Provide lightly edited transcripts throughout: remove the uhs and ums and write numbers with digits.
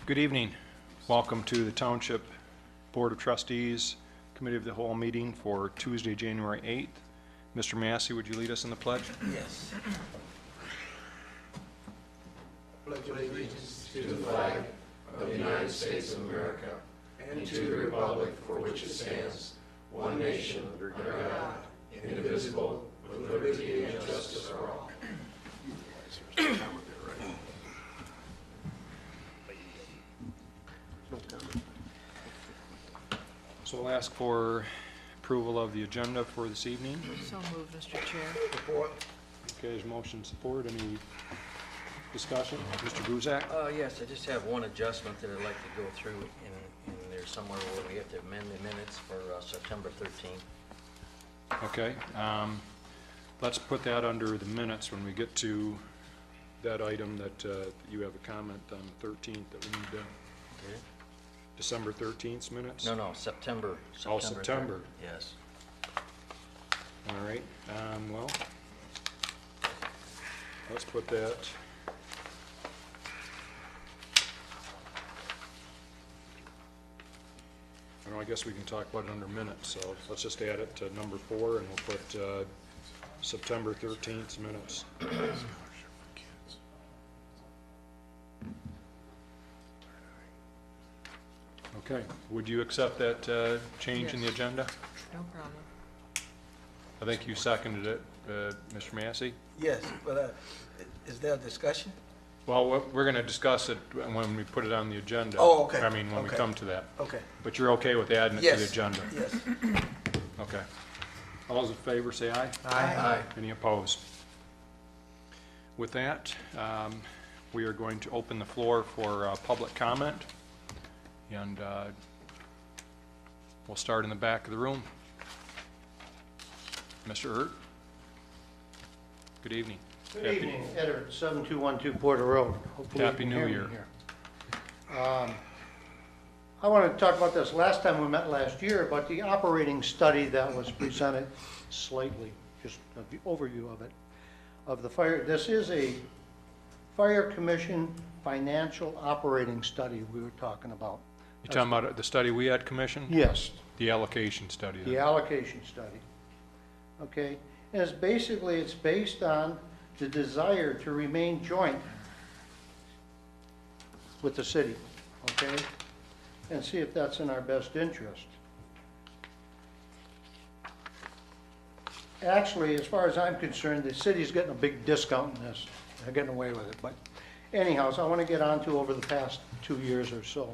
Good evening. Welcome to the Township Board of Trustees Committee of the Whole meeting for Tuesday, January 8th. Mr. Massey, would you lead us in the pledge? Yes. Pledge allegiance to the flag of the United States of America and to the republic for which it stands, one nation under God, indivisible, with liberty and justice for all. So I'll ask for approval of the agenda for this evening. So moved, Mr. Chair. Support. Okay, there's motion support. Any discussion? Mr. Guzak? Yes, I just have one adjustment that I'd like to go through in there somewhere where we have to amend the minutes for September 13th. Okay. Let's put that under the minutes when we get to that item that you have a comment on the 13th that we need to, Okay. December 13th minutes? No, September. Oh, September. 3rd. Yes. All right, well, let's put that. I don't know, I guess we can talk about it under minutes, so let's just add it to number 4 and we'll put September 13th minutes. Okay, would you accept that change in the Yes. agenda? No problem. I think you seconded it, Mr. Massey. Yes, but is there a discussion? Well, we're going to discuss it when we put it on the agenda. Oh, okay. I mean, when we Okay. come to that. Okay. But you're okay with adding it to the Yes. agenda? Yes. Okay. All those in favor say aye. Aye. Any opposed? With that, we are going to open the floor for public comment. And we'll start in the back of the room. Mr. Hurt? Good evening. Good evening, Ed, 7212 Porter Road. Hopefully you Happy can New hear me Year. here. I wanted to talk about this last time we met last year, about the operating study that was presented slightly, just the overview of it, of the fire. This is a Fire Commission financial operating study we were talking about. You talking about the study we had commissioned? Yes, The allocation study. the allocation study. Okay, and it's based on the desire to remain joint with the city, okay? And see if that's in our best interest. Actually, as far as I'm concerned, the city's getting a big discount in this. They're getting away with it, but anyhow, so I want to get on to over the past 2 years or so.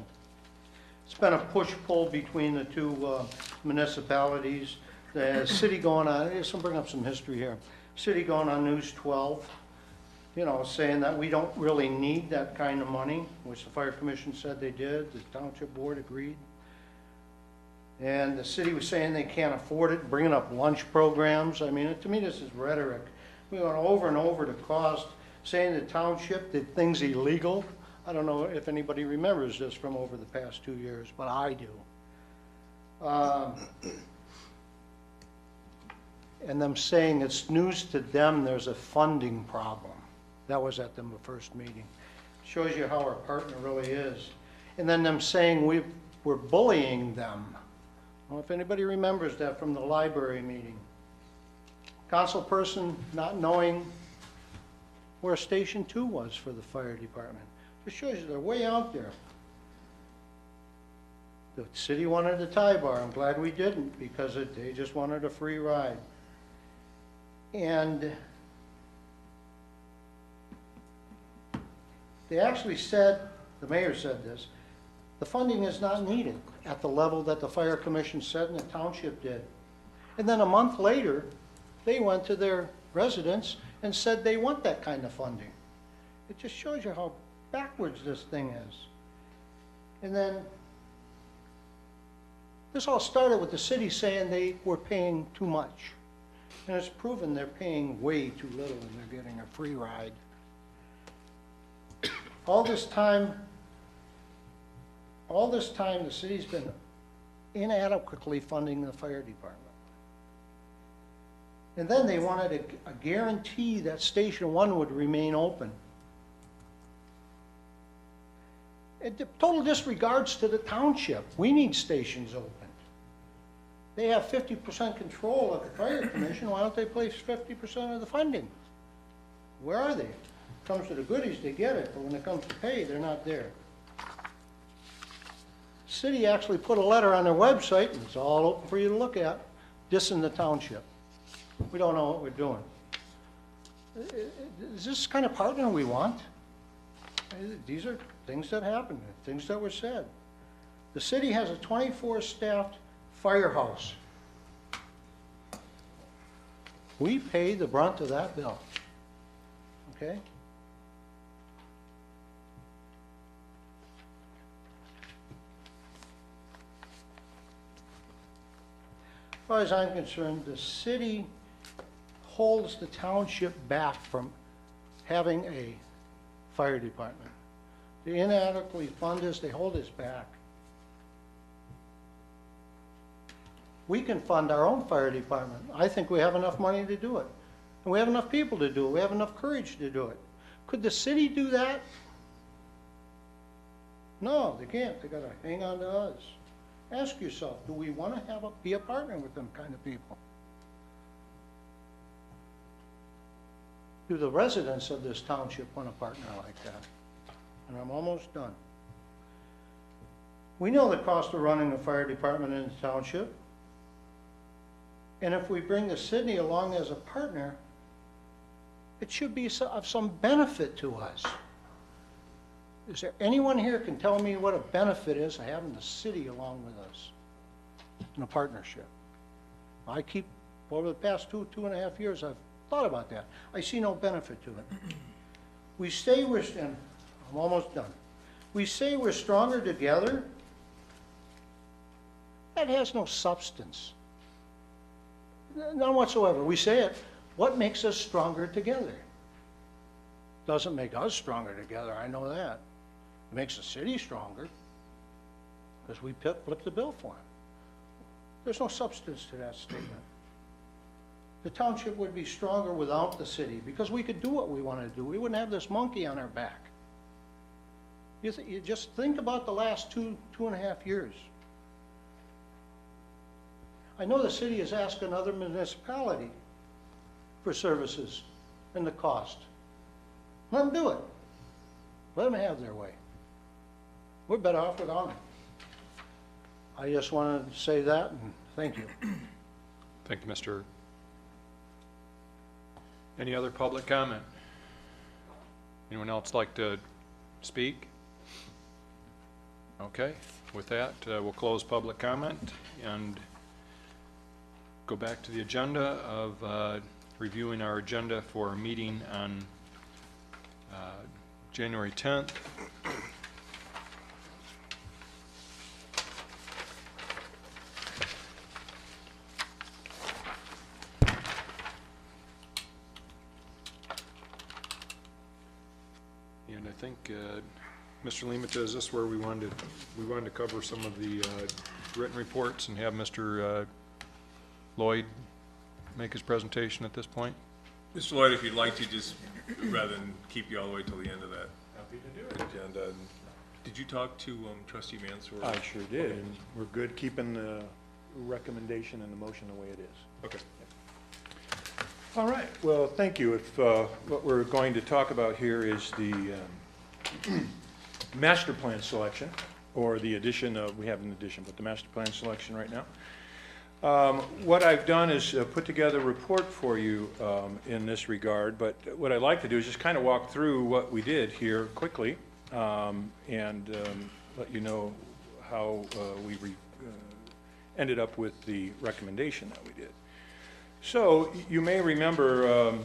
It's been a push-pull between the two municipalities. The city going on, just to bring up some history here. City going on News 12, you know, saying that we don't really need that kind of money, which the Fire Commission said they did, the Township Board agreed. And the city was saying they can't afford it, bringing up lunch programs. I mean, to me, this is rhetoric. We went over and over the cost, saying the township did things illegal. I don't know if anybody remembers this from over the past 2 years, but I do. And them saying it's news to them there's a funding problem. That was at the first meeting. Shows you how our partner really is. And then them saying we're bullying them. I don't know if anybody remembers that from the library meeting. Councilperson not knowing where Station 2 was for the fire department. Just shows you they're way out there. The city wanted a tie bar. I'm glad we didn't, because they just wanted a free ride. And they actually said, the mayor said this, the funding is not needed at the level that the Fire Commission said and the township did. And then a month later, they went to their residents and said they want that kind of funding. It just shows you how backwards this thing is. And then this all started with the city saying they were paying too much. And it's proven they're paying way too little and they're getting a free ride. All this time, the city's been inadequately funding the fire department. And then they wanted a guarantee that Station 1 would remain open. Total disregards to the township. We need stations opened. They have 50% control of the fire commission. Why don't they place 50% of the funding? Where are they? Comes to the goodies, they get it, but when it comes to pay, they're not there. City actually put a letter on their website, and it's all open for you to look at, dissing the township. We don't know what we're doing. Is this the kind of partner we want? These are things that happened, things that were said. The city has a 24-staffed firehouse. We pay the brunt of that bill, okay? As far as I'm concerned, the city holds the township back from having a fire department. They inadequately fund us, they hold us back. We can fund our own fire department. I think we have enough money to do it. And we have enough people to do it. We have enough courage to do it. Could the city do that? No, they can't. They gotta hang on to us. Ask yourself, do we want to be a partner with them kind of people? Do the residents of this township want a partner like that? And I'm almost done. We know the cost of running a fire department in the township. And if we bring the city along as a partner, it should be of some benefit to us. Is there anyone here can tell me what a benefit is of having the city along with us in a partnership? Over the past 2.5 years, I've thought about that. I see no benefit to it. We say and I'm almost done. We say we're stronger together. That has no substance. None whatsoever. We say it. What makes us stronger together? Doesn't make us stronger together, I know that. It makes the city stronger because we flip the bill for them. There's no substance to that statement. The township would be stronger without the city because we could do what we want to do. We wouldn't have this monkey on our back. You just think about the last 2.5 years. I know the city is asking other municipality for services and the cost. Let them do it. Let them have their way. We're better off without them. I just wanted to say that, and thank you. Thank you, Mr. Any other public comment? Anyone else like to speak? Okay, with that, we'll close public comment and go back to the agenda of reviewing our agenda for a meeting on January 10th. And I think, Mr. Limita, is this where we wanted to cover some of the written reports and have Mr. Lloyd make his presentation at this point? Mr. Lloyd, if you'd like to, just rather than keep you all the way till the end of that agenda. Did you talk to Trustee Mansour? I sure did, and we're good keeping the recommendation and the motion the way it is. Okay. All right, well, thank you. If what we're going to talk about here is the master plan selection, or the addition of, we have an addition, but the master plan selection right now. What I've done is put together a report for you in this regard, but what I'd like to do is just kind of walk through what we did here quickly and let you know how we ended up with the recommendation that we did. So you may remember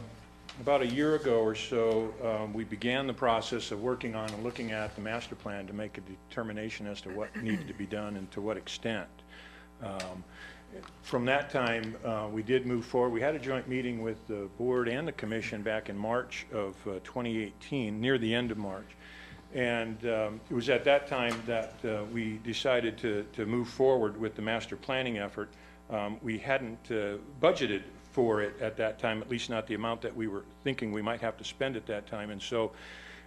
about a year ago or so, we began the process of working on and looking at the master plan to make a determination as to what needed to be done and to what extent. From that time, we did move forward. We had a joint meeting with the board and the commission back in March of 2018, near the end of March. And it was at that time that we decided to move forward with the master planning effort. We hadn't budgeted for it at that time, at least not the amount that we were thinking we might have to spend at that time. And so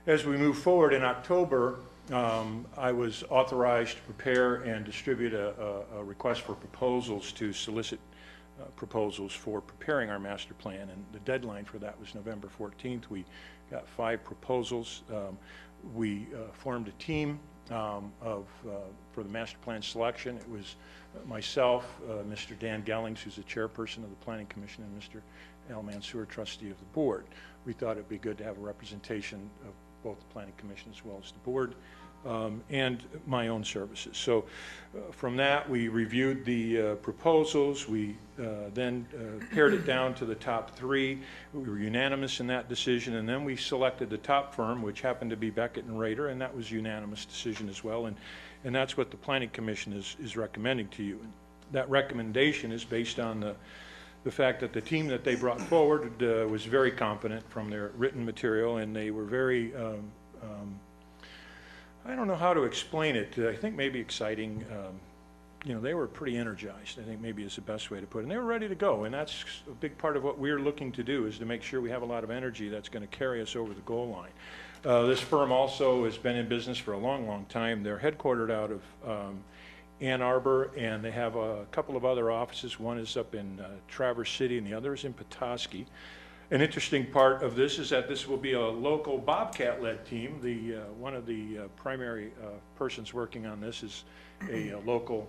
as we moved forward in October I was authorized to prepare and distribute a request for proposals to solicit proposals for preparing our master plan, and the deadline for that was November 14th. We got 5 proposals. We formed a team for the master plan selection. It was myself, Mr. Dan Gellings, who's the chairperson of the Planning Commission, and Mr. Al Mansour, trustee of the board. We thought it'd be good to have a representation of both the Planning Commission as well as the board, and my own services. So from that, we reviewed the proposals. We then pared it down to the top 3. We were unanimous in that decision, and then we selected the top firm, which happened to be Beckett and Rader, and that was a unanimous decision as well. And that's what the Planning Commission is recommending to you. And that recommendation is based on the fact that the team that they brought forward was very competent from their written material, and they were very, I don't know how to explain it. I think maybe exciting. They were pretty energized, I think maybe is the best way to put it. And they were ready to go, and that's a big part of what we're looking to do, is to make sure we have a lot of energy that's going to carry us over the goal line. This firm also has been in business for a long, long time. They're headquartered out of Ann Arbor, and they have a couple of other offices. One is up in Traverse City, and the other is in Petoskey. An interesting part of this is that this will be a local Bobcat-led team. One of the primary persons working on this is a local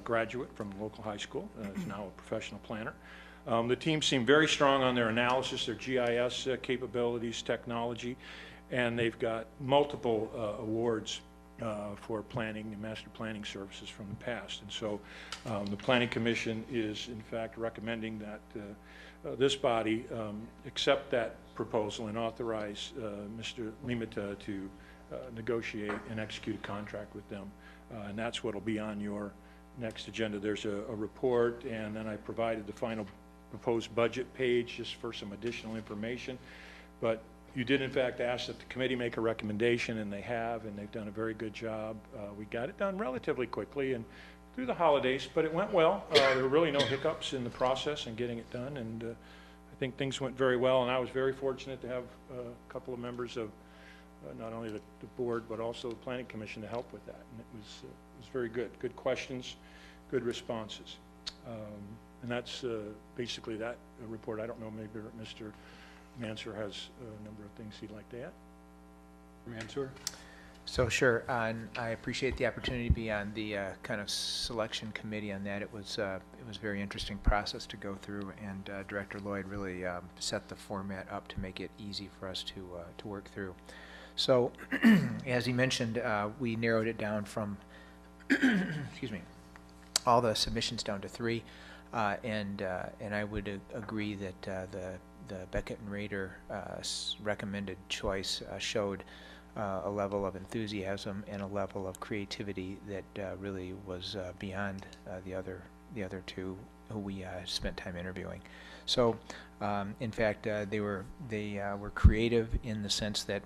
graduate from a local high school, is now a professional planner. The team seemed very strong on their analysis, their GIS capabilities, technology, and they've got multiple awards for planning and master planning services from the past. And so the Planning Commission is in fact recommending that this body accept that proposal and authorize Mr. Limita to negotiate and execute a contract with them. And that's what will be on your next agenda. There's a report, and then I provided the final proposed budget page just for some additional information. But you did in fact ask that the committee make a recommendation, and they have, and they've done a very good job. We got it done relatively quickly and through the holidays, but it went well. There were really no hiccups in the process in getting it done, and I think things went very well, and I was very fortunate to have a couple of members of not only the board but also the Planning Commission to help with that, and it was very good. Good questions, good responses. And that's basically that report. I don't know, maybe Mr. Mansour has a number of things he'd like to add. Mansour? So sure, and I appreciate the opportunity to be on the kind of selection committee on that. It was a very interesting process to go through, and Director Lloyd really set the format up to make it easy for us to work through. So, as he mentioned, we narrowed it down from, excuse me, all the submissions down to 3, and I would agree that the Beckett and Rader recommended choice showed a level of enthusiasm and a level of creativity that really was beyond the other 2 who we spent time interviewing. So, in fact, they were creative in the sense that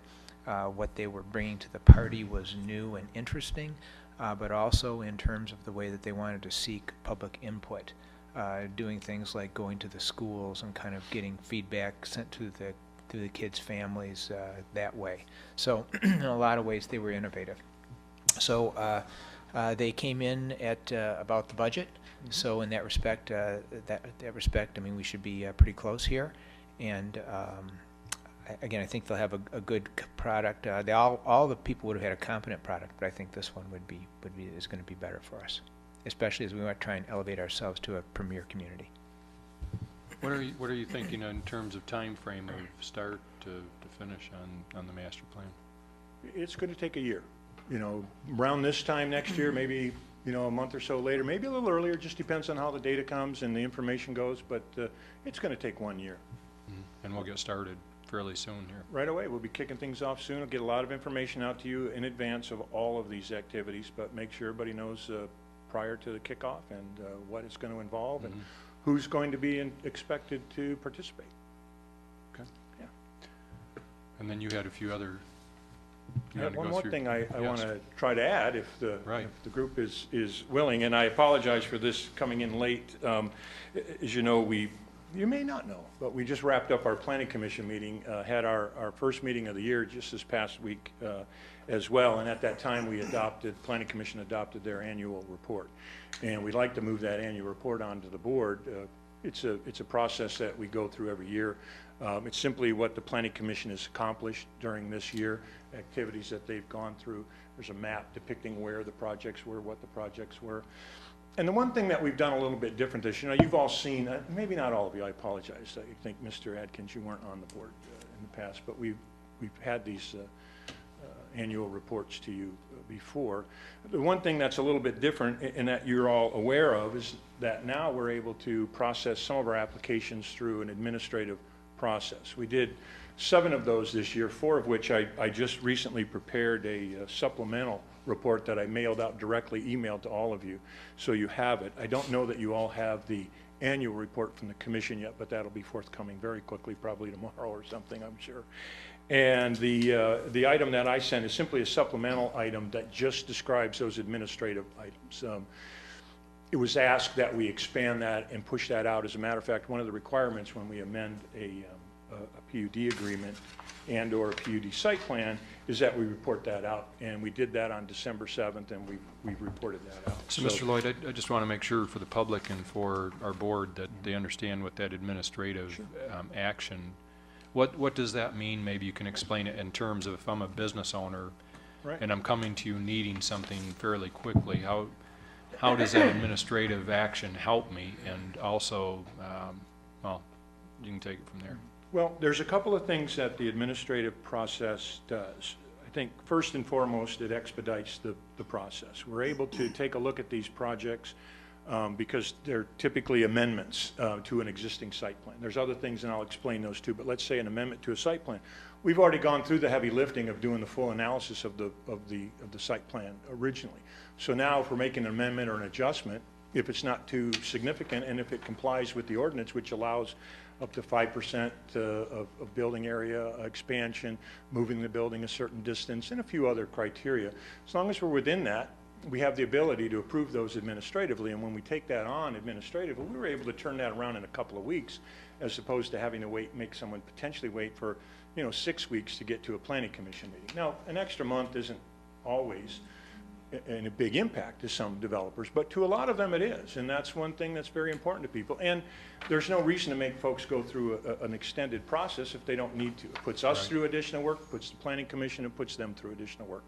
what they were bringing to the party was new and interesting, but also in terms of the way that they wanted to seek public input, doing things like going to the schools and kind of getting feedback sent to the kids' families that way. So in a lot of ways they were innovative. So they came in at about the budget. Mm-hmm. So in that respect, I mean, we should be pretty close here. And again, I think they'll have a good product. All the people would have had a competent product, but I think this one is going to be better for us, especially as we want to try and elevate ourselves to a premier community. What are you thinking in terms of time frame of start to finish on the master plan? It's going to take a year. Around this time next year, maybe a month or so later, maybe a little earlier. Just depends on how the data comes and the information goes. But it's going to take 1 year. Mm-hmm. And we'll get started fairly soon here. Right away. We'll be kicking things off soon. We'll get a lot of information out to you in advance of all of these activities. But make sure everybody knows prior to the kickoff and what it's going to involve. Mm-hmm. And who's going to be expected to participate. Okay. Yeah. And then you had a few other. One more thing I want to try to add, if the group is willing, and I apologize for this coming in late. As you know, we you may not know, but we just wrapped up our planning commission meeting, had our first meeting of the year just this past week as well, and at that time planning commission adopted their annual report. And we'd like to move that annual report onto the board. It's a process that we go through every year. It's simply what the planning commission has accomplished during this year, activities that they've gone through. There's a map depicting where the projects were, what the projects were. And the one thing that we've done a little bit different this year, you've all seen, maybe not all of you, I apologize. I think, Mr. Adkins, you weren't on the board in the past, but we've had these annual reports to you before. The one thing that's a little bit different and that you're all aware of is that now we're able to process some of our applications through an administrative process. We did 7 of those this year, 4 of which I just recently prepared a supplemental report that I mailed out directly, emailed to all of you, so you have it. I don't know that you all have the annual report from the commission yet, but that'll be forthcoming very quickly, probably tomorrow or something, I'm sure. And the item that I sent is simply a supplemental item that just describes those administrative items. It was asked that we expand that and push that out. As a matter of fact, one of the requirements when we amend a PUD agreement and or a PUD site plan is that we report that out. And we did that on December 7th, and we've reported that out. So, Mr. Lloyd, I just want to make sure for the public and for our board that they understand what that administrative action, what does that mean? Maybe you can explain it in terms of if I'm a business owner and I'm coming to you needing something fairly quickly, how does that administrative action help me? And also, well, you can take it from there. Well, there's a couple of things that the administrative process does. I think first and foremost, it expedites the process. We're able to take a look at these projects because they're typically amendments to an existing site plan. There's other things, and I'll explain those too, but let's say an amendment to a site plan. We've already gone through the heavy lifting of doing the full analysis of the site plan originally. So now if we're making an amendment or an adjustment, if it's not too significant and if it complies with the ordinance, which allows up to 5% of building area expansion, moving the building a certain distance, and a few other criteria. As long as we're within that, we have the ability to approve those administratively, and when we take that on administratively, we were able to turn that around in a couple of weeks, as opposed to having to make someone potentially wait for 6 weeks to get to a planning commission meeting. Now, an extra month isn't always a big impact to some developers, but to a lot of them it is, and that's one thing that's very important to people. And there's no reason to make folks go through an extended process if they don't need to. It puts us through additional work, puts the planning commission, and puts them through additional work.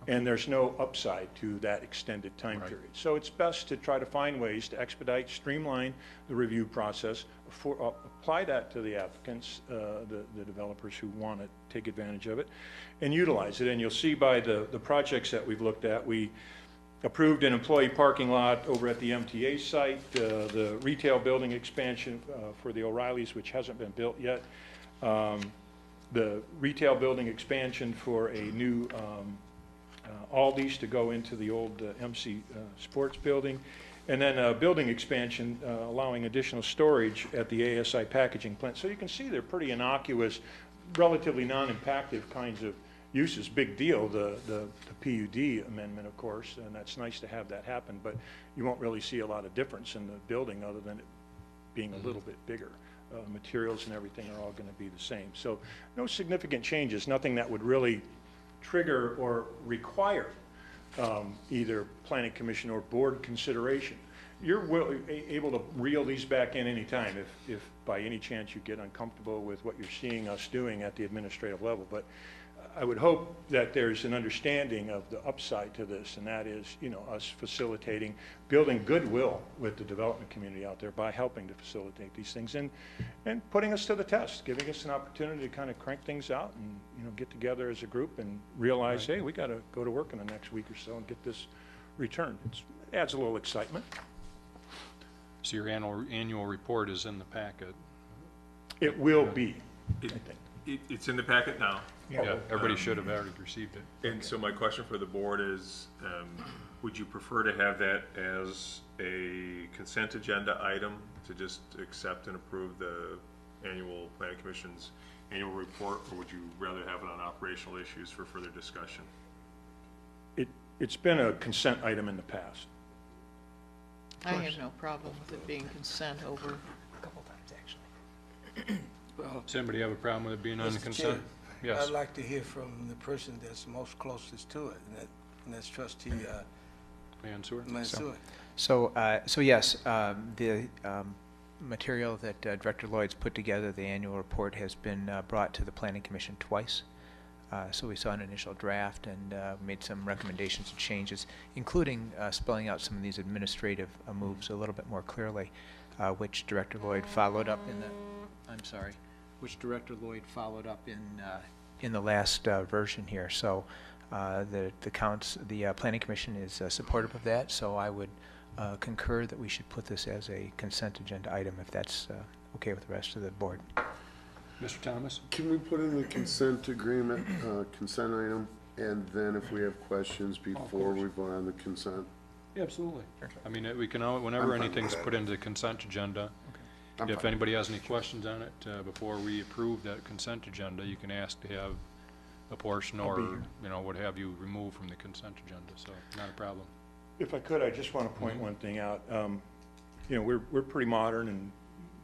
And there's no upside to that extended time period. So it's best to try to find ways to expedite, streamline the review process, apply that to the applicants, the developers who want to take advantage of it, and utilize it. And you'll see by the projects that we've looked at, we approved an employee parking lot over at the MTA site, the retail building expansion for the O'Reillys, which hasn't been built yet, the retail building expansion for a new Aldi's to go into the old MC Sports building, and then a building expansion allowing additional storage at the ASI packaging plant. So you can see they're pretty innocuous, relatively non-impactive kinds of uses. Big deal, the PUD amendment, of course, and that's nice to have that happen, but you won't really see a lot of difference in the building other than it being a little bit bigger. Materials and everything are all going to be the same. So no significant changes, nothing that would really trigger or require either planning commission or board consideration. You're able to reel these back in any time if by any chance you get uncomfortable with what you're seeing us doing at the administrative level. But I would hope that there's an understanding of the upside to this, and that is, us facilitating, building goodwill with the development community out there by helping to facilitate these things and putting us to the test, giving us an opportunity to kind of crank things out and, get together as a group and realize, hey, we got to go to work in the next week or so and get this returned. It adds a little excitement. So your annual report is in the packet. It will be, I think. It's in the packet now. Yeah, everybody should have already received it. And so my question for the board is, would you prefer to have that as a consent agenda item to just accept and approve the annual planning commission's annual report, or would you rather have it on operational issues for further discussion? It's been a consent item in the past. I have no problem with it being consent over. A couple times, actually. Well, Does anybody have a problem with it being on the Mr. consent? Chair, Yes. I'd like to hear from the person that's most closest to it, and that's trustee Mansour? Mansour. So yes, the material that Director Lloyd's put together, the annual report, has been brought to the Planning Commission twice. So we saw an initial draft and made some recommendations and changes, including spelling out some of these administrative moves a little bit more clearly, which Director Lloyd followed up in the, which Director Lloyd followed up in the last version here. So the Planning Commission is supportive of that, so I would concur that we should put this as a consent agenda item if that's okay with the rest of the board. Mr. Thomas? Can we put in the consent agreement, consent item, and then if we have questions before we vote on the consent? Yeah, absolutely. I mean, we can, whenever I'm fine with anything's that. put into the consent agenda, I'm if fine. anybody has any questions on it, before we approve that consent agenda, you can ask to have a portion I'll or, be here. you know, what have you removed from the consent agenda, so not a problem. If I could, I just want to point one thing out. You know, we're pretty modern and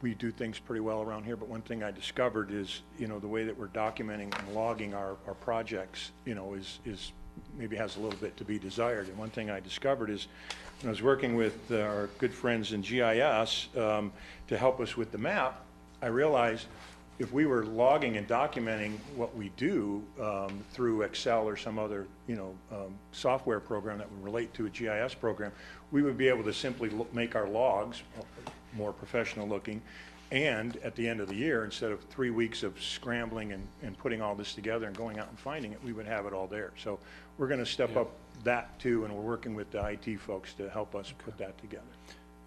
we do things pretty well around here, but one thing I discovered is, you know, the way that we're documenting and logging our projects, you know, is maybe has a little bit to be desired. And one thing I discovered is, when I was working with our good friends in GIS to help us with the map, I realized if we were logging and documenting what we do through Excel or some other, you know, software program that would relate to a GIS program, we would be able to simply make our logs more professional looking, and at the end of the year, instead of 3 weeks of scrambling and putting all this together and going out and finding it, we would have it all there. So we're going to step up that too, and we're working with the IT folks to help us put that together.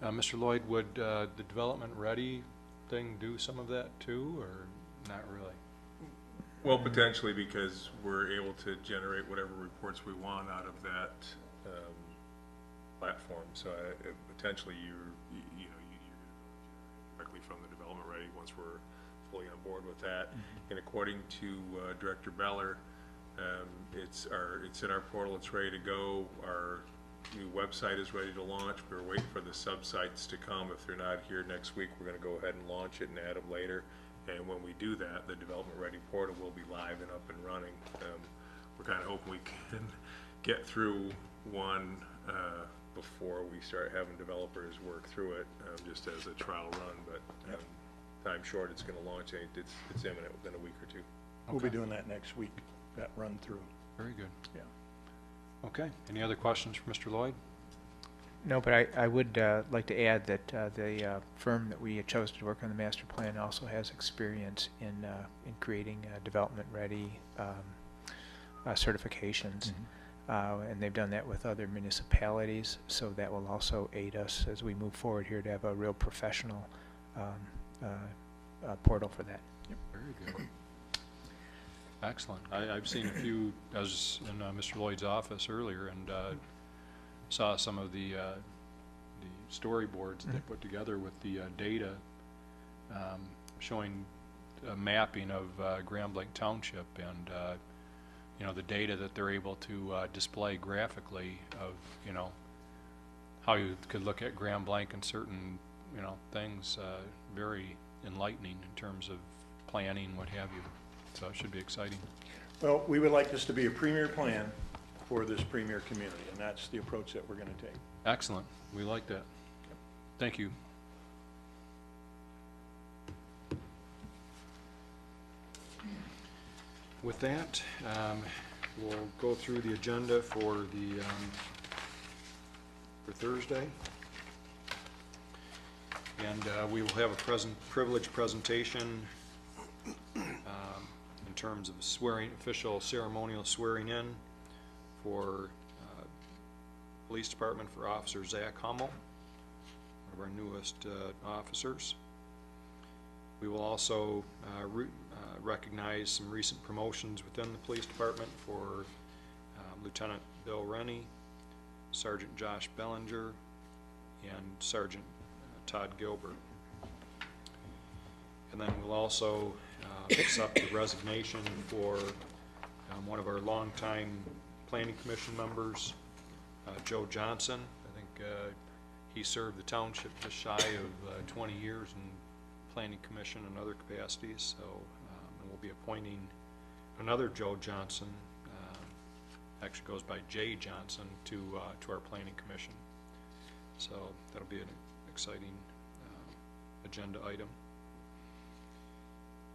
Mr. Lloyd, would the development ready thing do some of that too, or not really? Well, potentially, because we're able to generate whatever reports we want out of that platform. So potentially you're directly from the development ready once we're fully on board with that. And according to Director Beller, it's in our portal, it's ready to go. Our new website is ready to launch. We're waiting for the sub-sites to come. If they're not here next week, we're going to go ahead and launch it and add them later. And when we do that, the development ready portal will be live and up and running. We're kind of hoping we can get through one before we start having developers work through it, just as a trial run. But time short, it's going to launch. It's imminent within a week or two. We'll be doing that next week, that run through. Very good. Yeah. Okay, any other questions for Mr. Lloyd? No, but I would like to add that the firm that we chose to work on the master plan also has experience in creating development-ready certifications. And they've done that with other municipalities, so that will also aid us as we move forward here to have a real professional portal for that. Yep, very good. Excellent. I've seen a few, I was in Mr. Lloyd's office earlier and saw some of the storyboards that they put together with the data showing a mapping of Grand Blanc Township and you know, the data that they're able to display graphically of, you know, how you could look at Grand Blanc and certain, you know, things, very enlightening in terms of planning, what have you. So it should be exciting. Well, we would like this to be a premier plan for this premier community, and that's the approach that we're going to take. Excellent. We like that. Thank you. With that, we'll go through the agenda for Thursday. And we will have a privileged presentation in terms of official ceremonial swearing in for Police Department for Officer Zach Hummel, one of our newest officers. We will also recognize some recent promotions within the Police Department for Lieutenant Bill Rennie, Sergeant Josh Bellinger, and Sergeant Todd Gilbert. And then we'll also accept the resignation for one of our longtime Planning Commission members, Joe Johnson. I think he served the township just shy of 20 years in Planning Commission in other capacities, so, and we'll be appointing another Joe Johnson, actually goes by Jay Johnson, to our Planning Commission. So that'll be an exciting agenda item.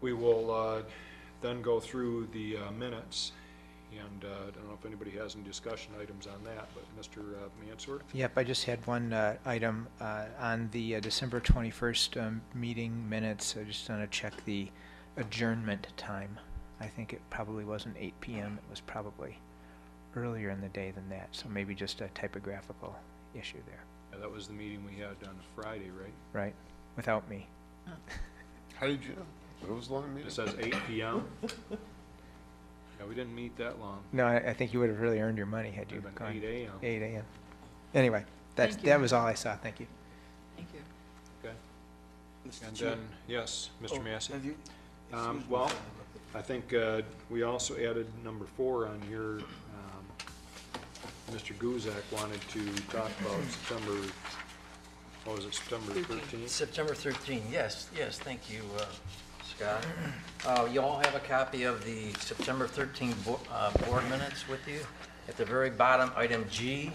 We will then go through the minutes, and I don't know if anybody has any discussion items on that, but Mr. Mansworth? Yep, I just had one item on the December 21st meeting minutes. I just want to check the adjournment time. I think it probably wasn't 8 p.m. It was probably earlier in the day than that, so maybe just a typographical issue there, Yeah, that was the meeting we had on Friday, right? right? Without me. How did you know? It was a long meeting. It says 8 p.m. Yeah, we didn't meet that long. No, I think you would have really earned your money had you Would've gone. been 8 a.m. 8 a.m. Anyway, Thank you. that was all I saw. Thank you. Thank you. Okay. Mr. And Chair. then, yes, Mr. Massey? Have you- excuse me, Well, sir. I think we also added number 4 on here. Mr. Guzak wanted to talk about September, what was it, September 13th? September 13, yes, thank you, Scott. You all have a copy of the September 13 board minutes with you. At the very bottom, item G,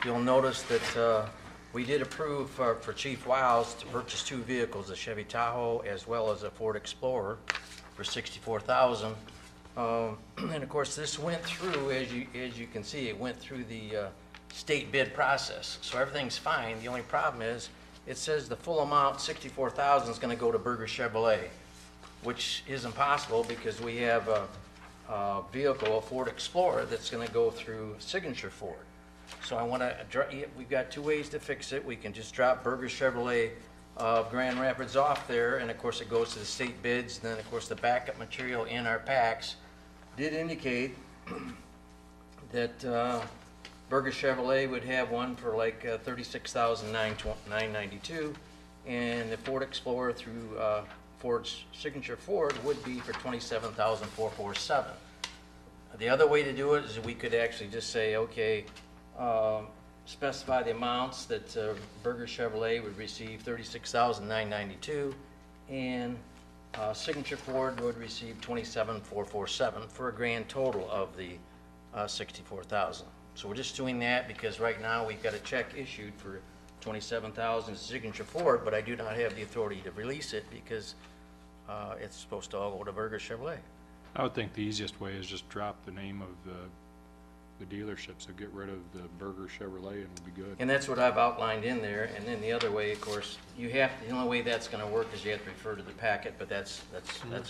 you'll notice that we did approve for Chief Wiles to purchase 2 vehicles, a Chevy Tahoe as well as a Ford Explorer for $64,000. And of course, this went through, as you can see, it went through the state bid process. So everything's fine. The only problem is, it says the full amount, $64,000, is going to go to Berger Chevrolet, which is impossible because we have a vehicle, a Ford Explorer, that's going to go through Signature Ford. So I want to, we've got 2 ways to fix it. We can just drop Berger Chevrolet of Grand Rapids off there, and of course it goes to the state bids. And then of course the backup material in our packs did indicate that Berger Chevrolet would have one for like $36,992, and the Ford Explorer through Ford's Signature Ford would be for $27,447. The other way to do it is we could actually just say, okay, specify the amounts that Berger Chevrolet would receive $36,992, and Signature Ford would receive $27,447 for a grand total of the $64,000. So we're just doing that because right now we've got a check issued for $27,000 to Signature Ford, but I do not have the authority to release it because it's supposed to all go to Berger Chevrolet. I would think the easiest way is just drop the name of the dealership, so get rid of the Berger Chevrolet and we'll be good. And that's what I've outlined in there, and then the other way, of course, you have, the only way that's gonna work is you have to refer to the packet, but that's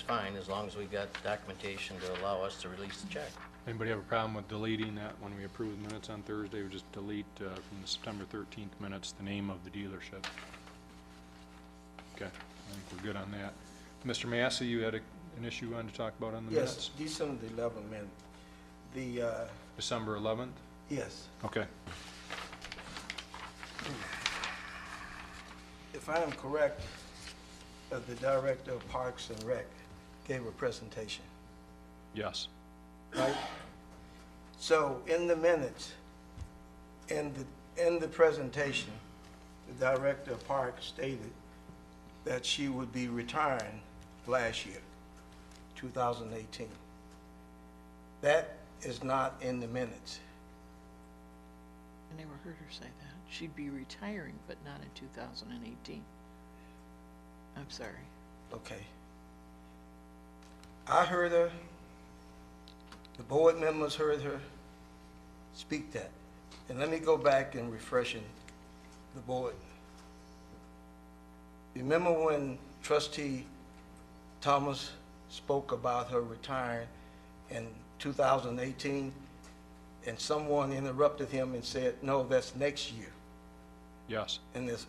fine, as long as we've got documentation to allow us to release the check. Anybody have a problem with deleting that when we approve the minutes on Thursday? We just delete from the September 13th minutes the name of the dealership. Okay, I think we're good on that. Mr. Massey, you had an issue you wanted to talk about on the minutes? Yes, December the 11th, man. The, December 11th? yes, Okay. if I am correct, the Director of Parks and Rec gave a presentation, Yes. right? So in the minutes, in the presentation, the Director of Parks stated that she would be retiring last year, 2018. That is not in the minutes. I never heard her say that. She'd be retiring, but not in 2018. I'm sorry. Okay. I heard her, the board members heard her speak that. And let me go back and refresh the board. Remember when Trustee Thomas spoke about her retiring in 2018, and someone interrupted him and said, no, that's next year. Yes. And this,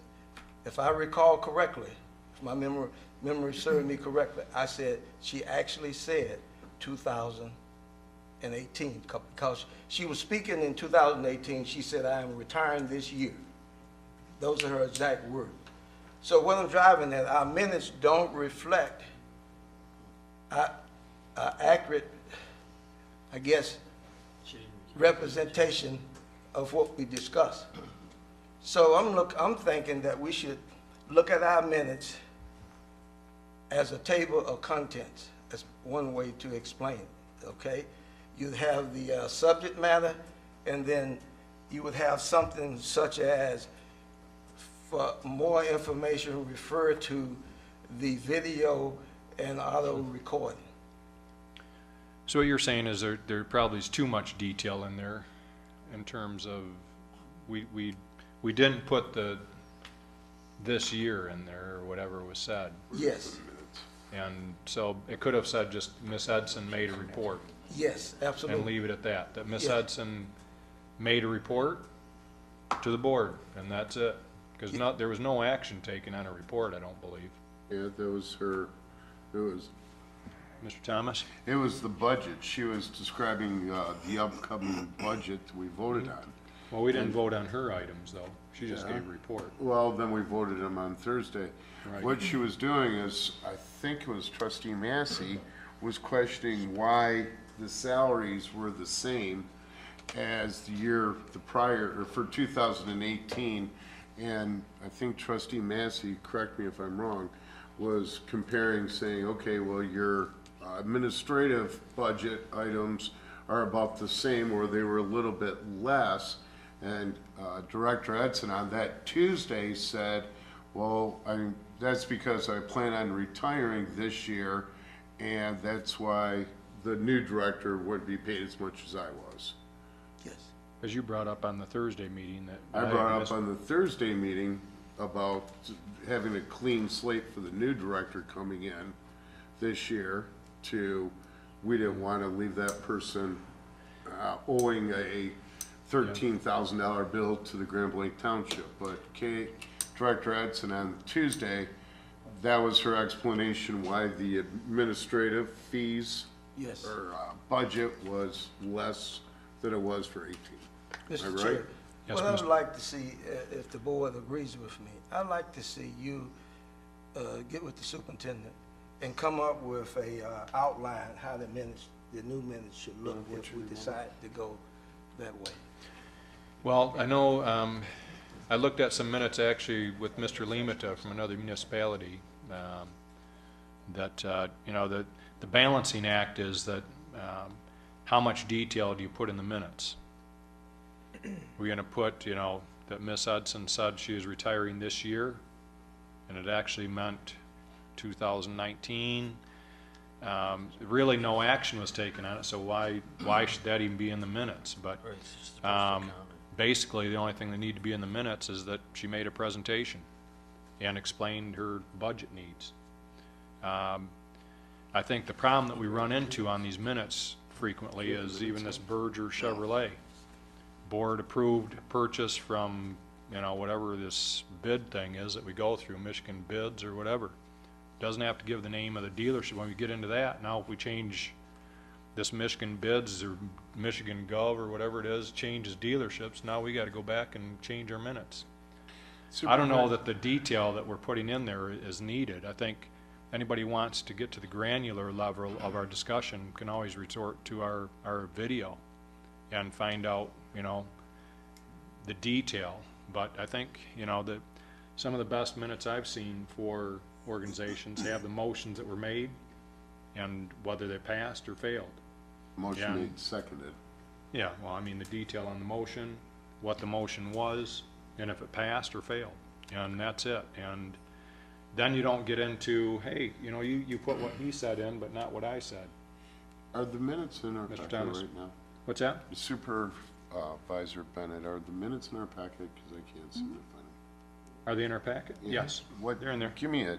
if I recall correctly, if my memory served me correctly, I said, she actually said 2018, because she was speaking in 2018, she said, I am retiring this year. Those are her exact words. So what I'm driving at, our minutes don't reflect accurate, I guess, representation of what we discussed. So I'm thinking that we should look at our minutes as a table of contents. That's one way to explain it, okay? You'd have the subject matter, and then you would have something such as, for more information, refer to the video and auto recording. So what you're saying is there probably is too much detail in there in terms of, we didn't put this year in there or whatever was said. Yes, And so it could have said just Miss Edson made a report yes, and absolutely. leave it at that. That Miss Yeah. Edson made a report to the board and that's it. Because there was no action taken on a report, I don't believe. Yeah, that was her, Mr. Thomas? it was the budget. She was describing the upcoming budget we voted on. Well, we didn't vote on her items though. She just Yeah. gave a report. Well, then we voted them on Thursday. Right. What she was doing is, I think it was Trustee Massey, was questioning why the salaries were the same as the prior, or for 2018. And I think Trustee Massey, correct me if I'm wrong, was comparing, saying, okay, well, your administrative budget items are about the same, or they were a little bit less. And Director Edson on that Tuesday said, well, that's because I plan on retiring this year, and that's why the new director wouldn't be paid as much as I was. Yes. As you brought up on the Thursday meeting that. I brought up on the Thursday meeting about having a clean slate for the new director coming in this year we didn't want to leave that person owing a $13,000 bill to the Grand Blanc Township. But Director Edson on Tuesday, that was her explanation why the administrative fees Yes. or budget was less than it was for 18. Mr. Am I Chair, right? Yes, what I Mr. would like to see, if the board agrees with me, I'd like to see you get with the superintendent and come up with a outline how the new minutes should look if we decide to go that way. Well, I know, I looked at some minutes actually with Mr. Limita from another municipality, that, the balancing act is that, how much detail do you put in the minutes? We're gonna put, that Miss Hudson said she is retiring this year, and it actually meant 2019. Really no action was taken on it, so why should that even be in the minutes? But Or it's just a personal comment. basically, the only thing that need to be in the minutes is that she made a presentation and explained her budget needs. I think the problem that we run into on these minutes frequently is even this Berger Chevrolet. Board approved purchase from, whatever this bid thing is that we go through, Michigan Bids or whatever. Doesn't have to give the name of the dealership when we get into that. Now if we change this Michigan Bids or Michigan Gov or whatever it is, changes dealerships, now we gotta go back and change our minutes. I don't know that the detail that we're putting in there is needed. I think anybody wants to get to the granular level of our discussion can always resort to our video and find out, the detail. But I think, that some of the best minutes I've seen for organizations have the motions that were made and whether they passed or failed. Motion Yeah. made, seconded. Yeah, well, I mean, the detail on the motion, what the motion was, and if it passed or failed, and that's it. And then you don't get into, hey, you put what he said in, but not what I said. Are the minutes in our Mr. packet Thomas. right now? What's that? Supervisor Bennett, are the minutes in our packet? Because I can't seem to find them. Are they in our packet? Yes, What, they're in there. give me a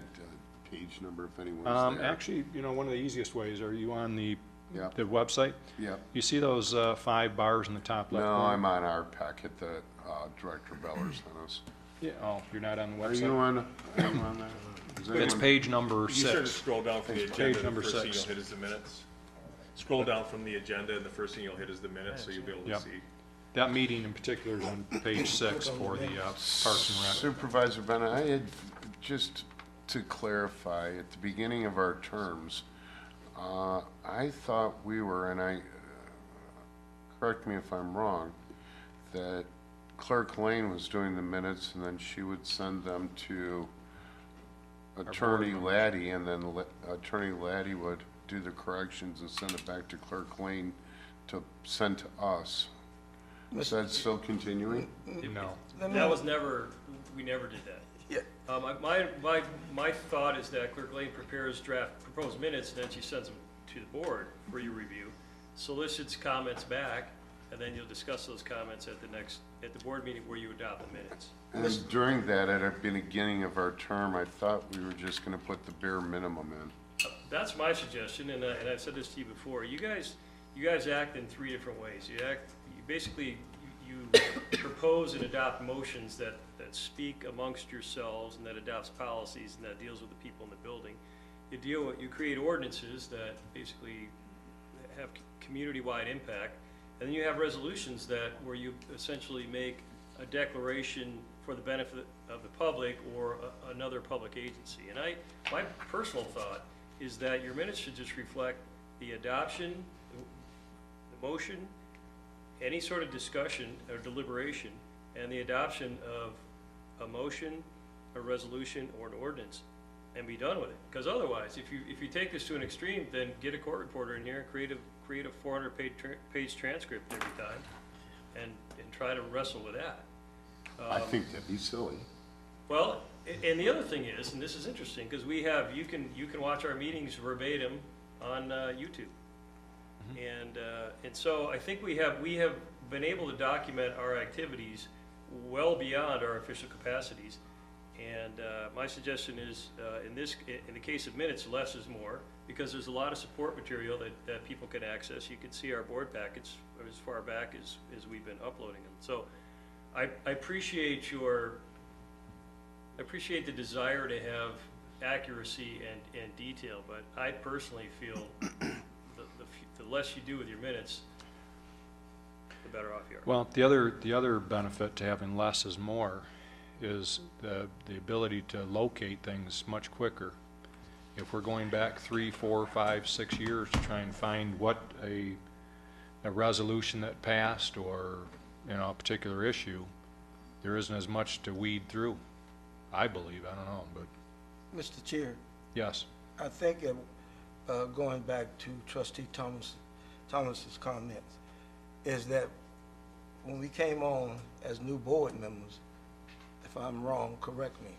page number if anyone's there. Actually, one of the easiest ways, are you on the Yep. website? Yep. You see those 5 bars in the top left No, corner? I'm on our packet that Director Beller sent us. Yeah, oh, you're not on the Are you website? on there? Is It's anyone- page number You sort of 6. scroll down from the Page agenda, number the first thing 6. you'll hit is the minutes. Scroll down from the agenda, and the first thing you'll hit is the minutes, so you'll be able to Yep. see. That meeting in particular is on page 6 for the Parks and Rec. Supervisor Bennett, I had, just to clarify, at the beginning of our terms, I thought we were, and correct me if I'm wrong, that Clerk Lane was doing the minutes and then she would send them to Attorney Laddie, and then Attorney Laddie would do the corrections and send it back to Clerk Lane to send to us. Is that still continuing? No. That was never, we never did that. Yeah. My thought is that Clerk Lane prepares draft proposed minutes, and then she sends them to the board for your review, solicits comments back, and then you'll discuss those comments at the board meeting where you adopt the minutes. And during that, at the beginning of our term, I thought we were just gonna put the bare minimum in. That's my suggestion, and I've said this to you before. You guys act in three different ways. You propose and adopt motions that speak amongst yourselves and that adopts policies and that deals with the people in the building. You create ordinances that basically have community-wide impact, and then you have resolutions where you essentially make a declaration for the benefit of the public or another public agency. And my personal thought is that your minutes should just reflect the adoption, the motion, any sort of discussion or deliberation, and the adoption of a motion, a resolution, or an ordinance, and be done with it. Because otherwise, if you take this to an extreme, then get a court reporter in here, create a 400-page transcript every time, and try to wrestle with that. I think that'd be silly. Well, and the other thing is, and this is interesting, because you can watch our meetings verbatim on YouTube. And so I think we have been able to document our activities well beyond our official capacities. And my suggestion is, in the case of minutes, less is more, because there's a lot of support material that people can access. You can see our board packets as far back as we've been uploading them. So I appreciate the desire to have accuracy and detail, but I personally feel the less you do with your minutes, the better off you are. Well, the other benefit to having less is more is the ability to locate things much quicker. If we're going back 3, 4, 5, 6 years to try and find what a resolution that passed or, a particular issue, there isn't as much to weed through, I believe. I don't know, but Mr. Chair, yes. I think going back to Trustee Thomas's comments, is that when we came on as new board members, if I'm wrong, correct me,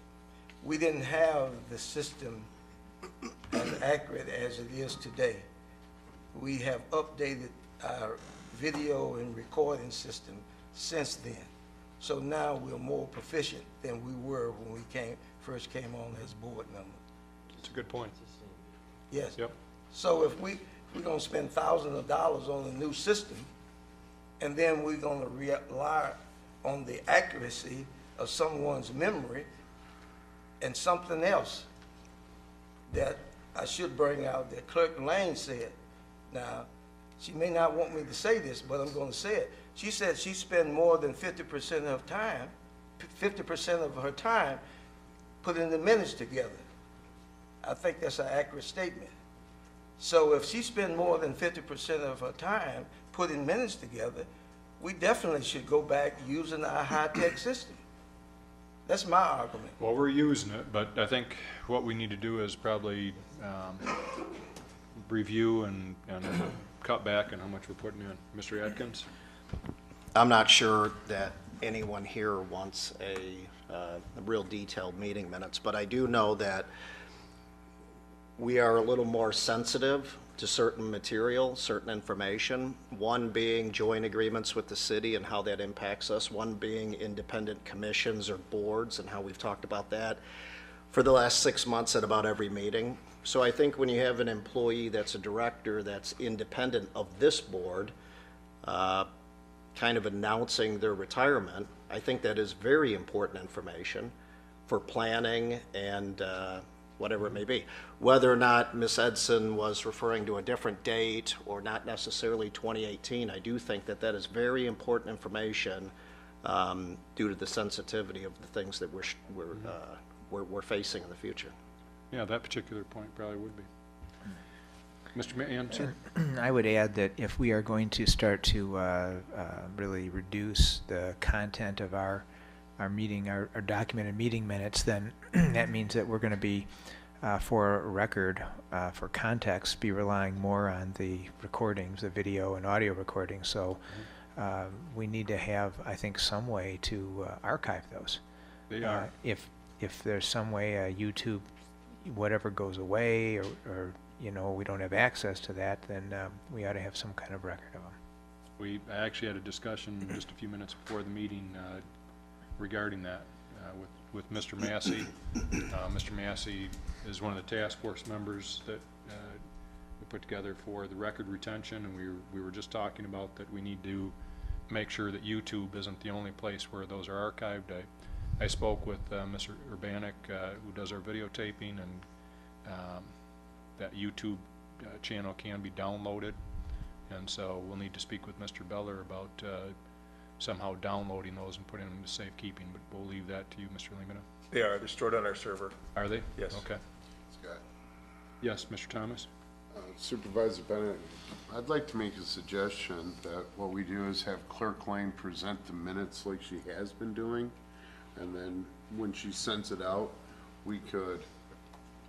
we didn't have the system as accurate as it is today. We have updated our video and recording system since then. So now we're more proficient than we were when we first came on as board members. That's a good point. Yes. Yep. So if we're gonna spend thousands of dollars on a new system, and then we're gonna rely on the accuracy of someone's memory and something else that I should bring out that Clerk Lane said. Now, she may not want me to say this, but I'm gonna say it. She said she spent more than 50% of her time putting the minutes together. I think that's an accurate statement. So if she spent more than 50% of her time putting minutes together, we definitely should go back using our high-tech system. That's my argument. Well, we're using it, but I think what we need to do is probably review and cut back on how much we're putting in. Mr. Atkins? I'm not sure that anyone here wants a real detailed meeting minutes, but I do know that we are a little more sensitive to certain material, certain information, one being joint agreements with the city and how that impacts us, one being independent commissions or boards and how we've talked about that for the last 6 months at about every meeting. So I think when you have an employee that's a director that's independent of this board, kind of announcing their retirement, I think that is very important information for planning and whatever it may be. Whether or not Ms. Edson was referring to a different date or not necessarily 2018, I do think that that is very important information due to the sensitivity of the things that we're facing in the future. Yeah, that particular point probably would be. Mr. Mann, sir? I would add that if we are going to start to really reduce the content of our our documented meeting minutes, then that means that we're going to be, for record, for context, be relying more on the recordings, the video and audio recordings. So we need to have, I think, some way to archive those. They are. If there's some way YouTube, whatever goes away, or we don't have access to that, then we ought to have some kind of record of them. I actually had a discussion just a few minutes before the meeting regarding that with Mr. Massey. Mr. Massey is one of the task force members that we put together for the record retention, and we were just talking about that we need to make sure that YouTube isn't the only place where those are archived. I spoke with Mr. Urbanik, who does our videotaping, and that YouTube channel can be downloaded, and so we'll need to speak with Mr. Beller about somehow downloading those and putting them into safekeeping, but we'll leave that to you, Mr. Lemata. They're stored on our server. Are they? Yes. Okay. Scott. Yes, Mr. Thomas? Supervisor Bennett, I'd like to make a suggestion that what we do is have Clerk Lane present the minutes like she has been doing, and then when she sends it out, we could,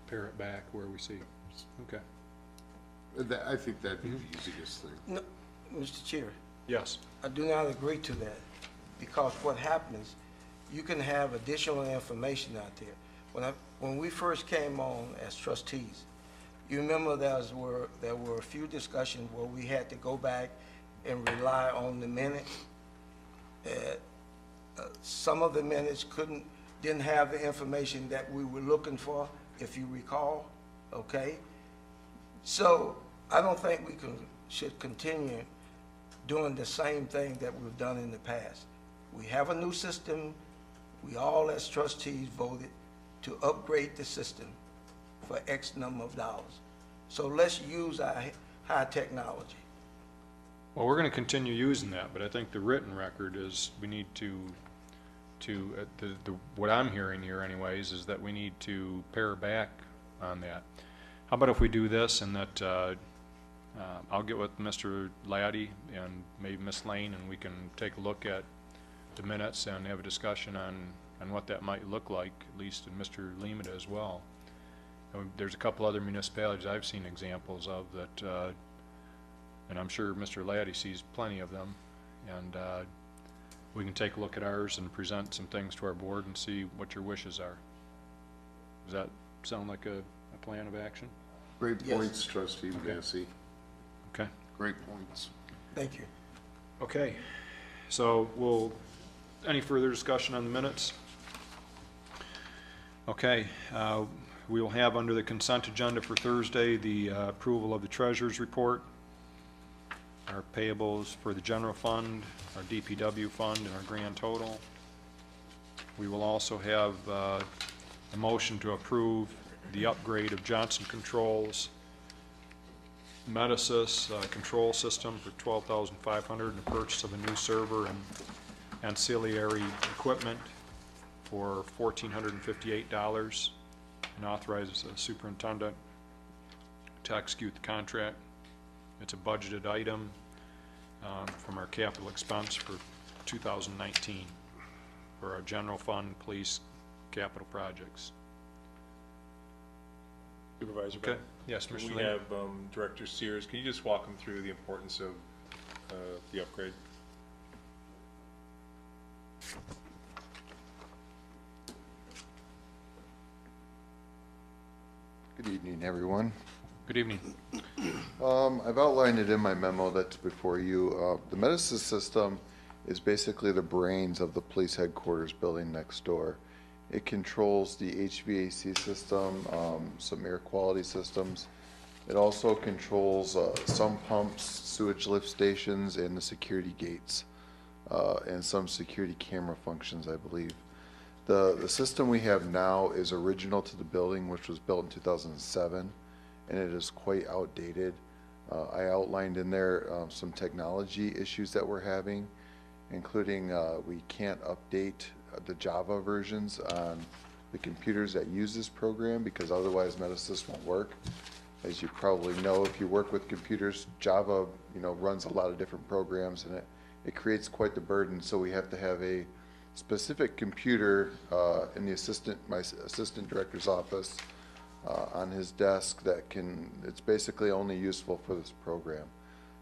Pare it back where we see. Okay. I think that'd be the easiest thing. No, Mr. Chair, Yes. I do not agree to that, because what happens, you can have additional information out there. When we first came on as trustees, you remember there were a few discussions where we had to go back and rely on the minutes. Some of the minutes didn't have the information that we were looking for, if you recall, okay? So I don't think we should continue doing the same thing that we've done in the past. We have a new system. We all as trustees voted to upgrade the system for X number of dollars. So let's use our high technology. Well, we're going to continue using that, but I think the written record is we need to what I'm hearing here anyways is that we need to pare back on that. How about if we do this, and that I'll get with Mr. Laddie and maybe Miss Lane, and we can take a look at the minutes and have a discussion on what that might look like, at least in Mr. Lemata as well. There's a couple other municipalities I've seen examples of that, and I'm sure Mr. Laddie sees plenty of them, and we can take a look at ours and present some things to our board and see what your wishes are. Does that sound like a plan of action? Great Yes. points, Trustee Massey. Okay. Great points. Thank you. Okay. So any further discussion on the minutes? Okay. We will have under the consent agenda for Thursday the approval of the treasurer's report, our payables for the general fund, our DPW fund, and our grand total. We will also have a motion to approve the upgrade of Johnson Controls Metasys control system for $12,500, and the purchase of a new server and ancillary equipment for $1,458, and authorizes the superintendent to execute the contract. It's a budgeted item from our capital expense for 2019 for our general fund, police, capital projects. Supervisor Okay. Bennett? Yes, Can Mr. we Lane. have Director Sears, can you just walk them through the importance of the upgrade? Good evening, everyone. Good evening. I've outlined it in my memo that's before you. The Metasys system is basically the brains of the police headquarters building next door. It controls the HVAC system, some air quality systems. It also controls some pumps, sewage lift stations, and the security gates, and some security camera functions, I believe. The system we have now is original to the building, which was built in 2007, and it is quite outdated. I outlined in there some technology issues that we're having, including we can't update the Java versions on the computers that use this program, because otherwise Metasys won't work. As you probably know, if you work with computers, Java, runs a lot of different programs, and it creates quite the burden. So we have to have a specific computer in my assistant director's office on his desk it's basically only useful for this program.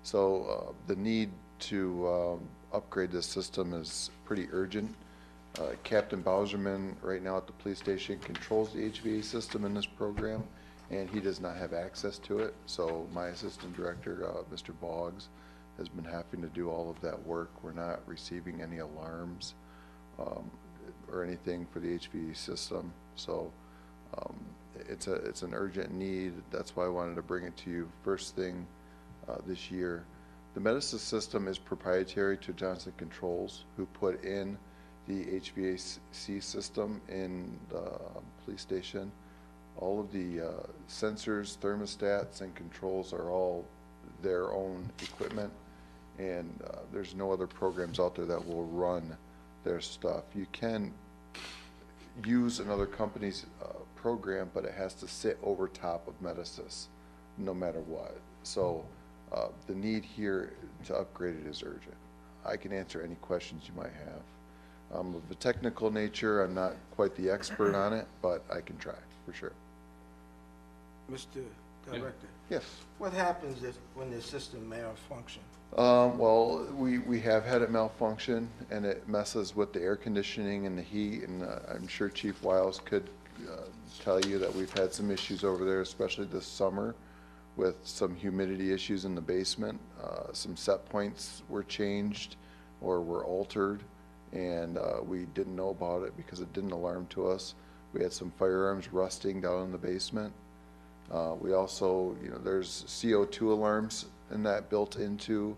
So the need to upgrade this system is pretty urgent. Captain Bowserman right now at the police station controls the HVAC system in this program, and he does not have access to it. So my assistant director, Mr. Boggs, has been having to do all of that work. We're not receiving any alarms or anything for the HVAC system. So it's an urgent need. That's why I wanted to bring it to you first thing this year. The Medisys system is proprietary to Johnson Controls, who put in the HVAC system in the police station. All of the sensors, thermostats, and controls are all their own equipment, and there's no other programs out there that will run their stuff. You can use another company's program, but it has to sit over top of Medisys no matter what. So the need here to upgrade it is urgent. I can answer any questions you might have. Of a technical nature, I'm not quite the expert on it, but I can try, for sure. Mr. Director, Yes. what happens when the system malfunction? Well, we have had it malfunction, and it messes with the air conditioning and the heat, and I'm sure Chief Wiles could tell you that we've had some issues over there, especially this summer, with some humidity issues in the basement. Some set points were changed or were altered, and we didn't know about it because it didn't alarm to us. We had some firearms rusting down in the basement. We also, there's CO2 alarms in that built into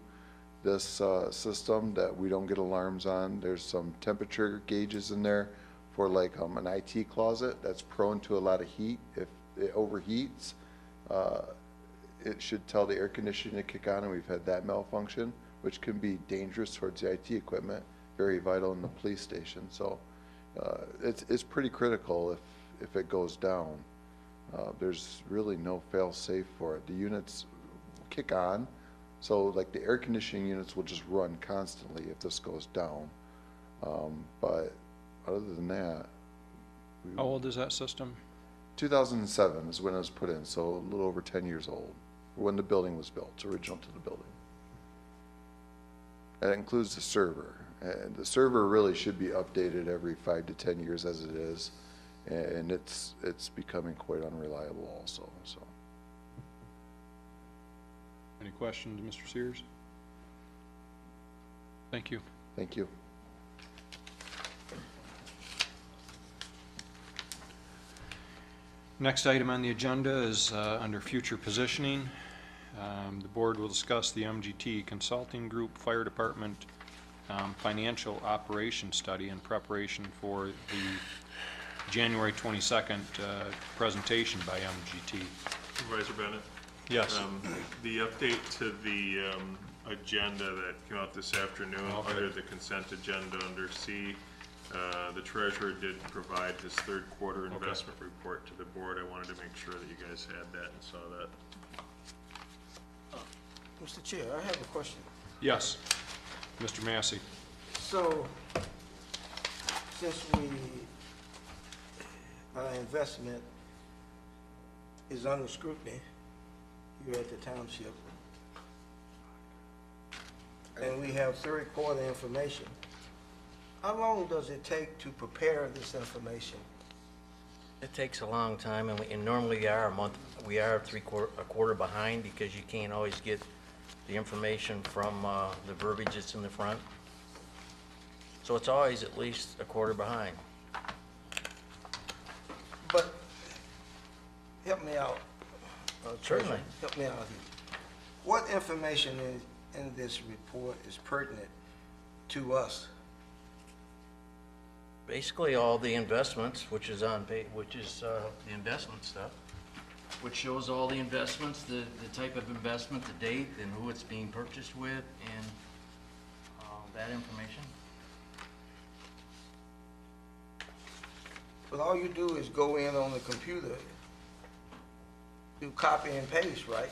this system that we don't get alarms on. There's some temperature gauges in there for like an IT closet that's prone to a lot of heat. If it overheats, it should tell the air conditioning to kick on, and we've had that malfunction, which can be dangerous towards the IT equipment, very vital in the police station. So it's pretty critical if it goes down. There's really no fail-safe for it. The units kick on, so like the air conditioning units will just run constantly if this goes down. But other than that, How old is that system? 2007 is when it was put in, so a little over 10 years old, when the building was built. It's original to the building. That includes the server. And the server really should be updated every 5 to 10 years as it is. And it's becoming quite unreliable also, so. Any questions, Mr. Sears? Thank you. Thank you. Next item on the agenda is under future positioning. The board will discuss the MGT Consulting Group Fire Department financial operation study in preparation for the January 22nd presentation by MGT. Supervisor Bennett? Yes. The update to the agenda that came out this afternoon under the consent agenda under C, the treasurer did provide his third quarter investment report to the board. I wanted to make sure that you guys had that and saw that. Mr. Chair, I have a question. Yes. Mr. Massey. So, since our investment is under scrutiny here at the township, and we have third quarter information, how long does it take to prepare this information? It takes a long time, and normally we are a quarter behind because you can't always get the information from the verbiage that's in the front. So it's always at least a quarter behind. But, help me out. Treasurer. Certainly. Help me out here. What information in this report is pertinent to us? Basically, all the investments, which is the investment stuff, which shows all the investments, the type of investment, the date, and who it's being purchased with, and that information. But all you do is go in on the computer, do copy and paste, right?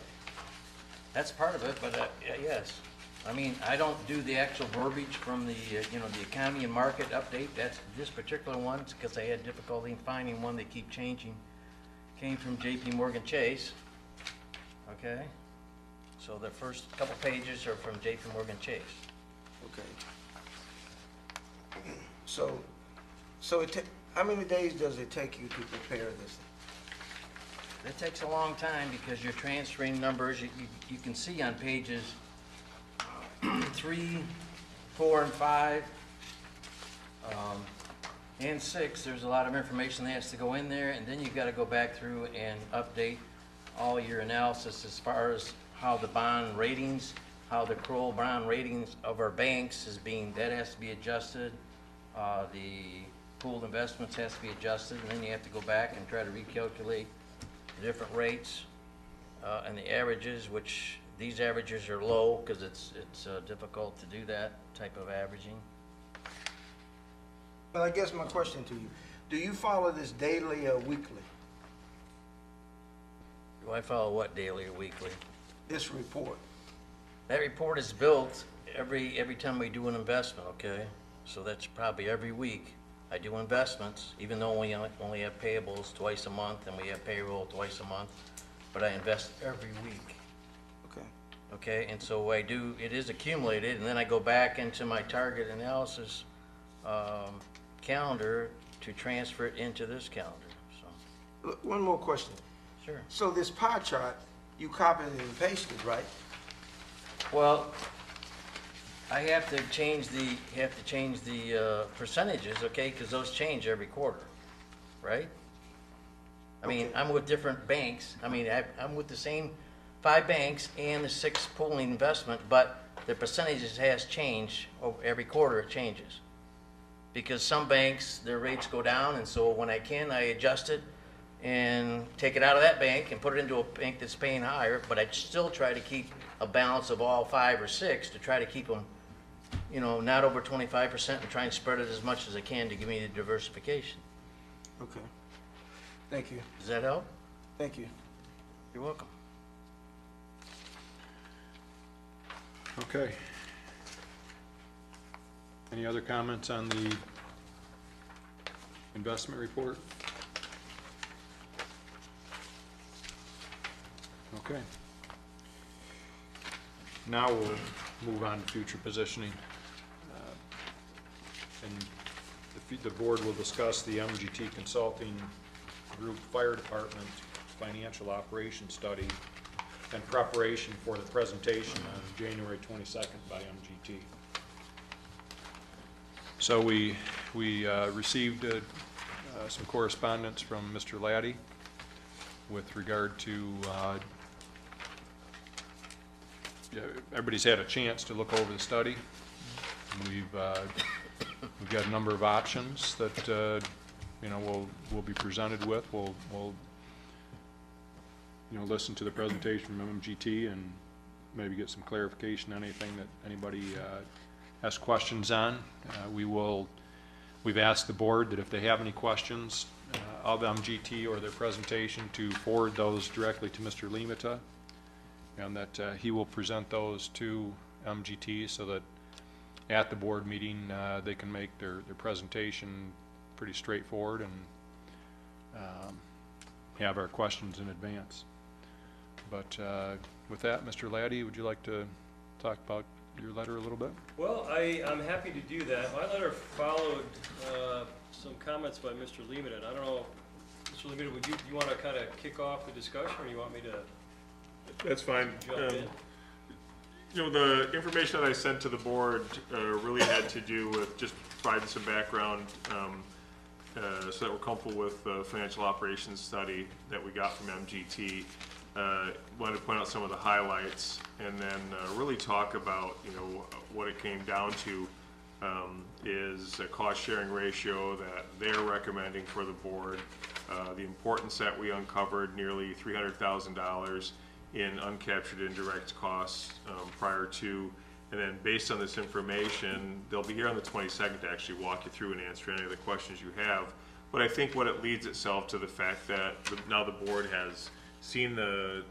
That's part of it, but yes. I mean, I don't do the actual verbiage from the, you know, the economy and market update. That's this particular one, because I had difficulty in finding one. They keep changing. Came from J.P. Morgan Chase. Okay? So the first couple pages are from J.P. Morgan Chase. Okay. So how many days does it take you to prepare this? It takes a long time because you're transferring numbers. You can see on pages 3, 4, and 5, and 6, there's a lot of information that has to go in there, and then you've got to go back through and update all your analysis as far as how the bond ratings, how the Kroll bond ratings of our banks is being, that has to be adjusted. The pooled investments has to be adjusted, and then you have to go back and try to recalculate the different rates and the averages, which these averages are low because it's difficult to do that type of averaging. Well, I guess my question to you, do you follow this daily or weekly, Do I follow what, daily or weekly? this report? That report is built every time we do an investment, okay? So that's probably every week. I do investments, even though we only have payables twice a month and we have payroll twice a month, but I invest every week. Okay. Okay, and so I do, it is accumulated, and then I go back into my target analysis calendar to transfer it into this calendar, so. Look, one more question. Sure. So this pie chart, you copied and pasted, right? Well, I have to change the percentages, okay, because those change every quarter, right? I mean, I'm with different banks. I mean, I'm with the same 5 banks and the 6 pooling investment, but the percentages has changed every quarter. It changes because some banks, their rates go down, and so when I can, I adjust it and take it out of that bank and put it into a bank that's paying higher. But I still try to keep a balance of all 5 or 6 to try to keep them, you know, not over 25%, and try and spread it as much as I can to give me the diversification. Okay. Thank you. Does that help? Thank you. You're welcome. Okay. Any other comments on the investment report? Okay. Now we'll move on to future positioning. And the board will discuss the MGT Consulting Group Fire Department Financial Operations Study and preparation for the presentation on January 22nd by MGT. So we received some correspondence from Mr. Laddie with regard to everybody's had a chance to look over the study. We've got a number of options that you know we'll be presented with. We'll you know listen to the presentation from MGT and maybe get some clarification on anything that anybody has questions on. We've asked the board that if they have any questions of MGT or their presentation to forward those directly to Mr. Limita, and that he will present those to MGT so that at the board meeting they can make their presentation pretty straightforward and have our questions in advance. But with that, Mr. Laddie, would you like to talk about your letter a little bit? Well, I'm happy to do that. My letter followed some comments by Mr. Lehman, and I don't know, Mr. Lehman, would you want to kind of kick off the discussion, or you want me to That's fine. jump in? You know, the information that I sent to the board really had to do with just providing some background so that we're comfortable with the financial operations study that we got from MGT. Wanted to point out some of the highlights and then really talk about, you know, what it came down to is a cost-sharing ratio that they're recommending for the board, the importance that we uncovered nearly $300,000 in uncaptured indirect costs prior to, and then based on this information, they'll be here on the 22nd to actually walk you through and answer any of the questions you have. But I think what it leads itself to the fact that now the board has seen the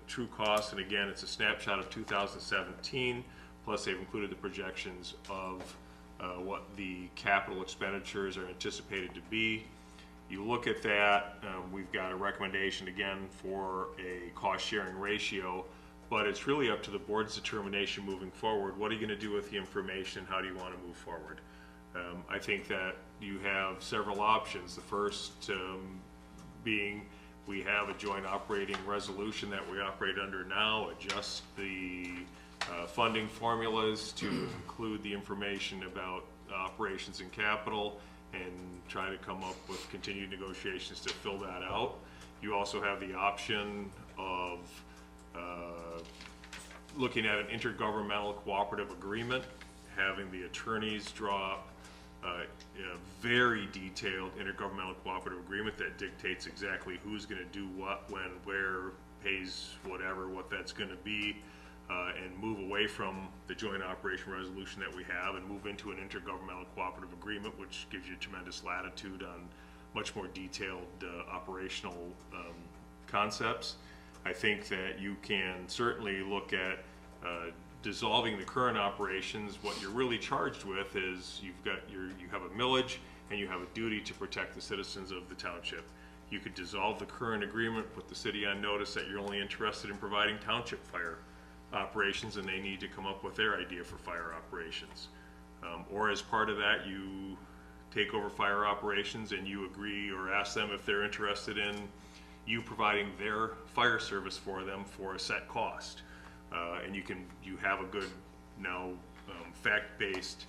true cost, and again, it's a snapshot of 2017, plus they've included the projections of what the capital expenditures are anticipated to be. You look at that, we've got a recommendation again for a cost-sharing ratio, but it's really up to the board's determination moving forward. What are you going to do with the information? How do you want to move forward? I think that you have several options. The first being we have a joint operating resolution that we operate under now, adjust the funding formulas to include the information about operations and capital, and try to come up with continued negotiations to fill that out. You also have the option of looking at an intergovernmental cooperative agreement, having the attorneys draw up a very detailed intergovernmental cooperative agreement that dictates exactly who's going to do what, when, where, pays whatever, what that's going to be, and move away from the joint operation resolution that we have and move into an intergovernmental cooperative agreement, which gives you tremendous latitude on much more detailed operational concepts. I think that you can certainly look at dissolving the current operations. What you're really charged with is you have a millage and you have a duty to protect the citizens of the township. You could dissolve the current agreement, put the city on notice that you're only interested in providing township fire operations, and they need to come up with their idea for fire operations. Or as part of that, you take over fire operations and you agree or ask them if they're interested in you providing their fire service for them for a set cost. And you have a good now fact-based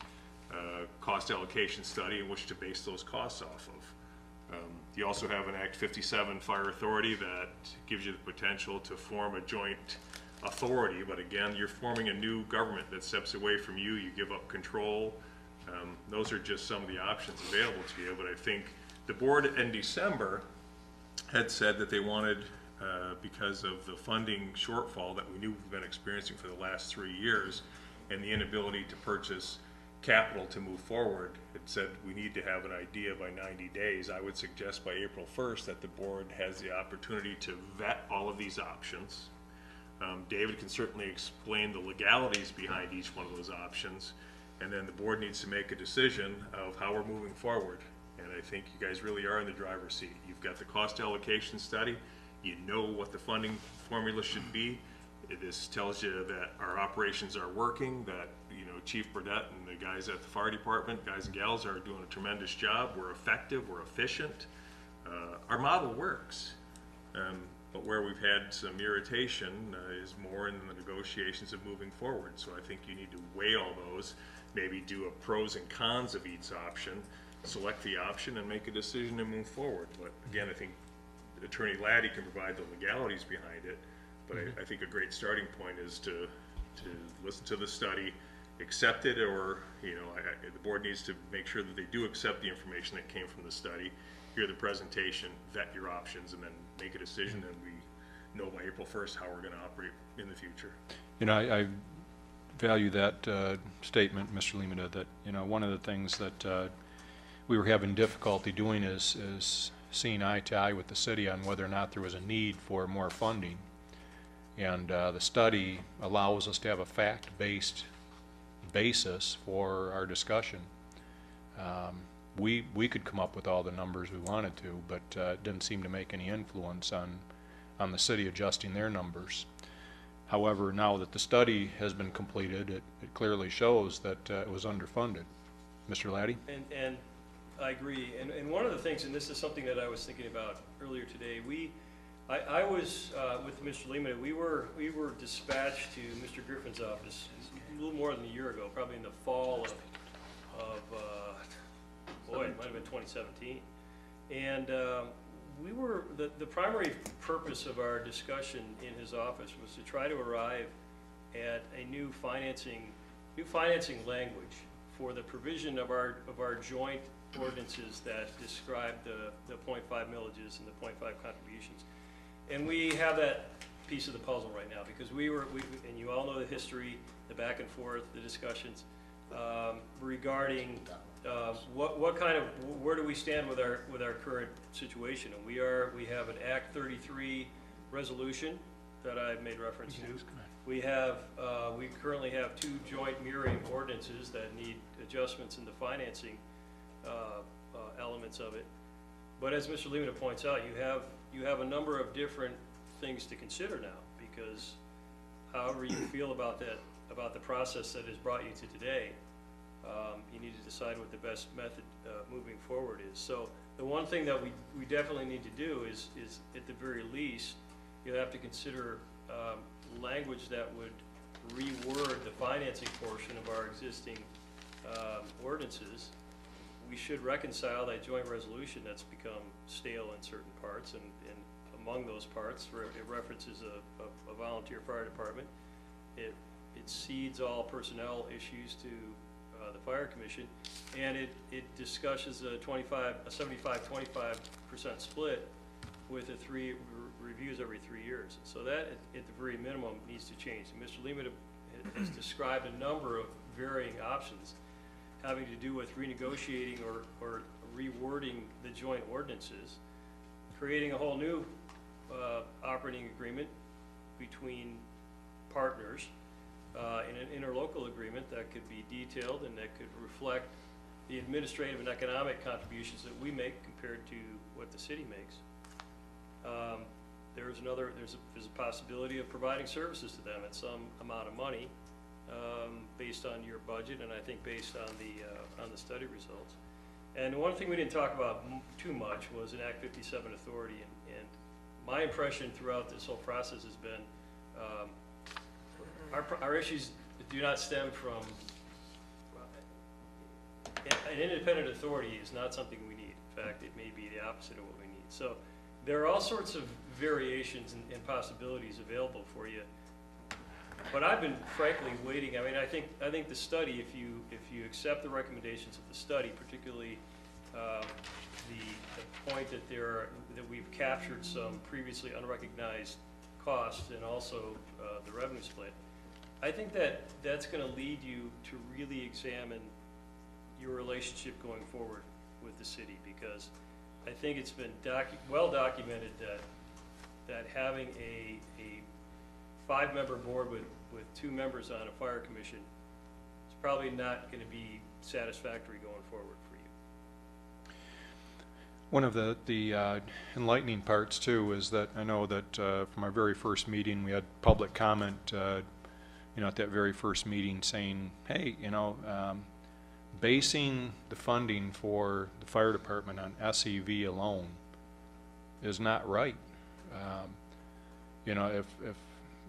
cost allocation study in which to base those costs off of. You also have an Act 57 Fire Authority that gives you the potential to form a joint authority, but again, you're forming a new government that steps away from you, you give up control. Those are just some of the options available to you, but I think the board in December had said that they wanted, because of the funding shortfall that we knew we've been experiencing for the last 3 years and the inability to purchase capital to move forward, it said we need to have an idea by 90 days. I would suggest by April 1st that the board has the opportunity to vet all of these options. David can certainly explain the legalities behind each one of those options, and then the board needs to make a decision of how we're moving forward. And I think you guys really are in the driver's seat. You've got the cost allocation study, you know what the funding formula should be. This tells you that our operations are working, that Chief Burdett and the guys at the fire department, guys and gals, are doing a tremendous job. We're effective, we're efficient. Our model works. But where we've had some irritation is more in the negotiations of moving forward. So I think you need to weigh all those, maybe do a pros and cons of each option, select the option and make a decision and move forward. But again, I think Attorney Laddie can provide the legalities behind it, but I think a great starting point is to listen to the study, accept it, or the board needs to make sure that they do accept the information that came from the study, hear the presentation, vet your options, and then make a decision, and we know by April 1st how we're going to operate in the future. I value that statement, Mr. Limita, that one of the things that we were having difficulty doing is seeing eye to eye with the city on whether or not there was a need for more funding. And the study allows us to have a fact-based basis for our discussion. We could come up with all the numbers we wanted to, but it didn't seem to make any influence on the city adjusting their numbers. However, now that the study has been completed, it clearly shows that it was underfunded. Mr. Laddie? And I agree. And one of the things, and this is something that I was thinking about earlier today, I was with Mr. Lehman. We were dispatched to Mr. Griffin's office a little more than a year ago, probably in the fall of it might have been 2017. And the primary purpose of our discussion in his office was to try to arrive at a new financing language for the provision of our joint ordinances that describe the 0.5 millages and the 0.5 contributions. And we have that piece of the puzzle right now, because and you all know the history, the back and forth, the discussions regarding where do we stand with our current situation. And we have an Act 33 resolution that I made reference to. We have, we currently have 2 joint mirroring ordinances that need adjustments in the financing elements of it. But as Mr. Lehman points out, you have a number of different things to consider now, because however you feel about that, about the process that has brought you to today, you need to decide what the best method moving forward is. So the one thing that we definitely need to do is at the very least, you have to consider language that would reword the financing portion of our existing ordinances. We should reconcile that joint resolution that's become stale in certain parts, and among those parts, it references a volunteer fire department. It cedes all personnel issues to the fire commission, and it discusses a 75-25% split with reviews every 3 years. So that, at the very minimum, needs to change. And Mr. Lehman has described a number of varying options having to do with renegotiating or rewording the joint ordinances, creating a whole new operating agreement between partners in an interlocal agreement that could be detailed and that could reflect the administrative and economic contributions that we make compared to what the city makes. There's a possibility of providing services to them at some amount of money based on your budget, and I think based on the study results. And one thing we didn't talk about too much was an Act 57 authority, and my impression throughout this whole process has been our issues do not stem from an independent authority is not something we need. In fact, it may be the opposite of what we need. So there are all sorts of variations and possibilities available for you. But I've been frankly waiting. I mean, I think the study, if you accept the recommendations of the study, particularly the point that we've captured some previously unrecognized costs and also the revenue split, I think that's going to lead you to really examine your relationship going forward with the city, because I think it's been well documented that having a 5-member board with 2 members on a fire commission is probably not going to be satisfactory going forward for you. One of the enlightening parts too is that I know that from our very first meeting we had public comment at that very first meeting saying, hey, basing the funding for the fire department on SEV alone is not right.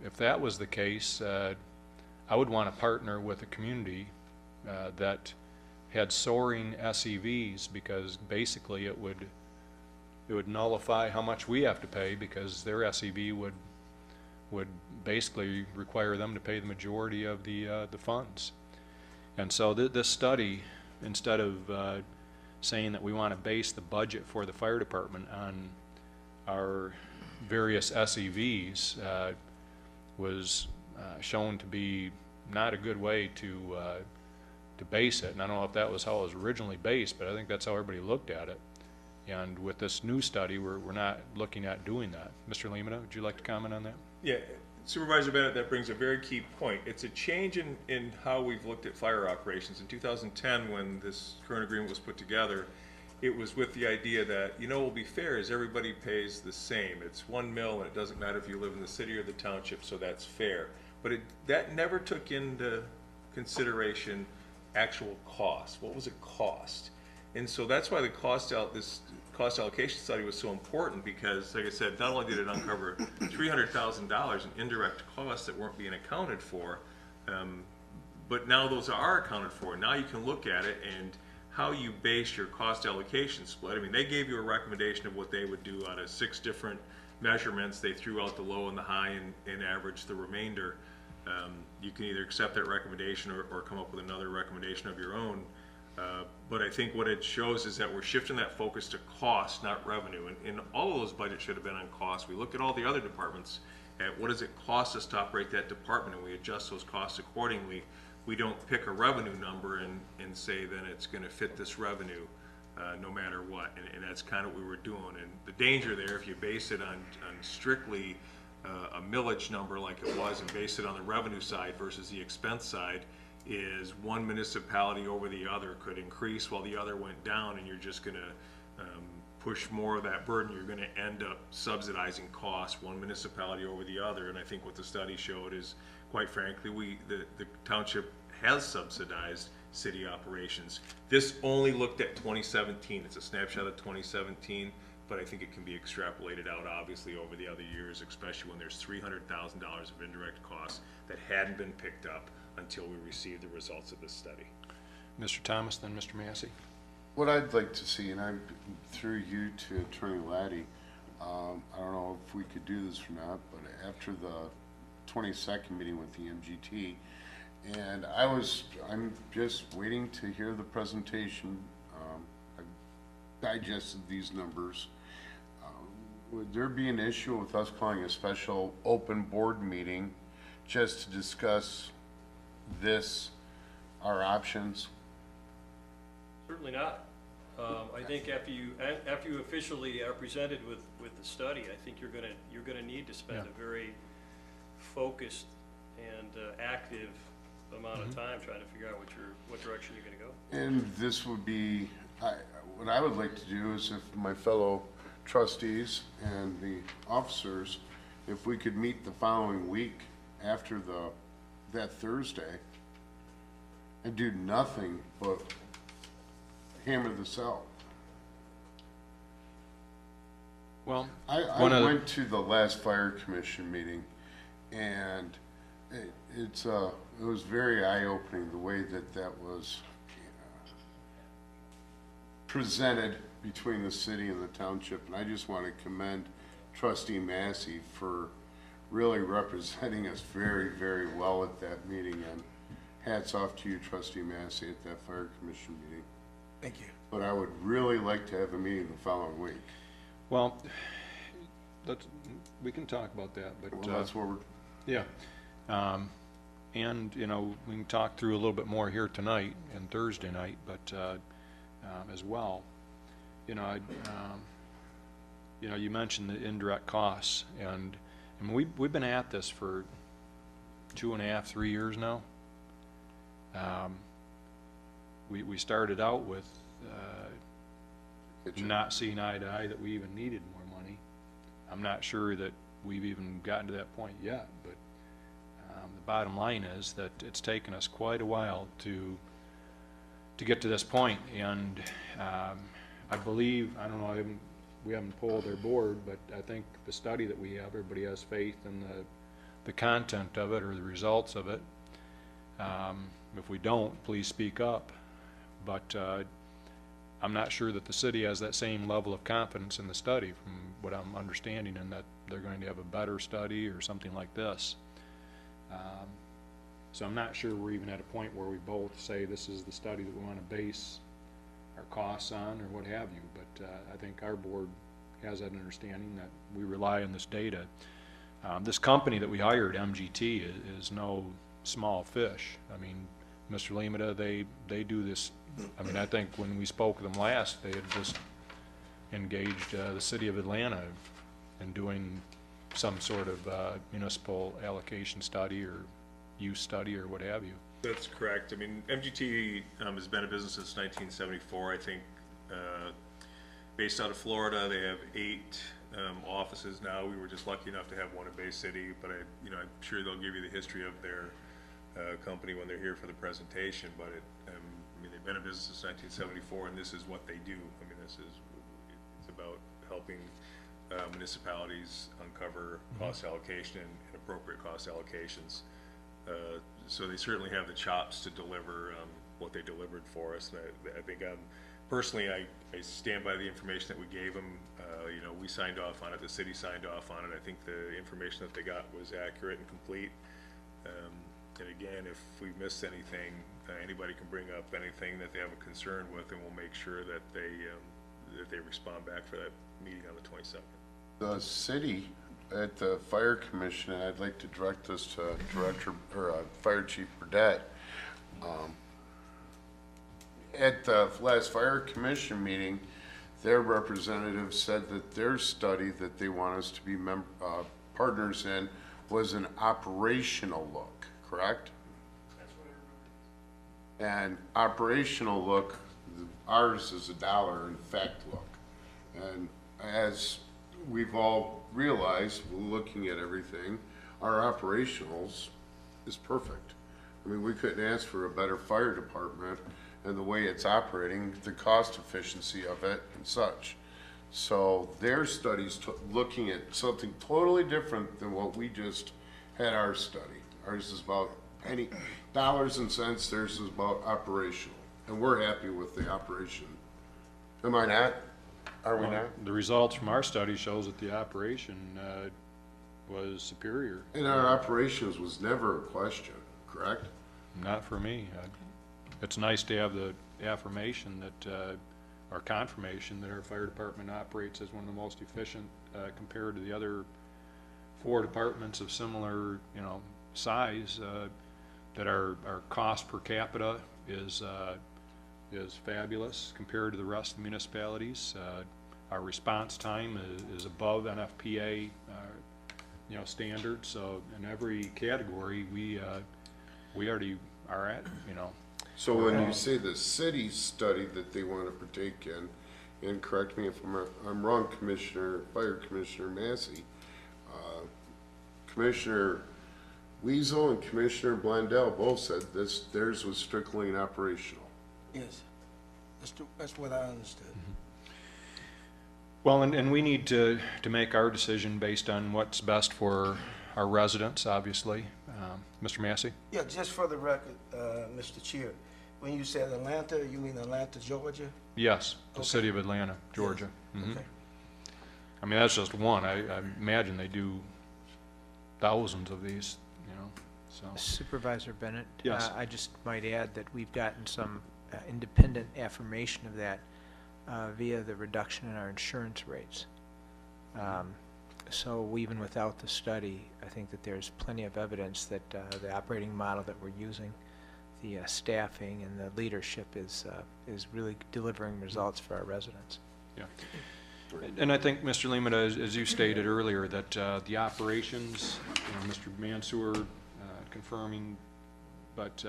If that was the case, I would want to partner with a community that had soaring SEVs, because basically it would nullify how much we have to pay, because their SEV would basically require them to pay the majority of the funds. And so this study, instead of saying that we want to base the budget for the fire department on our various SEVs, was shown to be not a good way to base it. And I don't know if that was how it was originally based, but I think that's how everybody looked at it. And with this new study, we're not looking at doing that. Mr. Lehman, would you like to comment on that? Yeah, Supervisor Bennett, that brings a very key point. It's a change in how we've looked at fire operations. In 2010, when this current agreement was put together, it was with the idea that, what will be fair is everybody pays the same. It's $1 million, and it doesn't matter if you live in the city or the township, so that's fair. But that never took into consideration actual cost. What was it cost? And so that's why this cost allocation study was so important, because, like I said, not only did it uncover $300,000 in indirect costs that weren't being accounted for, but now those are accounted for. Now you can look at it and how you base your cost allocation split. I mean, they gave you a recommendation of what they would do out of 6 different measurements. They threw out the low and the high and averaged the remainder. You can either accept that recommendation or come up with another recommendation of your own. But I think what it shows is that we're shifting that focus to cost, not revenue. And all of those budgets should have been on cost. We look at all the other departments at what does it cost us to operate that department, and we adjust those costs accordingly. We don't pick a revenue number and say then it's going to fit this revenue no matter what. And that's kind of what we were doing. And the danger there, if you base it on strictly a millage number like it was and base it on the revenue side versus the expense side, is one municipality over the other could increase while the other went down, and you're just gonna push more of that burden. You're gonna end up subsidizing costs, one municipality over the other. And I think what the study showed is, quite frankly, the township has subsidized city operations. This only looked at 2017. It's a snapshot of 2017, but I think it can be extrapolated out, obviously, over the other years, especially when there's $300,000 of indirect costs that hadn't been picked up until we received the results of this study. Mr. Thomas, then Mr. Massey. What I'd like to see, and I'm through you to Attorney Laddie, I don't know if we could do this or not, but after the 22nd meeting with the MGT, and I'm just waiting to hear the presentation. I've digested these numbers. Would there be an issue with us calling a special open board meeting just to discuss this, our options? Certainly not. I think after you officially are presented with the study, I think you're gonna need to spend a very focused and active amount of time trying to figure out what direction you're gonna go. And this would be, what I would like to do is, if my fellow trustees and the officers, if we could meet the following week after that Thursday and do nothing but hammer this out. Well, I went to the last fire commission meeting, and it was very eye-opening the way that was presented between the city and the township. And I just want to commend Trustee Massey for really representing us very, very well at that meeting. And hats off to you, Trustee Massey, at that fire commission meeting. Thank you. But I would really like to have a meeting the following week. well, we can talk about that, but. Well, that's where we're, Yeah. And, you know, we can talk through a little bit more here tonight and Thursday night, but, as well, you know, you mentioned the indirect costs, and we've been at this for 2.5, 3 years now. We started out with, not seeing eye to eye that we even needed more money. I'm not sure that we've even gotten to that point yet, but the bottom line is that it's taken us quite a while to get to this point. And I believe, I don't know, we haven't polled their board, but I think the study that we have, everybody has faith in the content of it or the results of it. If we don't, please speak up. But I'm not sure that the city has that same level of confidence in the study, from what I'm understanding, and that they're going to have a better study or something like this. So I'm not sure we're even at a point where we both say this is the study that we want to base our costs on or what have you. But I think our board has that understanding that we rely on this data. This company that we hired, MGT, is no small fish. I mean, Mr. Limita, they do this. I mean, I think when we spoke with them last, they had just engaged the city of Atlanta in doing some sort of municipal allocation study or use study or what have you. That's correct. I mean, MGT has been in business since 1974. I think based out of Florida, they have 8 offices now. We were just lucky enough to have one in Bay City, but I'm sure they'll give you the history of their company when they're here for the presentation. But I mean, they've been in business since 1974, and this is what they do. I mean, it's about helping municipalities uncover cost allocation and appropriate cost allocations. So they certainly have the chops to deliver what they delivered for us. And I think personally, I stand by the information that we gave them. We signed off on it. The city signed off on it. I think the information that they got was accurate and complete. And again, if we missed anything, anybody can bring up anything that they have a concern with, and we'll make sure that they respond back for that meeting on the 22nd. the city at the fire commission, and I'd like to direct this to Fire Chief Burdette. At the last fire commission meeting, their representative said that their study that they want us to be partners in was an operational look, correct? And operational look, ours is a dollar and fact look. And as we've all realized, looking at everything, our operationals is perfect. I mean, we couldn't ask for a better fire department and the way it's operating, the cost efficiency of it and such. So their study's looking at something totally different than what we just had our study. Ours is about penny, dollars and cents, theirs is about operational. And we're happy with the operation. Am I not? Are we not? The results from our study shows that the operation was superior. And our operations was never a question, correct? Not for me. It's nice to have the affirmation that, or confirmation that our fire department operates as one of the most efficient compared to the other 4 departments of similar, size. That our cost per capita is fabulous compared to the rest of the municipalities. Our response time is above NFPA, standards. So in every category, we already are at, So when you say the city study that they want to partake in, and correct me if I'm wrong, Fire Commissioner Massey, Commissioner Weasel and Commissioner Blondell both said theirs was strictly an operational. Yes, that's what I understood. Well, and we need to make our decision based on what's best for our residents, obviously. Mr. Massey? Yeah, just for the record, Mr. Chair, when you said Atlanta, you mean Atlanta, Georgia? Yes, the Okay. city of Atlanta, Georgia. Yes. Mhm. Okay. I mean, that's just one. I imagine they do thousands of these, so. Supervisor Bennett? Yes. I just might add that we've gotten some independent affirmation of that via the reduction in our insurance rates. So even without the study, I think that there's plenty of evidence that the operating model that we're using, the staffing and the leadership is really delivering results for our residents. Yeah. And I think, Mr. Lehman, as you stated earlier, that the operations, Mr. Mansour confirming, but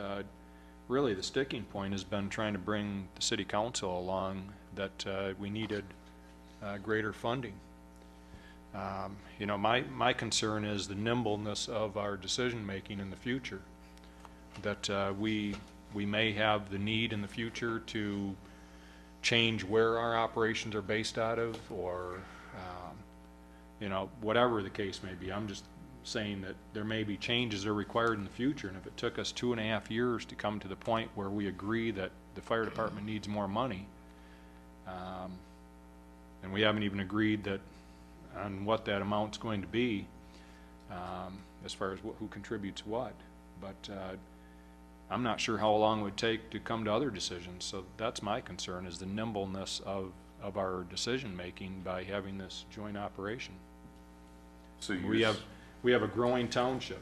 really the sticking point has been trying to bring the city council along that we needed greater funding. My concern is the nimbleness of our decision-making in the future, that we may have the need in the future to change where our operations are based out of, or whatever the case may be. I'm just saying that there may be changes that are required in the future, and if it took us 2.5 years to come to the point where we agree that the fire department needs more money, and we haven't even agreed that on what that amount's going to be, as far as who contributes what, but I'm not sure how long it would take to come to other decisions. So that's my concern, is the nimbleness of our decision-making by having this joint operation. So We have a growing township.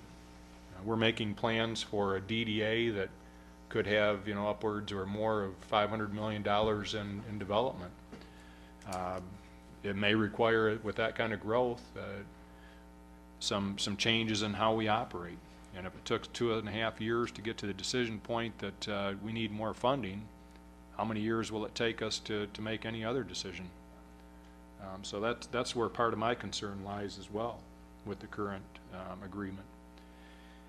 We're making plans for a DDA that could have, upwards or more of $500 million in development. It may require, with that kind of growth, some changes in how we operate. And if it took 2.5 years to get to the decision point that we need more funding, how many years will it take us to make any other decision? So that's where part of my concern lies as well with the current agreement.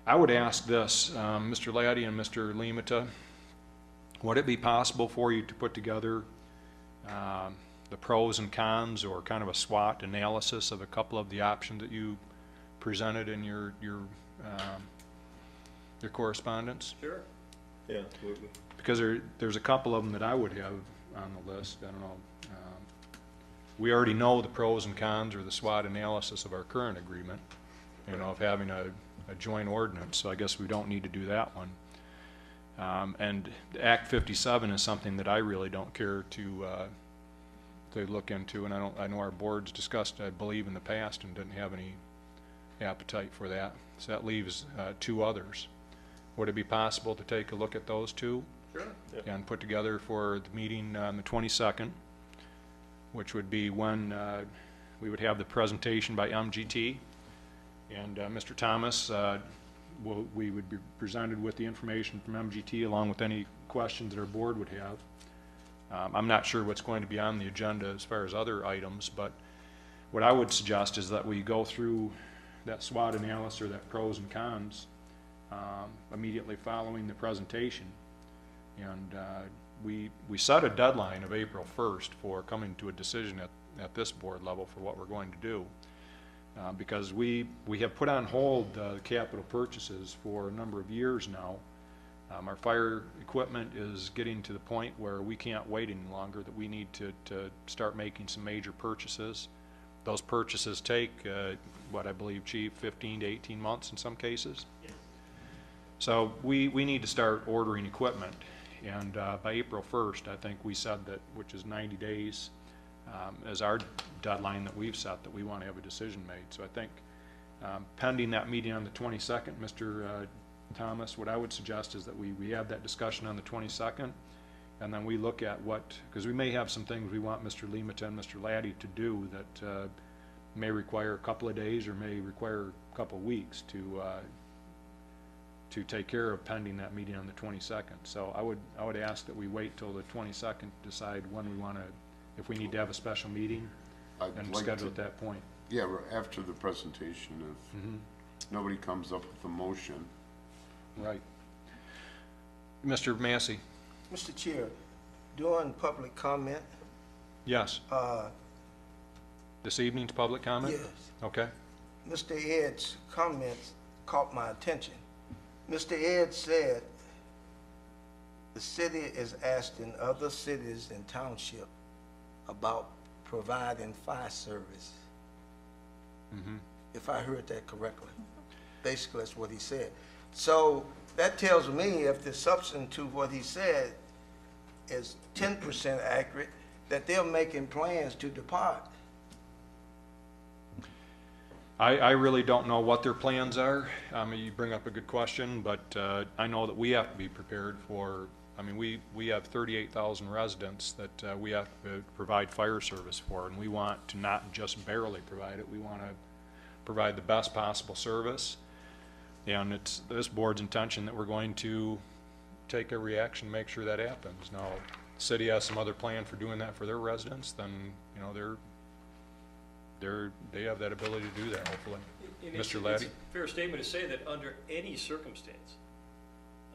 I would ask this, Mr. Laddie and Mr. Limita, would it be possible for you to put together the pros and cons, or kind of a SWOT analysis of a couple of the options that you presented in your correspondence? Sure. Yeah. Because there's a couple of them that I would have on the list. I don't know. We already know the pros and cons, or the SWOT analysis of our current agreement, of having a joint ordinance, so I guess we don't need to do that one. And Act 57 is something that I really don't care to look into, and I know our board's discussed, I believe, in the past, and didn't have any appetite for that. So that leaves 2 others. Would it be possible to take a look at those 2? Sure. And put together for the meeting on the 22nd, which would be when we would have the presentation by MGT, And Mr. Thomas, we would be presented with the information from MGT along with any questions that our board would have. I'm not sure what's going to be on the agenda as far as other items, but what I would suggest is that we go through that SWOT analysis or that pros and cons immediately following the presentation. And we set a deadline of April 1st for coming to a decision at this board level for what we're going to do. Because we have put on hold capital purchases for a number of years now. Our fire equipment is getting to the point where we can't wait any longer, that we need to start making some major purchases. Those purchases take, what I believe, Chief, 15 to 18 months in some cases. Yes. So we need to start ordering equipment. And by April 1st, I think we said that, which is 90 days, as our deadline that we've set, that we want to have a decision made. So I think pending that meeting on the 22nd, Mr. Thomas, what I would suggest is that we have that discussion on the 22nd, and then we look at what, because we may have some things we want Mr. Limata and Mr. Laddie to do that may require a couple of days or may require a couple of weeks to take care of pending that meeting on the 22nd. So I would ask that we wait till the 22nd to decide when we want to, if we need to have a special meeting and schedule at that point. Yeah, after the presentation, if nobody comes up with a motion. Right. Mr. Massey? Mr. Chair, during public comment, Yes. This evening's public comment? yes, Okay. Mr. Ed's comments caught my attention. Mr. Ed said the city is asking other cities and township about providing fire service. If I heard that correctly. Basically, that's what he said. So that tells me if the substance to what he said is 10% accurate, that they're making plans to depart. I really don't know what their plans are. You bring up a good question, but I know that we have to be prepared for, I mean, we have 38,000 residents that we have to provide fire service for, and we want to not just barely provide it. We want to provide the best possible service, and it's this board's intention that we're going to take every action, make sure that happens. Now, the city has some other plan for doing that for their residents, then, you know, they have that ability to do that, hopefully. Mr. Laddie? It's a fair statement to say that under any circumstance,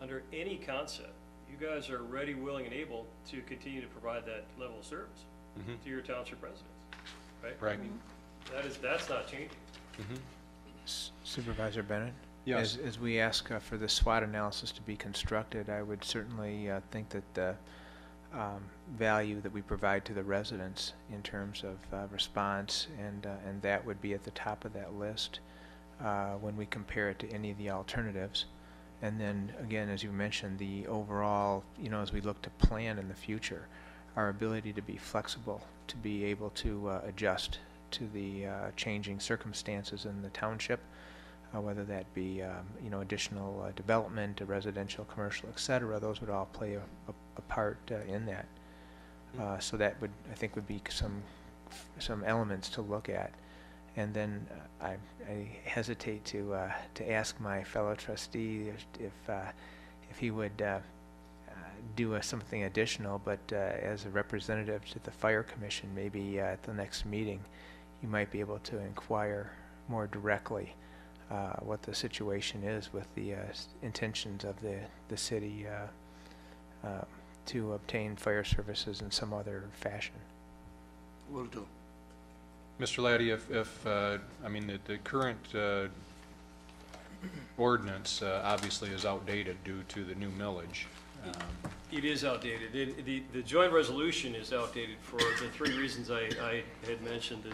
under any concept, you guys are ready, willing, and able to continue to provide that level of service to your township residents, right? Right. I mean, that's not changing. Supervisor Bennett? Yes. As we ask for the SWOT analysis to be constructed, I would certainly think that the value that we provide to the residents in terms of response, and that would be at the top of that list when we compare it to any of the alternatives. And then, again, as you mentioned, the overall, you know, as we look to plan in the future, our ability to be flexible, to be able to adjust to the changing circumstances in the township, whether that be, you know, additional development, residential, commercial, et cetera, those would all play a part in that. So that would, I think, would be some elements to look at. And then I hesitate to ask my fellow trustee if he would do something additional, but as a representative to the Fire Commission, maybe at the next meeting, you might be able to inquire more directly what the situation is with the intentions of the city to obtain fire services in some other fashion. Will do. Mr. Laddie, if I mean, the current ordinance obviously is outdated due to the new millage. It is outdated. The joint resolution is outdated for the three reasons I had mentioned.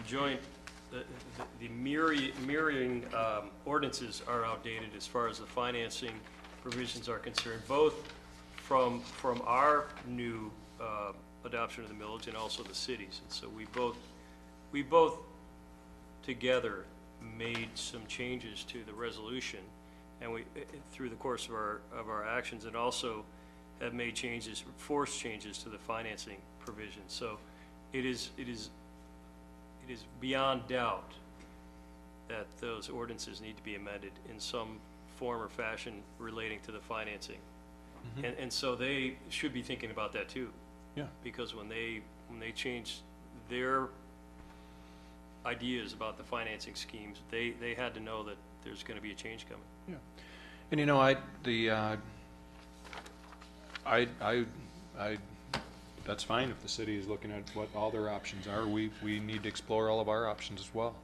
The mirroring ordinances are outdated as far as the financing provisions are concerned, both from our new adoption of the millage and also the cities. And so we both together made some changes to the resolution, and we through the course of our actions, and also have made changes, forced changes to the financing provisions. So it is beyond doubt that those ordinances need to be amended in some form or fashion relating to the financing. And so they should be thinking about that too. Yeah. Because when they changed their ideas about the financing schemes, they had to know that there's gonna be a change coming. Yeah. And you know, that's fine if the city is looking at what all their options are. We need to explore all of our options as well.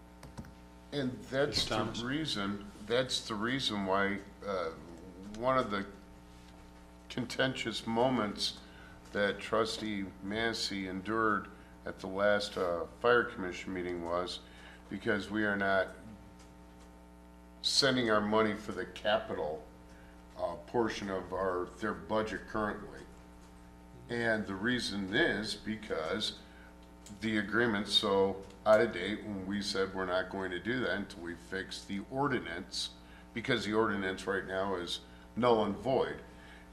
And that's the Thomas? reason why, one of the contentious moments that Trustee Massey endured at the last, Fire Commission meeting was because we are not sending our money for the capital, portion of their budget currently. And the reason is because the agreement's so out of date when we said we're not going to do that until we fix the ordinance, because the ordinance right now is null and void.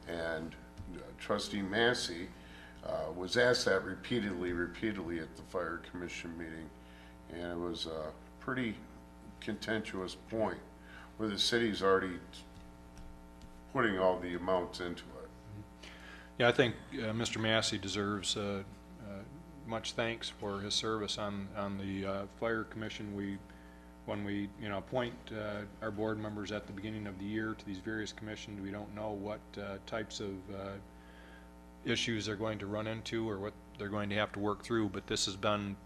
And Trustee Massey was asked that repeatedly at the Fire Commission meeting. And it was a pretty contentious point where the city's already putting all the amounts into it. Yeah, I think Mr. Massey deserves much thanks for his service on the Fire Commission. When we appoint our board members at the beginning of the year to these various commissions, we don't know what types of issues they're going to run into or what they're going to have to work through. But this has been,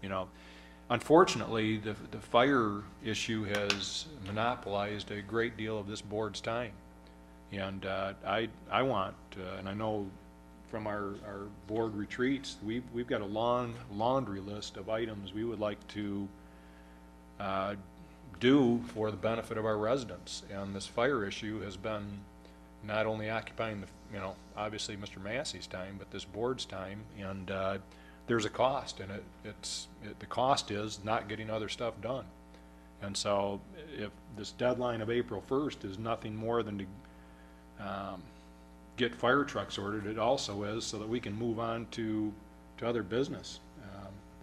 unfortunately, the fire issue has monopolized a great deal of this board's time. And I want, and I know from our board retreats, we've got a long laundry list of items we would like to do for the benefit of our residents. And this fire issue has been not only occupying obviously Mr. Massey's time, but this board's time. And there's a cost, and the cost is not getting other stuff done. And so if this deadline of April 1st is nothing more than to get fire trucks ordered, it also is so that we can move on to other business.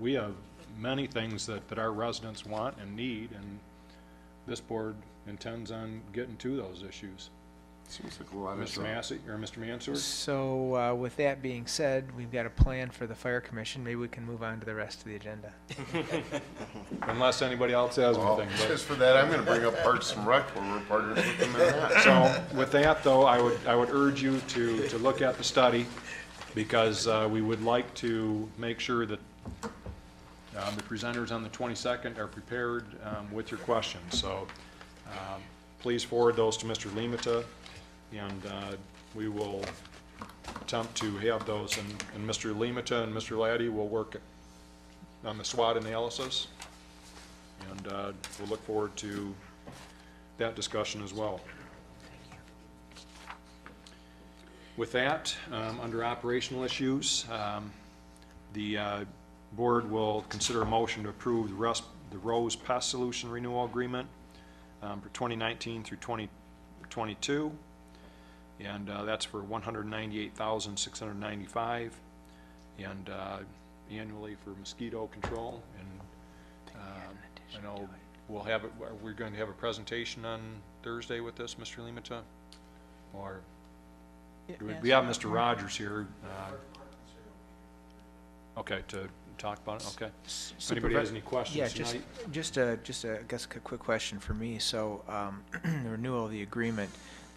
We have many things that our residents want and need, and this board intends on getting to those issues. Seems like a lot of Mr. Massey or Mr. Mansour? So with that being said, we've got a plan for the Fire Commission. Maybe we can move on to the rest of the agenda. Unless anybody else has anything. But- Just for that, I'm gonna bring up Parks and Rec, where we're partners with them in that. So with that, though, I would urge you to look at the study, because we would like to make sure that the presenters on the 22nd are prepared with your questions. So please forward those to Mr. Limata, and we will attempt to have those. And Mr. Limata and Mr. Laddie will work on the SWOT analysis, and we'll look forward to that discussion as well. With that, under operational issues, the board will consider a motion to approve the Rose Pest Solution Renewal Agreement for 2019 through 2022, and that's for $198,695, and annually for mosquito control. And I know we're going to have a presentation on Thursday with this, Mr. Limata, or we have Mr. Rogers here. Okay, to talk about it. Okay. If anybody has any questions Yeah, tonight? just I guess a quick question for me. So the renewal of the agreement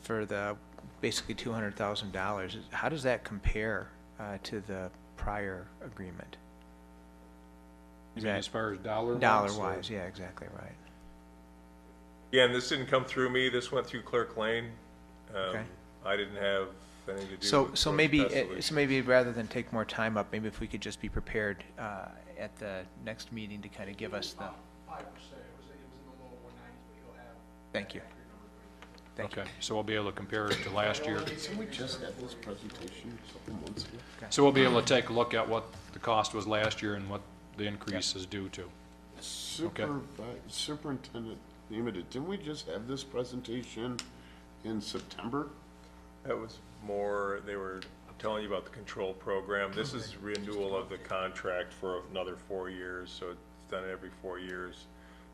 for the basically $200,000, how does that compare to the prior agreement? You mean as far as dollar-wise? Dollar-wise, yeah, exactly right. Yeah, and this didn't come through me, this went through Clerk Lane. Okay. I didn't have anything to do So with so Rose maybe Pest Solution. so maybe rather than take more time up, maybe if we could just be prepared at the next meeting to kind of give us the. 5%. It was in the low 190s, but you'll have. Thank you. Thank you. Okay, so we'll be able to compare it to last year. Didn't we just have this presentation a couple months ago? So we'll be able to take a look at what the cost was last year and what the increase is due to. Superintendent Limata, didn't we just have this presentation in September? That was more, they were telling you about the control program. This is renewal of the contract for another 4 years, so it's done every 4 years.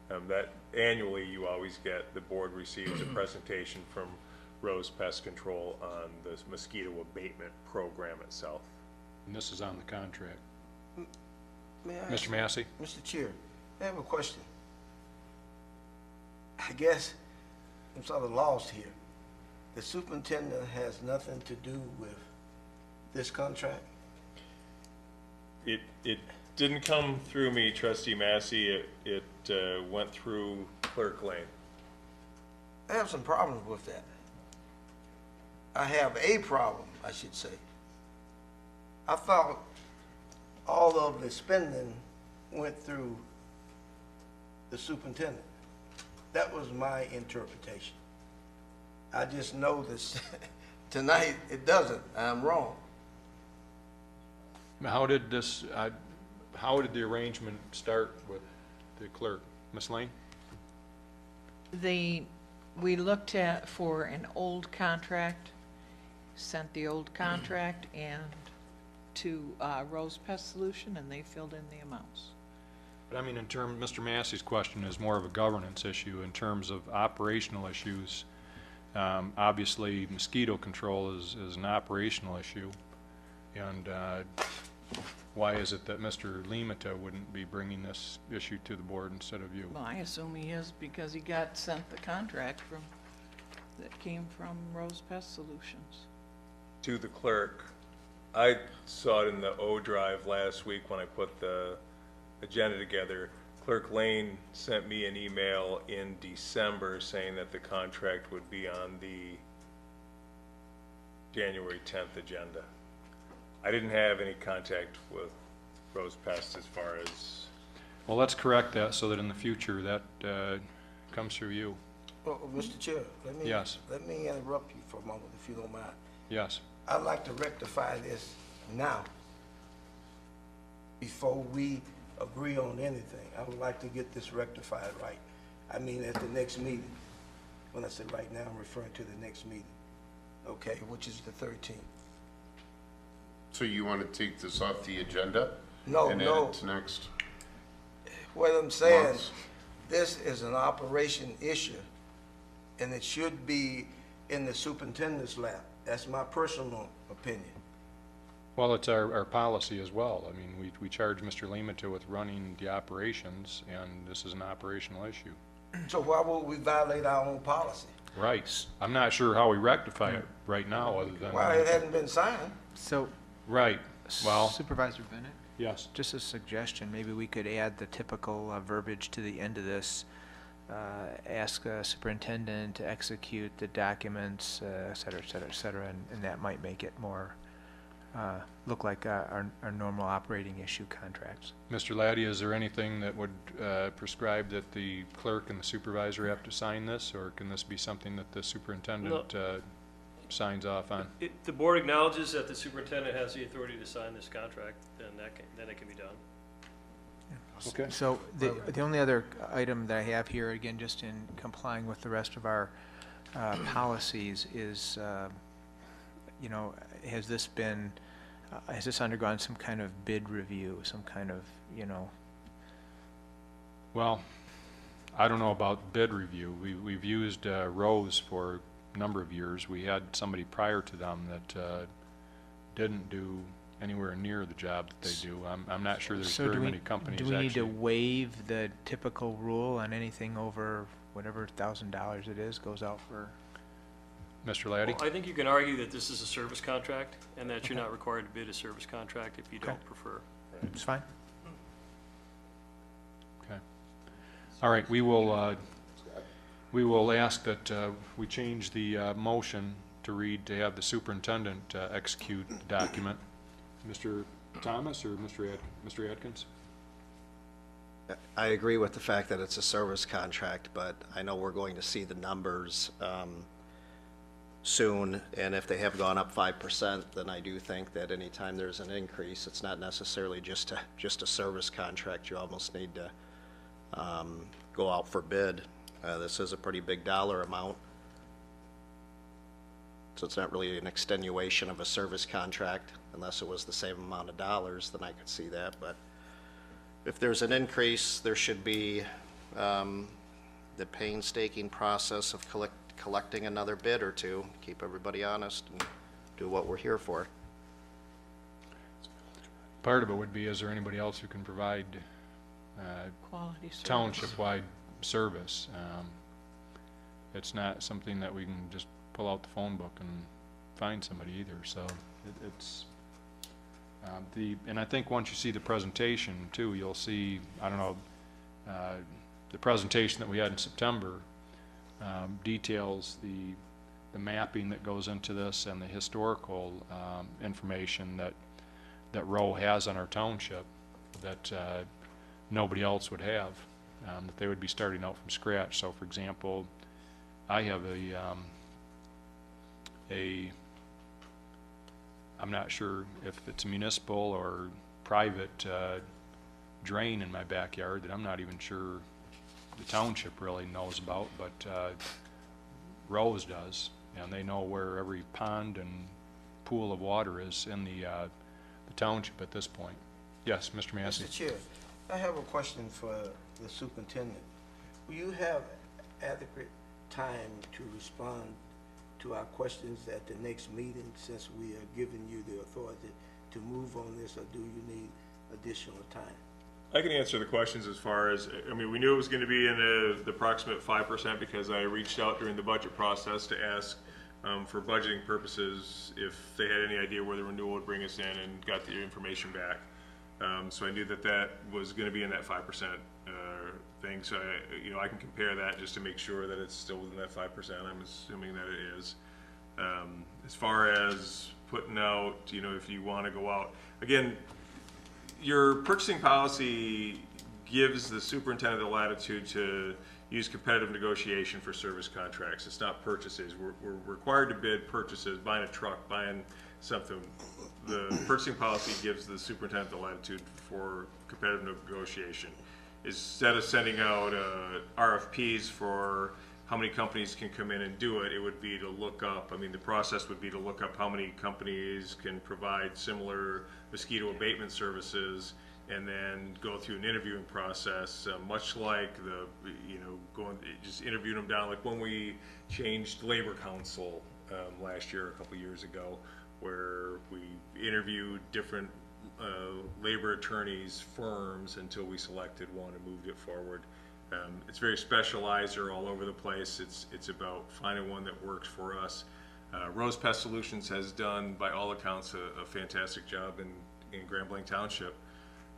That annually, you always get, the board receives a presentation from Rose Pest Control on the mosquito abatement program itself. And this is on the contract. May I Mr. ask- Massey? Mr. Chair, I have a question. I guess I'm sort of lost here. The superintendent has nothing to do with this contract? It didn't come through me, Trustee Massey. It went through Clerk Lane. I have some problems with that. I have a problem, I should say. I thought all of the spending went through the superintendent. That was my interpretation. I just know this, tonight it doesn't, I'm wrong. How did how did the arrangement start with the clerk? Ms. Lane? We looked for an old contract, sent the old contract and to Rose Pest Solution, and they filled in the amounts. But I mean, Mr. Massey's question is more of a governance issue in terms of operational issues. Obviously, mosquito control is an operational issue. And why is it that Mr. Limita wouldn't be bringing this issue to the board instead of you? Well, I assume he is because he got sent the contract that came from Rose Pest Solutions. To the clerk, I saw it in the O drive last week when I put the agenda together. Clerk Lane sent me an email in December saying that the contract would be on the January 10th agenda. I didn't have any contact with Rose Pest as far as... Well, let's correct that so that in the future that comes through you. Well, Mr. Chair, Yes. let me interrupt you for a moment, if you don't mind. Yes. I'd like to rectify this now, before we agree on anything. I would like to get this rectified right. I mean, at the next meeting. When I say right now, I'm referring to the next meeting, okay, which is the 13th. So you want to take this off the agenda? No, And add no. it to next? What I'm saying, Months. this is an operation issue, and it should be in the superintendent's lap. That's my personal opinion. Well, it's our policy as well. I mean, we charge Mr. Limita with running the operations, and this is an operational issue. So why would we violate our own policy? Right. I'm not sure how we rectify it right now, other than... Why it hadn't been signed? So Right. Well, Supervisor Bennett, yes. just a suggestion, maybe we could add the typical verbiage to the end of this. Ask superintendent to execute the documents, et cetera, et cetera, et cetera, and that might make it more, look like our normal operating issue contracts. Mr. Laddie, is there anything that would prescribe that the clerk and the supervisor have to sign this, or can this be something that the superintendent signs off on? The board acknowledges that the superintendent has the authority to sign this contract, then it can be done. Okay. So the only other item that I have here, again, just in complying with the rest of our policies, is, you know, has this undergone some kind of bid review, some kind of, you know? Well, I don't know about bid review. We've used Rose for a number of years. We had somebody prior to them that didn't do anywhere near the job that they do. I'm not sure there's very many companies do we need to actually. waive the typical rule on anything over whatever $1,000 it is, goes out for? Mr. Laddie? Well, I think you can argue that this is a service contract, and that you're not required to bid a service contract if you don't prefer. It's fine. Okay. All right, we will ask that we change the motion to read to have the superintendent execute the document. Mr. Thomas or Mr. Atkins? I agree with the fact that it's a service contract, but I know we're going to see the numbers soon, and if they have gone up 5%, then I do think that anytime there's an increase, it's not necessarily just a service contract. You almost need to go out for bid. This is a pretty big dollar amount, so it's not really an extenuation of a service contract. Unless it was the same amount of dollars, then I could see that. But if there's an increase, there should be the painstaking process of collecting another bid or two, keep everybody honest, and do what we're here for. Part of it would be, is there anybody else who can provide Quality service. township-wide service? It's not something that we can just pull out the phone book and find somebody either, so it's, and I think once you see the presentation too, you'll see, I don't know, the presentation that we had in September details the mapping that goes into this and the historical information that Rowe has on our township that nobody else would have, that they would be starting out from scratch. So for example, I have I'm not sure if it's a municipal or private drain in my backyard that I'm not even sure the township really knows about, but Rose does, and they know where every pond and pool of water is in the township at this point. Yes, Mr. Massey. Mr. Chair, I have a question for the superintendent. Will you have adequate time to respond to our questions at the next meeting, since we are giving you the authority to move on this, or do you need additional time? I can answer the questions as far as, I mean, we knew it was going to be in the approximate 5% because I reached out during the budget process to ask for budgeting purposes if they had any idea where the renewal would bring us in, and got the information back. So I knew that was going to be in that 5% thing. So I can compare that just to make sure that it's still within that 5%. I'm assuming that it is. As far as putting out, if you want to go out again, your purchasing policy gives the superintendent the latitude to use competitive negotiation for service contracts. It's not purchases. We're required to bid purchases, buying a truck, buying something. The purchasing policy gives the superintendent the latitude for competitive negotiation. Instead of sending out RFPs for how many companies can come in and do it, it would be to look up, the process would be to look up how many companies can provide similar mosquito abatement services, and then go through an interviewing process, much like just interviewing them down, like when we changed labor council last year, a couple years ago, where we interviewed different labor attorneys, firms, until we selected one and moved it forward. It's very specialized. They're all over the place. It's about finding one that works for us. Rose Pest Solutions has done, by all accounts, a fantastic job in Grand Blanc Township.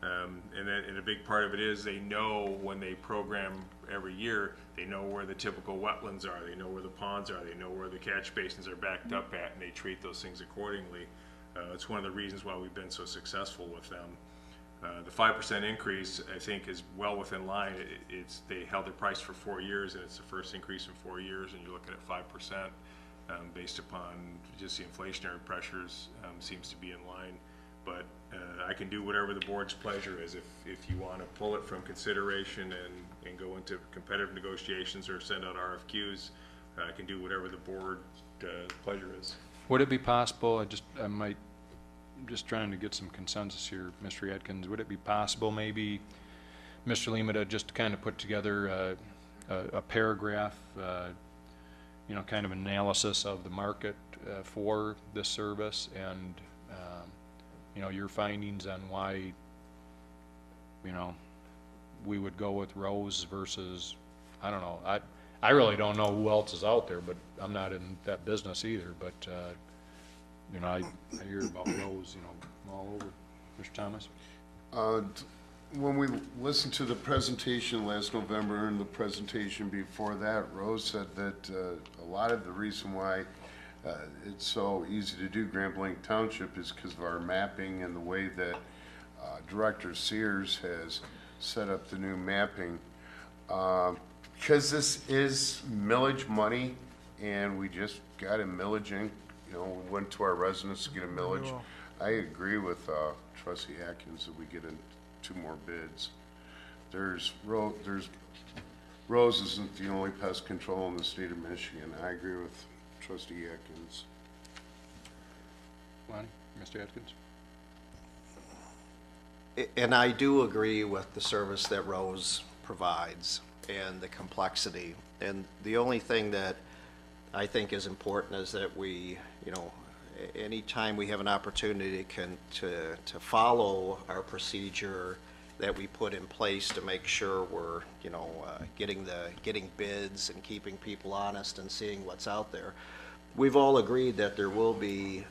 And a big part of it is they know when they program every year, they know where the typical wetlands are, they know where the ponds are, they know where the catch basins are backed up at, and they treat those things accordingly. It's one of the reasons why we've been so successful with them. The 5% increase, I think, is well within line. They held their price for 4 years, and it's the first increase in 4 years, and you're looking at 5% based upon just the inflationary pressures, seems to be in line. But I can do whatever the board's pleasure is. If you want to pull it from consideration and go into competitive negotiations or send out RFQs, I can do whatever the board pleasure is. Would it be possible, I'm just trying to get some consensus here, Mr. Atkins, would it be possible maybe, Mr. Lima, to just kind of put together a paragraph, kind of analysis of the market for this service, and your findings on why, we would go with Rose versus, I don't know, I really don't know who else is out there, but I'm not in that business either, but, I hear about Rose, all over. Mr. Thomas? When we listened to the presentation last November and the presentation before that, Rose said that a lot of the reason why it's so easy to do Grand Blanc Township is because of our mapping and the way that Director Sears has set up the new mapping. Because this is millage money, and we just got a millaging, we went to our residents to get a millage. I agree with Trustee Atkins that we get in 2 more bids. Rose isn't the only pest control in the state of Michigan. I agree with Trustee Atkins. Lonnie? Mr. Atkins? And I do agree with the service that Rose provides. and the complexity. And the only thing that I think is important is that we, you know, anytime we have an opportunity to follow our procedure that we put in place to make sure we're, you know, getting bids and keeping people honest and seeing what's out there. We've all agreed that there will be,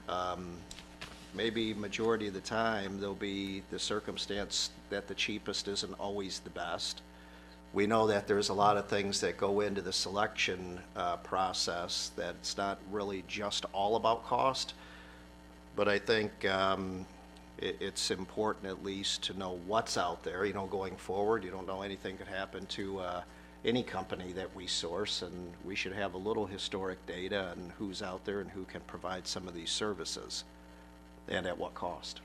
maybe majority of the time, there'll be the circumstance that the cheapest isn't always the best. We know that there's a lot of things that go into the selection process, that it's not really just all about cost. But I think it's important at least to know what's out there, you know, going forward. You don't know, anything could happen to any company that we source, and we should have a little historic data on who's out there and who can provide some of these services, and at what cost.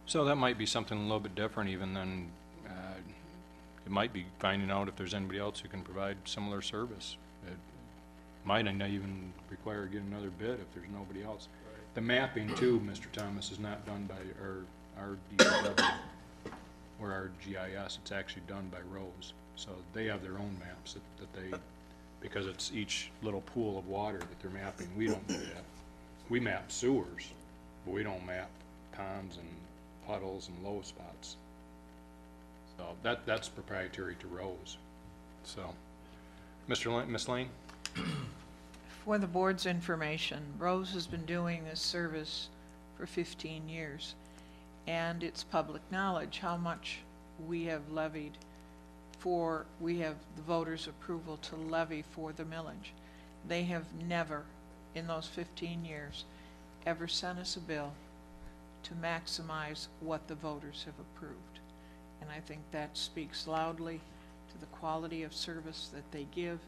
So that might be something a little bit different even than, it might be finding out if there's anybody else who can provide similar service. It might not even require getting another bid if there's nobody else. The mapping too, Mr. Thomas, is not done by our DPW or our GIS. It's actually done by Rose. So they have their own maps that they, because it's each little pool of water that they're mapping. We don't do that. We map sewers, but we don't map ponds and puddles and low spots. So that's proprietary to Rose. So, Ms. Lane? For the board's information, Rose has been doing this service for 15 years, and it's public knowledge how much we have levied for, we have the voters' approval to levy for the millage. They have never, in those 15 years, ever sent us a bill to maximize what the voters have approved. And I think that speaks loudly to the quality of service that they give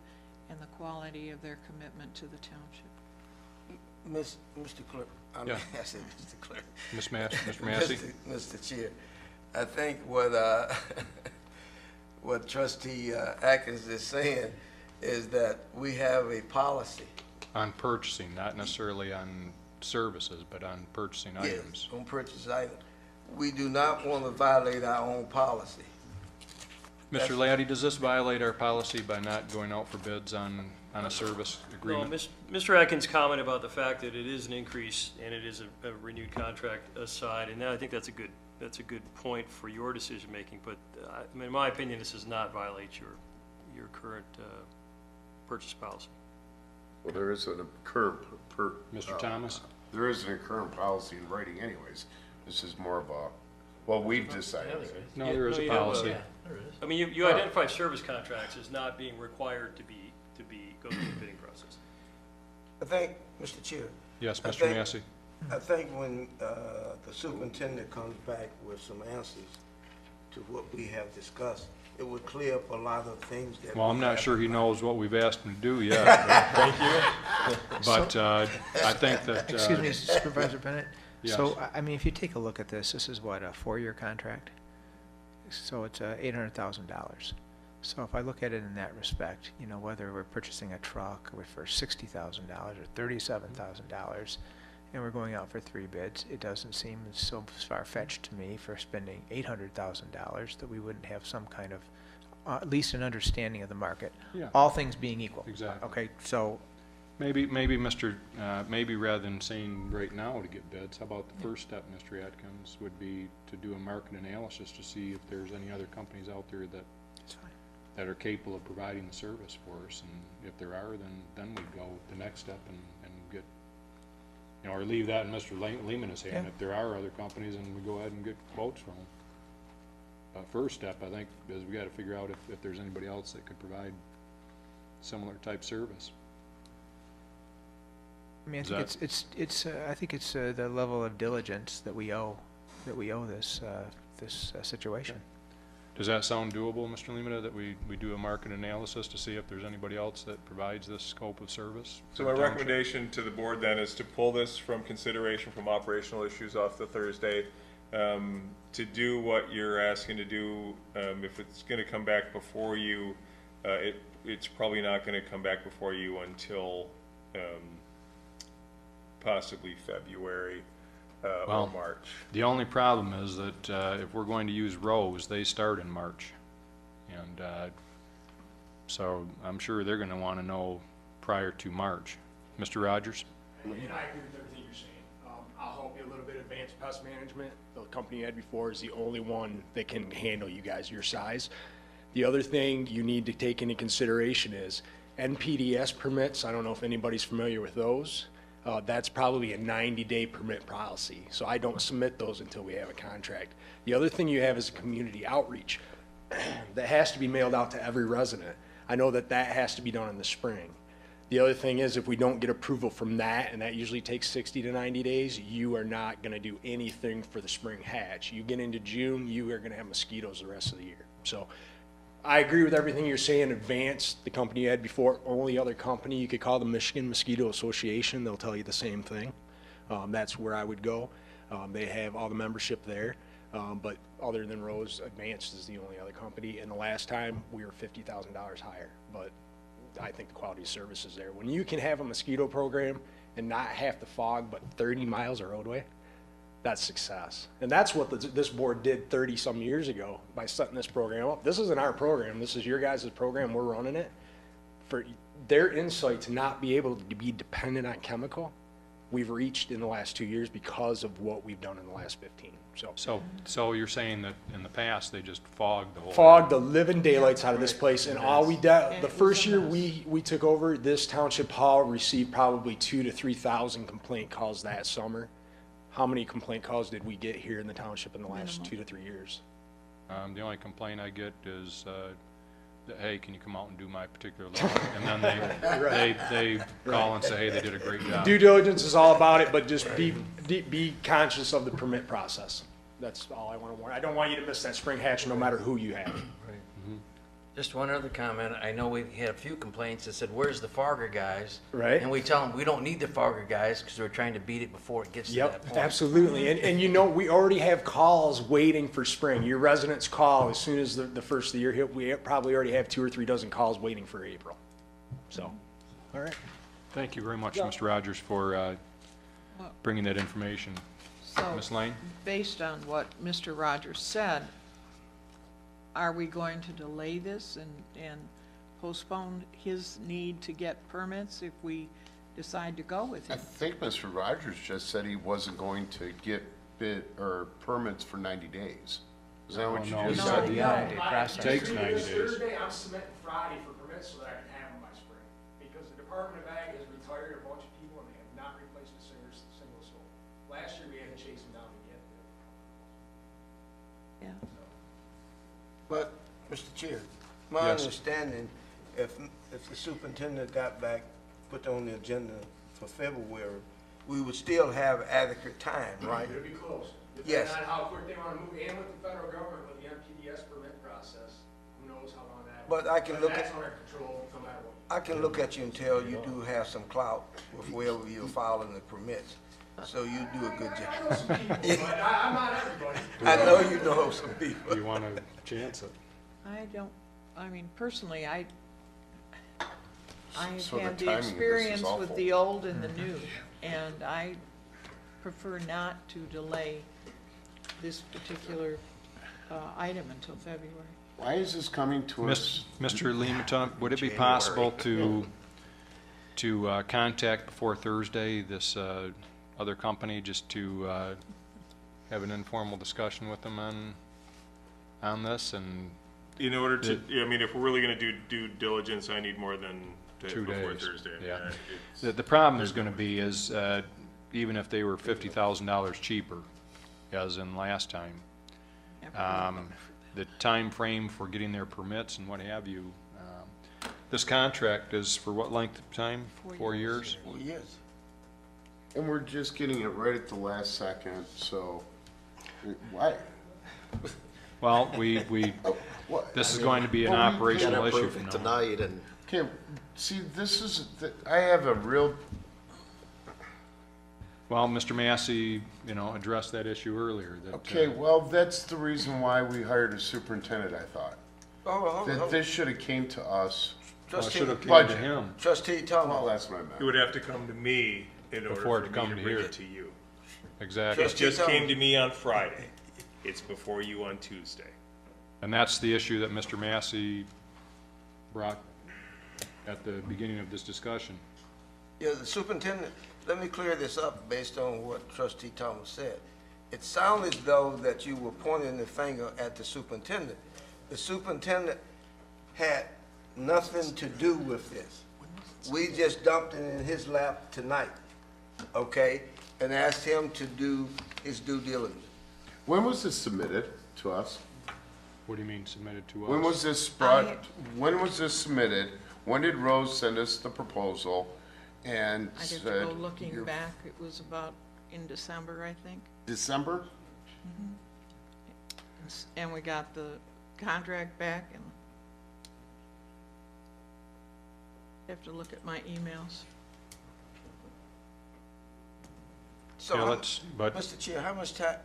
and the quality of their commitment to the township. Mr. Clerk, I Yeah. said Mr. Clerk. Mr. Massey? Mr. Chair, I think what what Trustee Atkins is saying is that we have a policy. On purchasing, not necessarily on services, but on purchasing items. Yes, on purchase items. We do not want to violate our own policy. Mr. Laddie, does this violate our policy by not going out for bids on a service No, agreement? Mr. Atkins' comment about the fact that it is an increase and it is a renewed contract aside, and I think that's a good point for your decision-making, but in my opinion, this does not violate your current purchase policy. Well, there is a current, Mr. Thomas? there isn't a current policy in writing anyways. This is more of a, well, we've decided. No, there is a you have policy. There is. I mean, you identify service contracts as not being required to go through the bidding process. I think, Mr. Chair, Yes, I Mr. think- Massey? I think when the superintendent comes back with some answers to what we have discussed, it would clear up a lot of things that. Well, I'm we not have. sure he knows what we've asked him to do yet. Thank you. But I think that. Excuse me, Supervisor Bennett? Yes. So, I mean, if you take a look at this is what, a 4-year contract? So it's $800,000. So if I look at it in that respect, you know, whether we're purchasing a truck for $60,000 or $37,000, and we're going out for 3 bids, it doesn't seem so far-fetched to me for spending $800,000 that we wouldn't have some kind of, at least an understanding of the market. Yeah. All things being equal. Exactly. Okay, so, Maybe rather than saying right now to get bids, how about the first step, Mr. Atkins, would be to do a market analysis to see if there's any other companies out there it's fine. that are capable of providing the service for us, and if there are, then we go the next step and get, you know, or leave that in Mr. Lehman's hand. Yeah. If there are other companies, and we go ahead and get quotes from them. First step, I think, is we gotta figure out if there's anybody else that could provide similar type service. I mean, I Is think I think it's the level of diligence that we owe this situation. Does that sound doable, Mr. Lemata, that we do a market analysis to see if there's anybody else that provides this scope of service? So my recommendation to the board then is to pull this from consideration from operational issues off the Thursday, to do what you're asking to do. If it's gonna come back before you, it's probably not gonna come back before you until, possibly February, or Well, March. The only problem is that if we're going to use Rose, they start in March. And So I'm sure they're gonna wanna know prior to March. Mr. Rogers? And I agree with everything you're saying. I'll help you a little bit. Advanced Pest Management, the company you had before, is the only one that can handle you guys your size. The other thing you need to take into consideration is NPDS permits. I don't know if anybody's familiar with those. That's probably a 90-day permit policy. So I don't submit those until we have a contract. The other thing you have is a community outreach that has to be mailed out to every resident. I know that that has to be done in the spring. The other thing is, if we don't get approval from that, and that usually takes 60 to 90 days, you are not gonna do anything for the spring hatch. You get into June, you are gonna have mosquitoes the rest of the year. So I agree with everything you're saying. Advance, the company you had before, only other company, you could call the Michigan Mosquito Association, they'll tell you the same thing. That's where I would go. They have all the membership there. But other than Rose, Advanced is the only other company, and the last time we were $50,000 higher, but I think the quality of service is there. When you can have a mosquito program and not have to fog but 30 miles of roadway, that's success. And that's what this board did 30-some years ago by setting this program up. This isn't our program, this is your guys' program, we're running it. For their insight to not be able to be dependent on chemical, we've reached in the last 2 years because of what we've done in the last 15. So you're saying that in the past, they just fogged the whole? Fogged the living daylights out of this place, and all we did, the first year we took over, this township hall received probably 2,000 to 3,000 complaint calls that summer. How many complaint calls did we get here in the township in the last 2 to 3 years? The only complaint I get is, that, hey, can you come out and do my particular lawn? And then they call and say, hey, they did a great job. Due diligence is all about it, but just be conscious of the permit process. That's all I want to warn. I don't want you to miss that spring hatch no matter who you have. Just one other comment. I know we had a few complaints that said, where's the fogger guys? Right. And we tell them, we don't need the fogger guys because we're trying to beat it before it gets to that Yep, point. absolutely. And you know, we already have calls waiting for spring. Your residents call as soon as the first of the year hit. We probably already have 2 or 3 dozen calls waiting for April. So, all right. Thank you very much, Mr. Rogers, for bringing that information. So, Ms. Lane? based on what Mr. Rogers said, are we going to delay this and postpone his need to get permits if we decide to go with I it? think Mr. Rogers just said he wasn't going to get bid or permits for 90 days. Is that what you no, just no. said? The 90-day process. Takes 90 days. Thursday, I'm submitting Friday for permits so that I can have them by spring. Because the Department of Ag has retired a bunch of people and they have not replaced a single soul. Last year, we had to chase them down to get them. Yeah. But, Mr. Chair, my Yes. understanding, if the superintendent got back, put on the agenda for February, we would still have adequate time, right? It'll be close. Yes. Depending on how quick they want to move, and with the federal government, with the NPDS permit process, who knows how long that. But I can look at, That's under control no matter what. I can look at you and tell you do have some clout with wherever you're filing the permits. So you do a good I know some job. people, but I'm not everybody. I know you know some people. Do you want to chance it? I mean, personally, I've So the had the timing of this is experience with awful. the old and the new, and I prefer not to delay this particular item until February. Why is this coming to us? Mr. Lematon, would it be possible to contact before Thursday this other company, just to have an informal discussion with them on this? And In order to, I mean, if we're really gonna do due diligence, I need more than 2 before days. Thursday. Yeah. It's- The problem is gonna be is, even if they were $50,000 cheaper, as in last time, the time frame for getting their permits and what have you, this contract is for what length of time? 4 years? Well, yes. And we're just getting it right at the last second, so why? Well, What? this is I mean, going to be an well, we Gotta operational issue approve from it now on. tonight, and Okay, see, this is, I have a real, Well, Mr. Massey, addressed that issue earlier. That, okay, well, that's the reason why we hired a superintendent, I thought. That this should have came to us. well, it Trustee, should have came to budget. him. Trustee Well, Thomas, that's what I It meant. would have to come to me in order Before it for to come me to to bring here. it to you. Exactly. It just came to me on Friday. It's before you on Tuesday. And that's the issue that Mr. Massey brought at the beginning of this discussion. Yeah, the superintendent, let me clear this up based on what trustee Thomas said. It sounded as though that you were pointing the finger at the superintendent. The superintendent had nothing to do with this. We just dumped it in his lap tonight, okay? And asked him to do his due diligence. When was this submitted to us? What do you mean submitted to us? When was this brought, when was this submitted? When did Rose send us the proposal and I'd have to said? go looking you're- back. It was about in December, I think. December? And we got the contract back and have to look at my emails. So, Yeah, but Mr. Chair, how much time,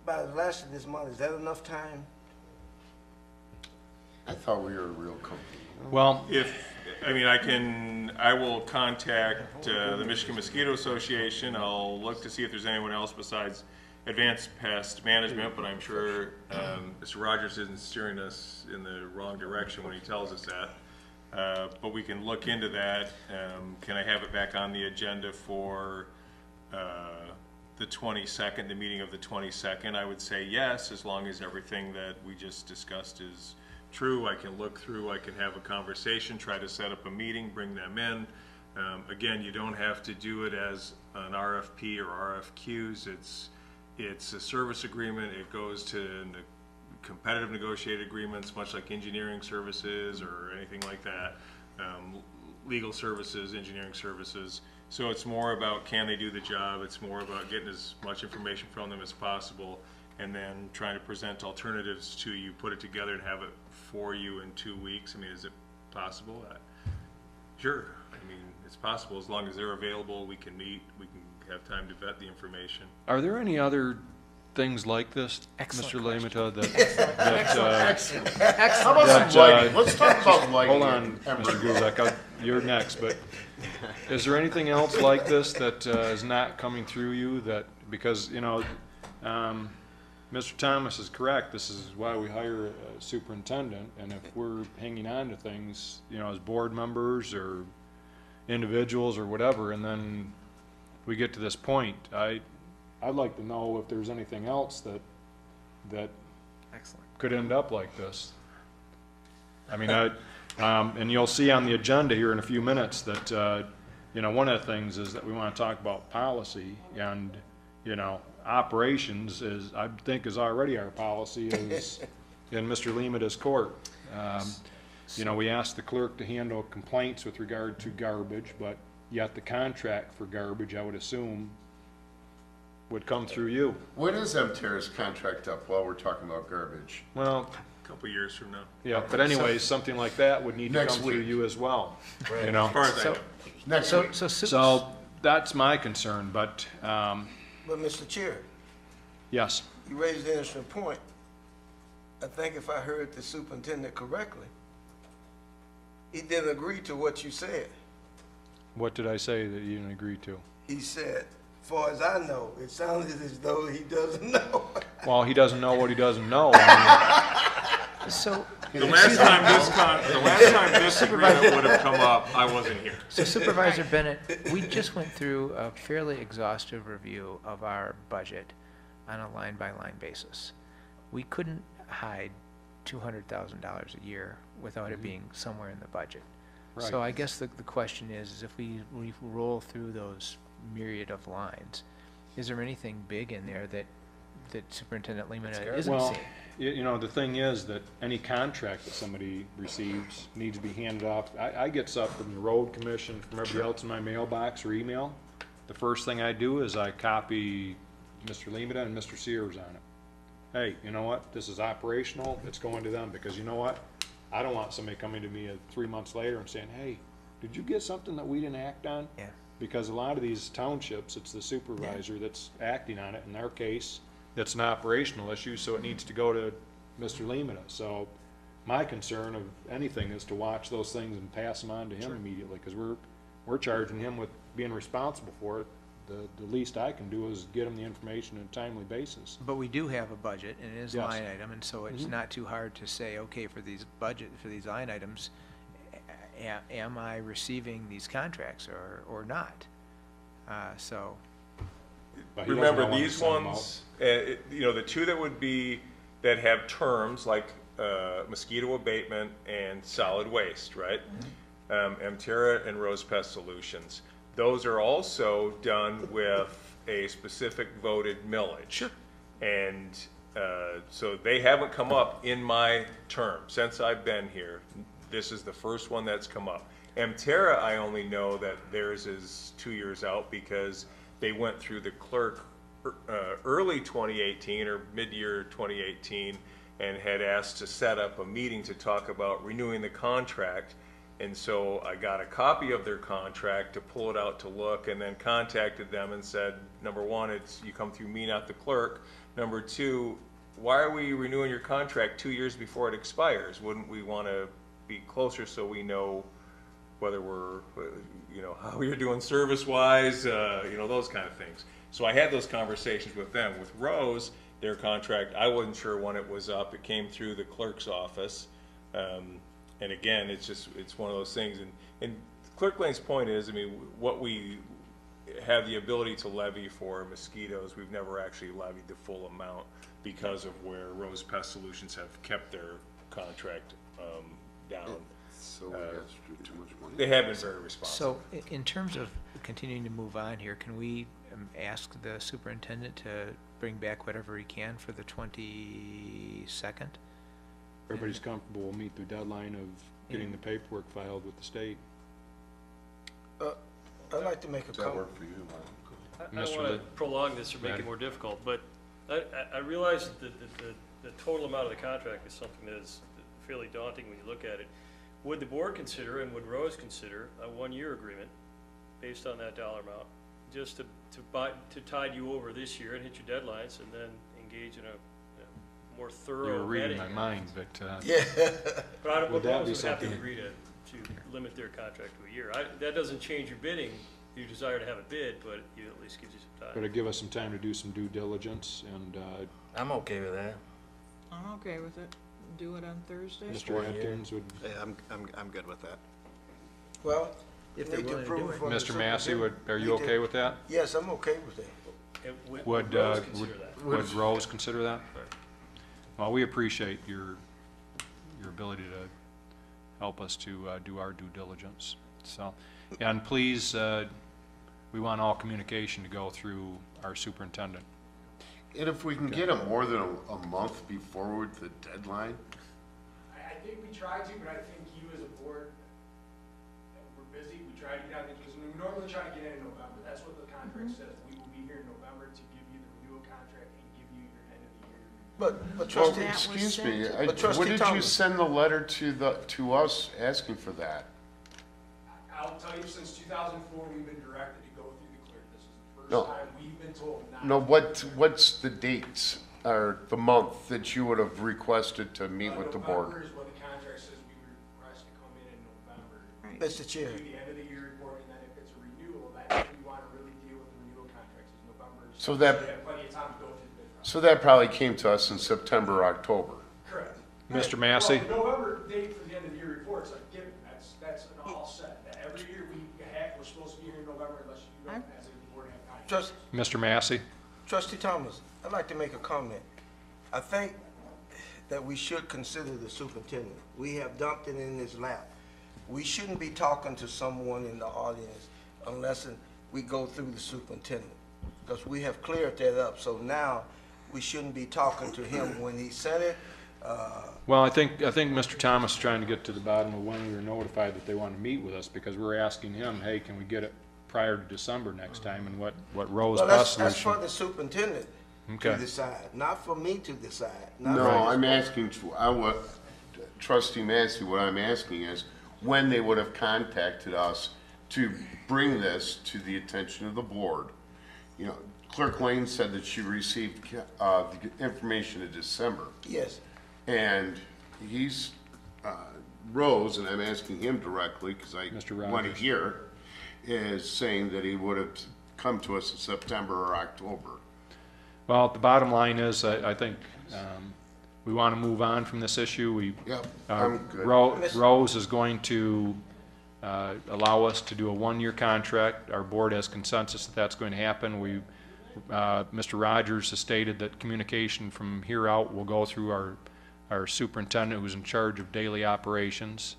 by the last of this month, is that enough time? I thought we were a real company. well, I will contact the Michigan Mosquito Association. I'll look to see if there's anyone else besides Advanced Pest Management, but I'm sure Mr. Rogers isn't steering us in the wrong direction when he tells us that. But we can look into that. Can I have it back on the agenda for the 22nd, the meeting of the 22nd? I would say yes, as long as everything that we just discussed is true. I can look through, I can have a conversation, try to set up a meeting, bring them in. Again, you don't have to do it as an RFP or RFQs. It's a service agreement. It goes to competitive negotiated agreements, much like engineering services or anything like that. Legal services, engineering services. So it's more about can they do the job. It's more about getting as much information from them as possible and then trying to present alternatives to you, put it together and have it for you in 2 weeks. I mean, is it possible? Sure. I mean, it's possible as long as they're available, we can meet, we can have time to vet the information. are there any other things like this, Excellent Mr. Lamata, that, Excellent. How about some lighting? Let's talk about lighting. hold on, Mr. Guzek, you're next, but is there anything else like this that is not coming through you that, because, you know, Mr. Thomas is correct, this is why we hire a superintendent, and if we're hanging on to things, you know, as board members or individuals or whatever, and then we get to this point, I'd like to know if there's anything else that Excellent. could end up like this. I mean, and you'll see on the agenda here in a few minutes that, you know, one of the things is that we want to talk about policy, and, you know, operations is, I think, is already our policy is in Mr. Limata's court. You know, we asked the clerk to handle complaints with regard to garbage, but yet the contract for garbage, I would assume, would come through you. When is MTER's contract up while we're talking about garbage? Well, A couple years from now. yeah, but anyways, something like that would need to Next come through week. you as well, you As know? far as I know. Next week. So that's my concern, but, But, Mr. Chair, yes. you raised an interesting point. I think if I heard the superintendent correctly, he didn't agree to what you said. What did I say that you didn't agree to? He said, far as I know, it sounded as though he doesn't know. Well, he doesn't know what he doesn't know. I So, The last time this agreement would have come up, I wasn't here. so Supervisor Bennett, we just went through a fairly exhaustive review of our budget on a line-by-line basis. We couldn't hide $200,000 a year without it being somewhere in the budget. So Right. I guess the question is if we roll through those myriad of lines, is there anything big in there that Superintendent Limata isn't Well, seeing? you know, the thing is that any contract that somebody receives needs to be handed off. I get stuff from the road commission, from everybody else in my mailbox or email. The first thing I do is I copy Mr. Limata and Mr. Sears on it. Hey, you know what? This is operational. It's going to them, because you know what? I don't want somebody coming to me 3 months later and saying, hey, did you get something that we didn't act on? Yeah. Because a lot of these townships, it's the supervisor that's acting on it. In their case, it's an operational issue, so it needs to go to Mr. Limata. So my concern of anything is to watch those things and pass them on to him immediately, because we're charging him with being responsible for it. The least I can do is get him the information on a timely basis. But we do have a budget, and it is Yes. line item, and so it's not too hard to say, okay, for these line items, am I receiving these contracts or not? So, But he doesn't know Remember, when to these send 'em ones, you know, the two that have terms like mosquito abatement and solid waste, right? Emterra and Rose Pest Solutions. Those are also done with a specific voted millage. Sure. And so they haven't come up in my term. Since I've been here, this is the first one that's come up. Emterra, I only know that theirs is 2 years out because they went through the clerk early 2018 or mid-year 2018 and had asked to set up a meeting to talk about renewing the contract. And so I got a copy of their contract to pull it out to look, and then contacted them and said, number one, it's you come through me, not the clerk. Number two, why are we renewing your contract 2 years before it expires? Wouldn't we want to be closer so we know whether we're, you know, how you're doing service-wise, you know, those kind of things. So I had those conversations with them. With Rose, their contract, I wasn't sure when it was up. It came through the clerk's office. And again, it's one of those things. And Clerk Lane's point is, I mean, what we have the ability to levy for mosquitoes, we've never actually levied the full amount because of where Rose Pest Solutions have kept their contract down. So we have too much money. They have been very responsive. so in terms of continuing to move on here, can we ask the superintendent to bring back whatever he can for the 22nd? Everybody's comfortable, we'll meet the deadline of getting the paperwork filed with the state. I'd like to make a Does that comment. work for you, Mike? I don't Mr. want to Litt- prolong this or make Matt? it more difficult, but I realize that the total amount of the contract is something that is fairly daunting when you look at it. Would the board consider, and would Rose consider, a one-year agreement based on that dollar amount, just to tide you over this year and hit your deadlines, and then engage in a more You thorough were reading my vetting? mind, but, Yeah. But I don't, Would that be Rose would have to something- agree to limit their contract to a year. That doesn't change your bidding, your desire to have a bid, but it at least gives you some time. but it'd give us some time to do some due diligence, and, I'm okay with that. I'm okay with it. Do it on Thursday. Mr. Atkins would, Yeah, I'm good with that. Well, If need they're to willing to do approve it. from the Mr. Massey, are you Need to- okay with that? Yes, I'm okay with that. And Would, Rose consider that? would Rose consider that? Well, we appreciate your ability to help us to do our due diligence. So, and please, we want all communication to go through our superintendent. And if we can get them more than a month before the deadline, I think we tried to, but I think you as a board, we're busy, we try to get out, because we normally try to get in November, that's what the contract says, we will be here in November to give you the renewal contract and give you your end of the year. But well, trustee, That was excuse me, sent But Trustee what did you Thomas- send the letter to us asking for that? I'll tell you, since 2004, we've been directed to go through the clerk, this is the No. first time we've been told not. No, what's the dates or the month that you would have requested to meet with the board? November is what the contract says we would request to come in November. Right. Mr. Chair, Do the end of the year report, and then if it's a renewal, that's when we want to really deal with the renewal contracts, is November. So that- we have plenty of time to go through the bid process. So that probably came to us in September, October. Correct. Mr. Massey? Well, the November date for the end of the year reports are given, that's an all set. That every year we're supposed to be here in November unless you don't, as a board, have time. Trust, Mr. Massey? Trustee Thomas, I'd like to make a comment. I think that we should consider the superintendent. We have dumped it in his lap. We shouldn't be talking to someone in the audience unless we go through the superintendent, because we have cleared that up. So now, we shouldn't be talking to him when he sent it. Well, I think Mr. Thomas is trying to get to the bottom of when we were notified that they want to meet with us, because we're asking him, hey, can we get it prior to December next time, and what Rose Well, Pest that's for Solution. the superintendent to Okay. decide, not for me to decide. not No, for- I'm asking, Trustee Massey, what I'm asking is when they would have contacted us to bring this to the attention of the board. You know, Clerk Lane said that she received the information in December. Yes. And he's, Rose, and I'm asking him directly, because I Mr. want to Rogers. hear, is saying that he would have come to us in September or October. Well, the bottom line is, I think we want to move on from this issue. Yep, I'm good. Rose is going to allow us to do a one-year contract. Our board has consensus that that's going to happen. Mr. Rogers has stated that communication from here out will go through our superintendent, who's in charge of daily operations.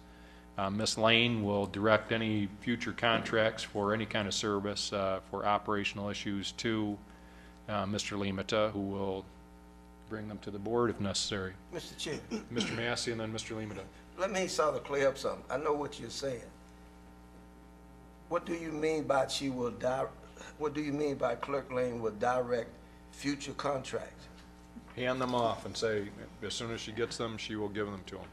Ms. Lane will direct any future contracts for any kind of service for operational issues to Mr. Limata, who will bring them to the board if necessary. Mr. Chair, Mr. Massey and then Mr. Limata. let me sort of clear up something. I know what you're saying. What do you mean by what do you mean by Clerk Lane will direct future contracts? Hand them off and say, as soon as she gets them, she will give them to him.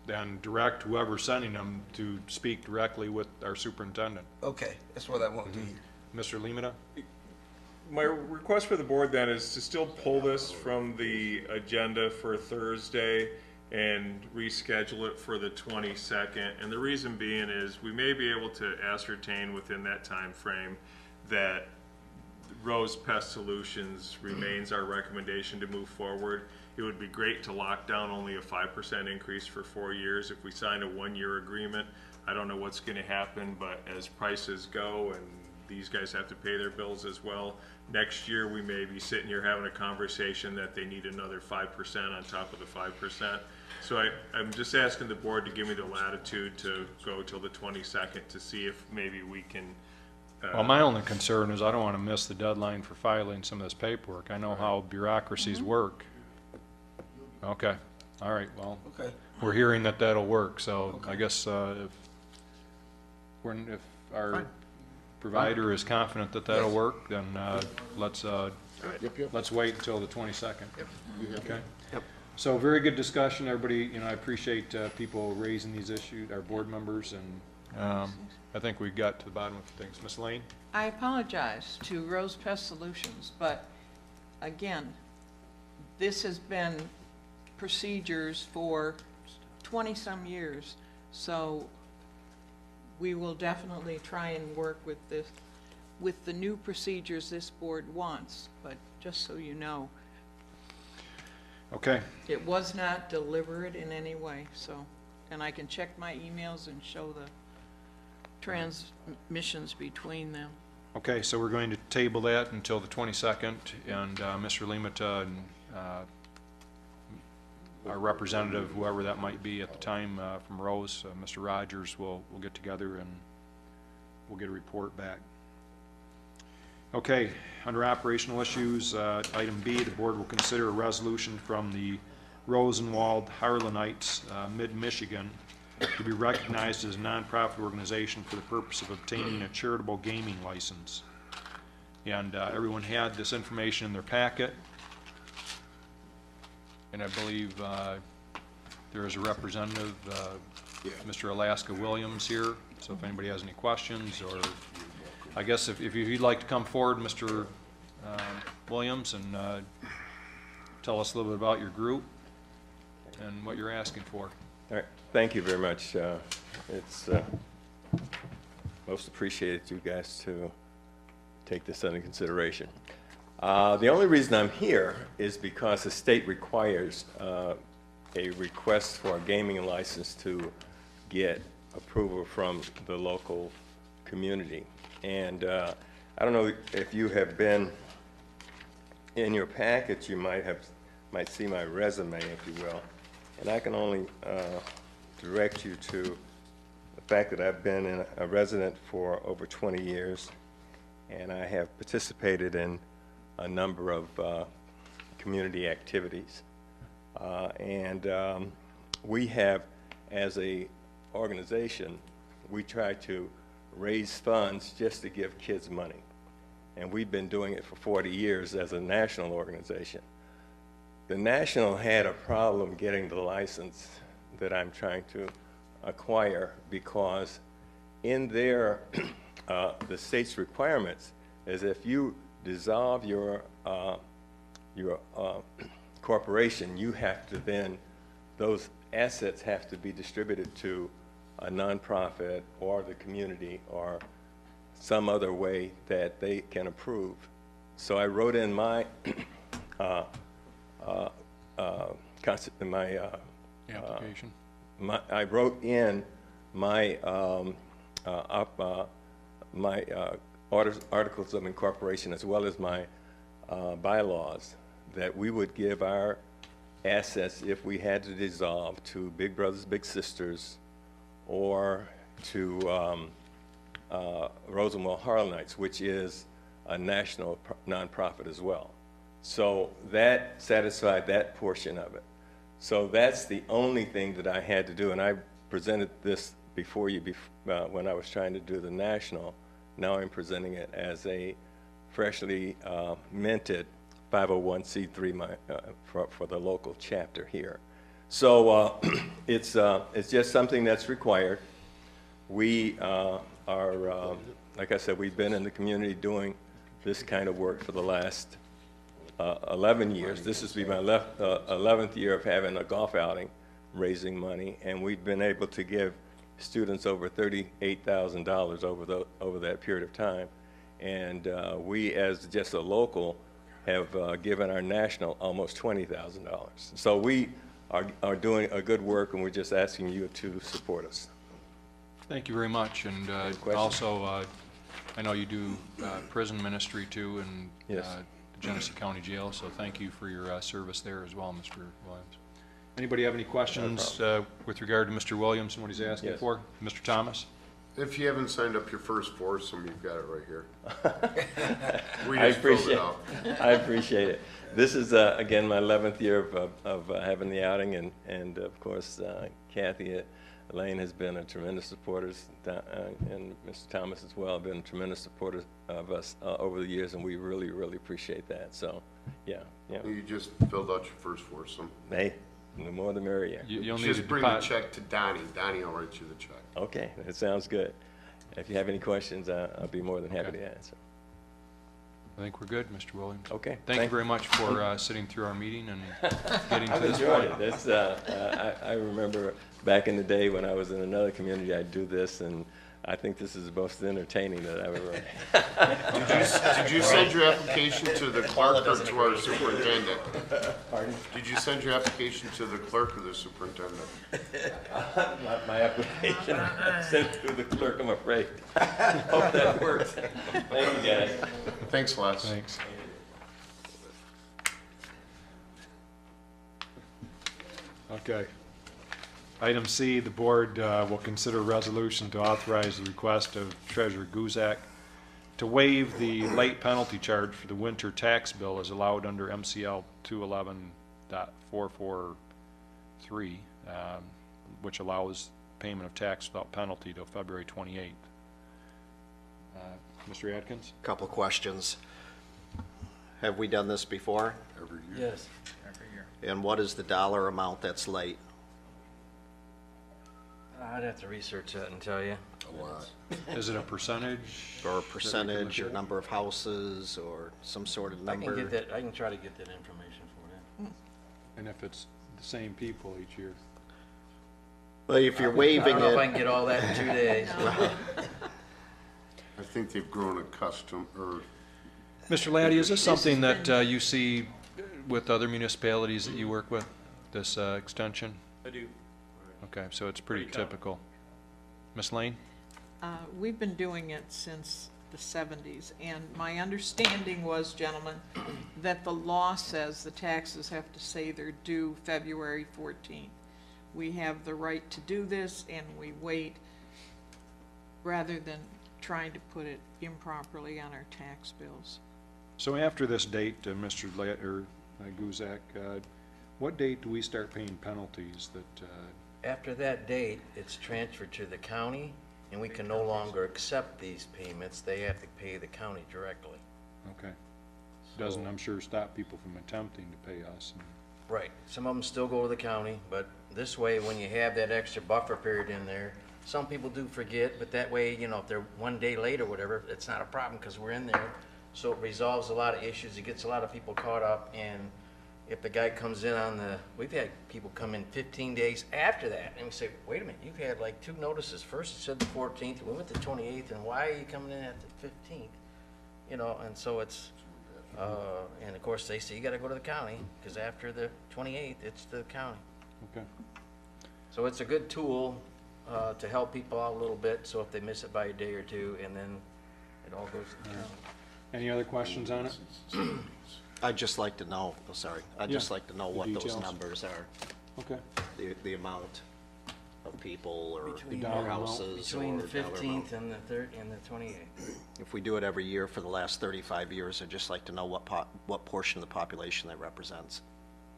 Then direct whoever's sending them to speak directly with our superintendent. Okay, that's what I want to hear. Mr. Limata? My request for the board then is to still pull this from the agenda for Thursday and reschedule it for the 22nd. And the reason being is we may be able to ascertain within that time frame that Rose Pest Solutions remains our recommendation to move forward. It would be great to lock down only a 5% increase for 4 years. If we sign a one-year agreement, I don't know what's going to happen, but as prices go and these guys have to pay their bills as well, next year we may be sitting here having a conversation that they need another 5% on top of the 5%. So I'm just asking the board to give me the latitude to go till the 22nd to see if maybe we can. Well, my only concern is I don't want to miss the deadline for filing some of this paperwork. I know how bureaucracies work. Okay, all right, well, Okay. we're hearing that that'll work, so I guess if our provider is confident that that'll work, then let's wait until the 22nd. Okay? Yep. So very good discussion, everybody. I appreciate people raising these issues, our board members, and I think we got to the bottom of things. Ms. Lane? I apologize to Rose Pest Solutions, but again, this has been procedures for 20-some years, so we will definitely try and work with this, with the new procedures this board wants, but just so you know, Okay. it was not deliberate in any way, so, and I can check my emails and show the transmissions between them. Okay, so we're going to table that until the 22nd, and Mr. Limata and our representative, whoever that might be at the time from Rose, Mr. Rogers, will get together and we'll get a report back. Okay, under operational issues, item B, the board will consider a resolution from the Rosenwald Harlenites, Mid-Michigan, to be recognized as a nonprofit organization for the purpose of obtaining a charitable gaming license. And everyone had this information in their packet. And I believe there is a representative, Mr. Alaska Williams here. So if anybody has any questions, or I guess if you'd like to come forward, Mr. Williams, and tell us a little bit about your group and what you're asking for. All right, thank you very much. It's most appreciated you guys to take this under consideration. The only reason I'm here is because the state requires a request for a gaming license to get approval from the local community. And I don't know if you have been in your package, you might see my resume, if you will. And I can only direct you to the fact that I've been a resident for over 20 years, and I have participated in a number of community activities. We have, as a organization, we try to raise funds just to give kids money. And we've been doing it for 40 years as a national organization. The National had a problem getting the license that I'm trying to acquire, because in their, the state's requirements is if you dissolve your corporation, you have to then, those assets have to be distributed to a nonprofit or the community or some other way that they can approve. So I wrote in my Application. I wrote in my, articles of incorporation as well as my bylaws, that we would give our assets, if we had to dissolve, to Big Brothers Big Sisters or to Rosenwald Harlemites, which is a national nonprofit as well. So that satisfied that portion of it. So that's the only thing that I had to do, and I presented this before you when I was trying to do the national. Now I'm presenting it as a freshly minted 501c3 for the local chapter here. So it's just something that's required. We are, like I said, we've been in the community doing this kind of work for the last 11 years. This is my 11th year of having a golf outing, raising money, and we've been able to give students over $38,000 over that period of time. And we, as just a local, have given our national almost $20,000. So we are doing a good work, and we're just asking you to support us. Thank you very much, and also, I know you do prison ministry too, and Yes. the Genesee County Jail, so thank you for your service there as well, Mr. Williams. Anybody have any questions with regard to Mr. Williams and what he's asking Yes. for? Mr. Thomas? If you haven't signed up your first foursome, you've got it right here. We I just filled appreciate it out. I appreciate it. This is, again, my 11th year of having the outing, and of course, Kathy Elaine has been a tremendous supporter, and Mr. Thomas as well, have been tremendous supporters of us over the years, and we really, really appreciate that. So, yeah. You just filled out your first foursome. Hey, the more the merrier. You'll need to Just bring the deposit. check to Donnie. Donnie will write you the check. Okay, that sounds good. If you have any questions, I'll be more than happy to answer. I think we're good, Mr. Williams. Okay. Thank you very much for sitting through our meeting and getting to I've this enjoyed point. it. That's, I remember back in the day when I was in another community, I'd do this, and I think this is the most entertaining that I've ever. Did you send your application to the clerk or to our superintendent? Pardon? Did you send your application to the clerk or the superintendent? My application sent through the clerk, I'm afraid. Hope that works. Thank you, guys. Thanks, Les. Thanks. Okay. Item C, the board will consider a resolution to authorize the request of Treasurer Guzak to waive the late penalty charge for the winter tax bill as allowed under MCL 211.443, which allows payment of tax without penalty till February 28th. Mr. Atkins? Couple questions. Have we done this before? Every year. Yes. And what is the dollar amount that's late? I'd have to research that and tell you. A lot. Is it a percentage? Or a percentage, or number of houses, or some sort of I can number? get that, I can try to get that information for you. And if it's the same people each year? Well, if you're I waiving don't know if I it, can get all that in 2 days. I think they've grown accustomed, or Mr. Laddie, is this something that you see with other municipalities that you work with, this extension? I do. Okay, so it's pretty Pretty common. typical. Ms. Lane? We've been doing it since the 70s, and my understanding was, gentlemen, that the law says the taxes have to say they're due February 14th. We have the right to do this, and we wait, rather than trying to put it improperly on our tax bills. So after this date, Mr. Guzak, what date do we start paying penalties that, After that date, it's transferred to the county, and we can no longer accept these payments. They have to pay the county directly. okay, doesn't, I'm sure, stop people from attempting to pay us? Right. Some of them still go to the county, but this way, when you have that extra buffer period in there, some people do forget, but that way, you know, if they're 1 day late or whatever, it's not a problem because we're in there. So it resolves a lot of issues. It gets a lot of people caught up, and if the guy comes in on the, we've had people come in 15 days after that, and we say, wait a minute, you've had like 2 notices. First it said the 14th, we went to 28th, and why are you coming in at the 15th? You know, and so it's, and of course they say you gotta go to the county, because after the 28th, it's the county. Okay. So it's a good tool. to help people out a little bit, so if they miss it by a day or two, and then it all goes to the county. Any other questions on it? I'd just like to know, I'd just Yeah, like to know the what those details. numbers are, Okay. the amount of people or Between dollar amount. houses or Between the dollar amount. 15th and the 28th. If we do it every year for the last 35 years, I'd just like to know what portion of the population that represents.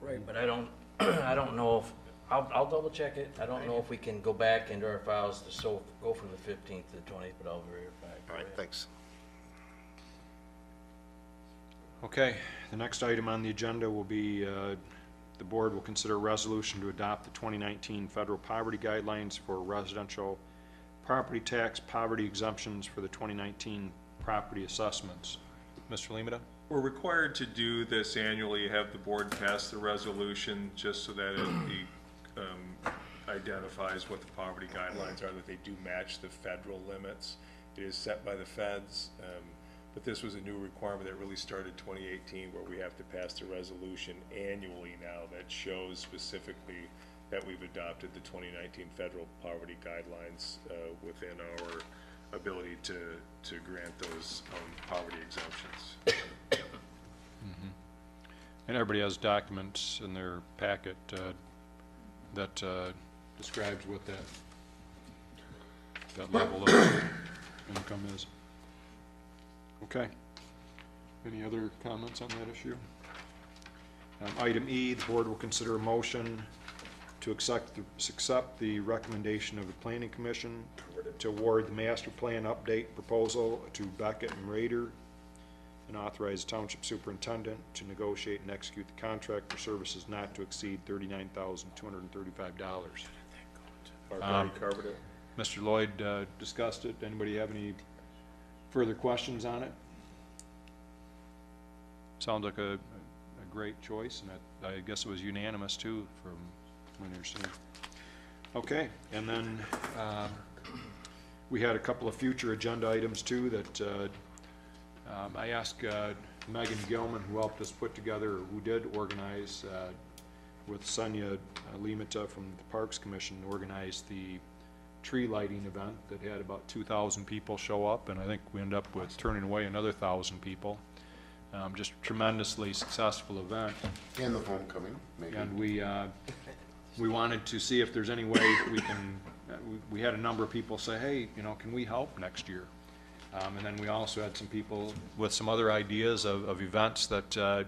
Right, but I don't, I don't know if, I'll double check it. I don't know if we can go back into our files to go from the 15th to the 20th, but I'll verify. All right, thanks. Okay, the next item on the agenda will be, the board will consider a resolution to adopt the 2019 federal poverty guidelines for residential property tax poverty exemptions for the 2019 property assessments. Mr. Limita? We're required to do this annually, have the board pass the resolution just so that it identifies what the poverty guidelines are, that they do match the federal limits. It is set by the feds, but this was a new requirement that really started 2018, where we have to pass the resolution annually now that shows specifically that we've adopted the 2019 federal poverty guidelines within our ability to grant those poverty exemptions. And everybody has documents in their packet that describes what that level of income is. Okay. Any other comments on that issue? Item E, the board will consider a motion to accept the recommendation of the Planning Commission to award the master plan update proposal to Beckett and Rader, and authorize the township superintendent to negotiate and execute the contract for services not to exceed $39,235. Mark already covered it. Mr. Lloyd discussed it. Anybody have any further questions on it? Sounds like a great choice, and I guess it was unanimous too, from what I understand. Okay, and then we had a couple of future agenda items too that I asked Megan Gilman, who helped us put together, who did organize with Sonia Limita from the Parks Commission, organized the tree lighting event that had about 2,000 people show up, and I think we ended up with turning away another 1,000 people. Just tremendously successful event. And the homecoming, maybe. And we wanted to see if there's any way that we can, we had a number of people say, hey, you know, can we help next year? And then we also had some people with some other ideas of events that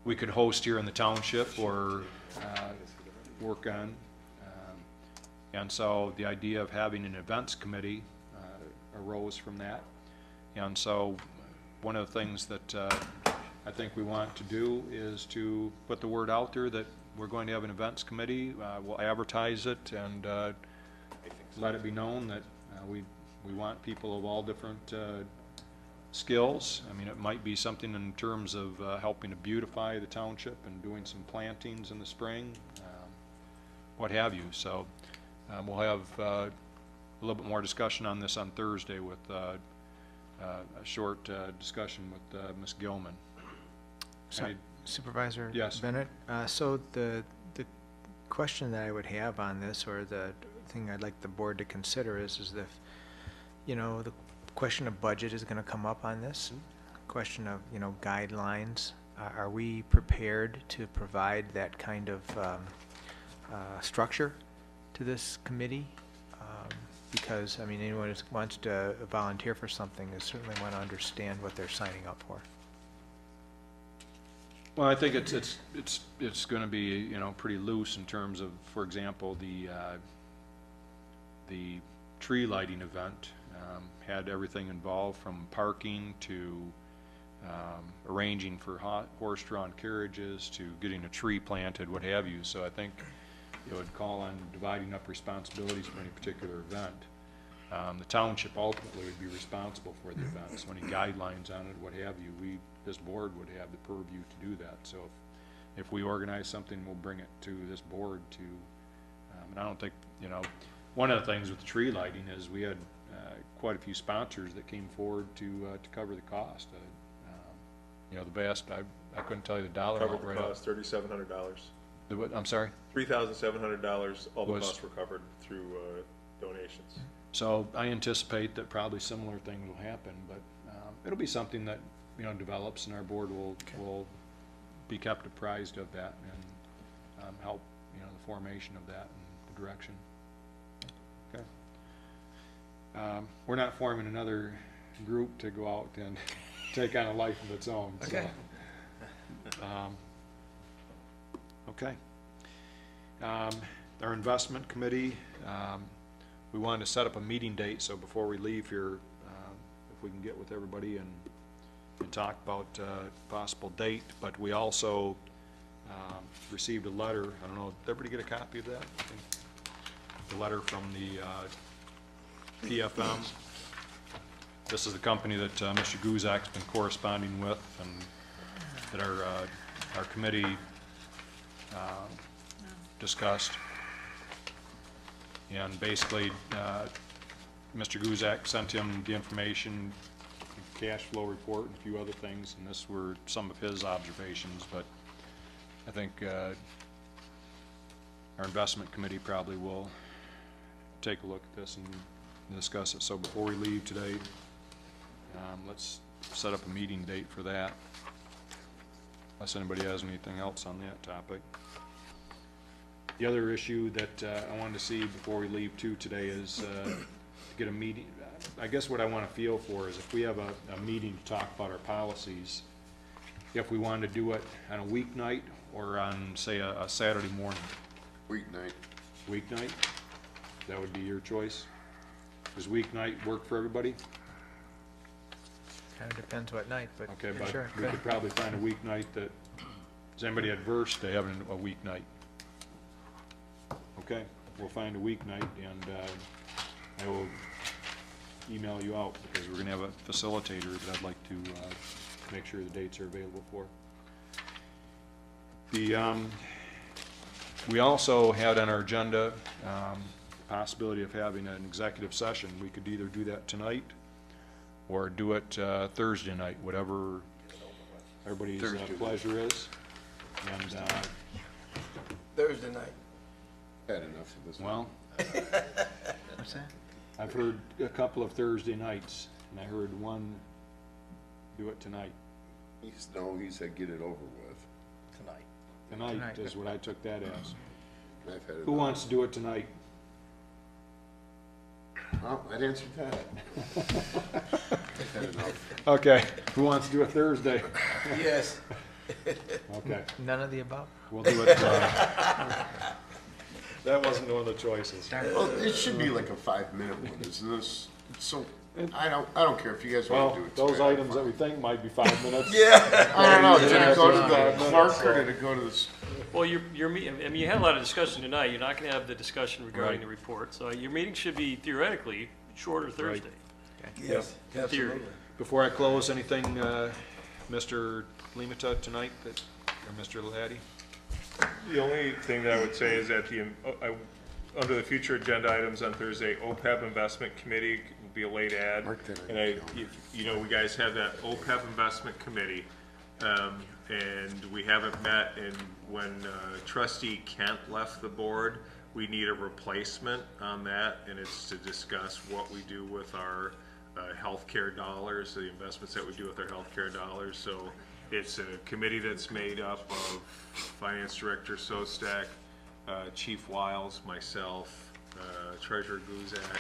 we could host here in the township or work on. And so the idea of having an events committee arose from that. And so one of the things that I think we want to do is to put the word out there that we're going to have an events committee. We'll advertise it and let it be known that we want people of all different skills. I mean, it might be something in terms of helping to beautify the township and doing some plantings in the spring, what have you. So we'll have a little bit more discussion on this on Thursday with a short discussion with Ms. Gilman. Supervisor Yes. Bennett, so the question that I would have on this, or the thing I'd like the board to consider is if, you know, the question of budget is going to come up on this, question of, you know, guidelines. Are we prepared to provide that kind of structure to this committee? Because, I mean, anyone who wants to volunteer for something is certainly want to understand what they're signing up for. Well, I think it's going to be, you know, pretty loose in terms of, for example, the tree lighting event had everything involved from parking to arranging for horse-drawn carriages to getting a tree planted, what have you. So I think it would call on dividing up responsibilities for any particular event. The township ultimately would be responsible for the event, so any guidelines on it, what have you, this board would have the purview to do that. So if we organize something, we'll bring it to this board to, and I don't think, you know, one of the things with the tree lighting is we had quite a few sponsors that came forward to cover the cost. You know, the vast, I couldn't tell you the dollar Cover amount the right cost, $3,700. I'm sorry? $3,700, all the Was- costs were covered through donations. So I anticipate that probably similar things will happen, but it'll be something that, you know, develops, and our board will be kept apprised of that and help, you know, the formation of that and the direction. Okay. We're not forming another group to go out and take on a life of its own, so. Okay. Okay. Our investment committee, we wanted to set up a meeting date, so before we leave here, if we can get with everybody and talk about possible date, but we also received a letter. I don't know, did everybody get a copy of that? I think the letter from the PFM. This is the company that Mr. Guzak's been corresponding with, and that our committee discussed. And basically, Mr. Guzak sent him the information, cash flow report, and a few other things, and this were some of his observations, but I think our investment committee probably will take a look at this and discuss it. So before we leave today, let's set up a meeting date for that, unless anybody has anything else on that topic. The other issue that I wanted to see before we leave too today is to get a meeting. I guess what I want to feel for is if we have a meeting to talk about our policies, if we wanted to do it on a weeknight or on, say, a Saturday morning. Weeknight. Weeknight? That would be your choice? Does weeknight work for everybody? Kind of depends what night, but Okay, yeah, but sure. we could probably find a weeknight that, is anybody adverse to having a weeknight? Okay, we'll find a weeknight, and I will email you out, because we're gonna have a facilitator that I'd like to make sure the dates are available for. We also had on our agenda possibility of having an executive session. We could either do that tonight or do it Thursday night, whatever everybody's pleasure is. And, Thursday night. Had enough of this. well, What's that? I've heard a couple of Thursday nights, and I heard one do it tonight. He said get it over with. Tonight Tonight. is what I took that as. I've had Who wants to do it tonight? Well, I'd answer that. I've had enough. Okay, who wants to do it Thursday? Yes. Okay, None of the above? we'll do it, that wasn't one of the choices. Well, it should be like a 5-minute one, isn't this? It's so, I don't care if you guys want Well, to do it. those tonight, I'm items that fine. we think might be 5 minutes. Yeah. I don't know, did Yeah, it go to it's the fine. clerk or did it go to the? Well, I mean, you had a lot of discussion tonight. You're not going to have the discussion regarding Right. the report. So your meeting should be theoretically shorter Thursday. Yes, In theory. absolutely. Before I close, anything, Mr. Limata tonight, that, or Mr. Laddie? The only thing that I would say is that under the future agenda items on Thursday, OPEB Investment Committee will be a late add. Mark that on And you know, we guys have that OPEB Investment Committee, and we haven't met, and when trustee Kent left the board, we need a replacement on that, and it's to discuss what we do with our healthcare dollars, the investments that we do with our healthcare dollars. So it's a committee that's made up of Finance Director Sostak, Chief Wiles, myself, Treasurer Guzak,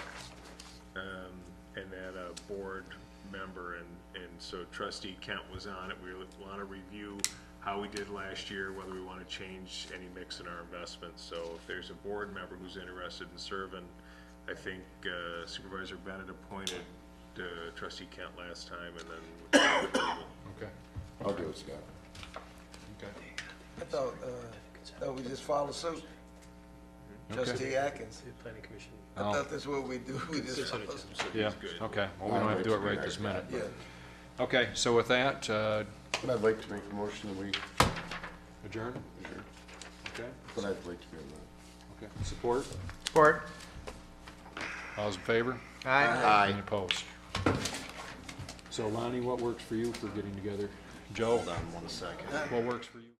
and then a board member, and so Trustee Kent was on it. We want to review how we did last year, whether we want to change any mix in our investments. So if there's a board member who's interested in serving, I think Supervisor Bennett appointed Trustee Kent last time, and then Okay. I'll do it, Scott. Okay. I thought we just follow suit. Trustee Atkins. Planning Commission. I thought that's what we do. We just follow suit. Yeah, okay, well, we don't have to do it right this minute. Yeah. Okay, so with that, But I'd like to make a motion that we adjourn? adjourn. Okay, But I'd like to be on that. okay, support? Support. All those in favor? Aye. Any opposed? So Lonnie, what works for you for getting together? Joe, Hold on one second. what works for you?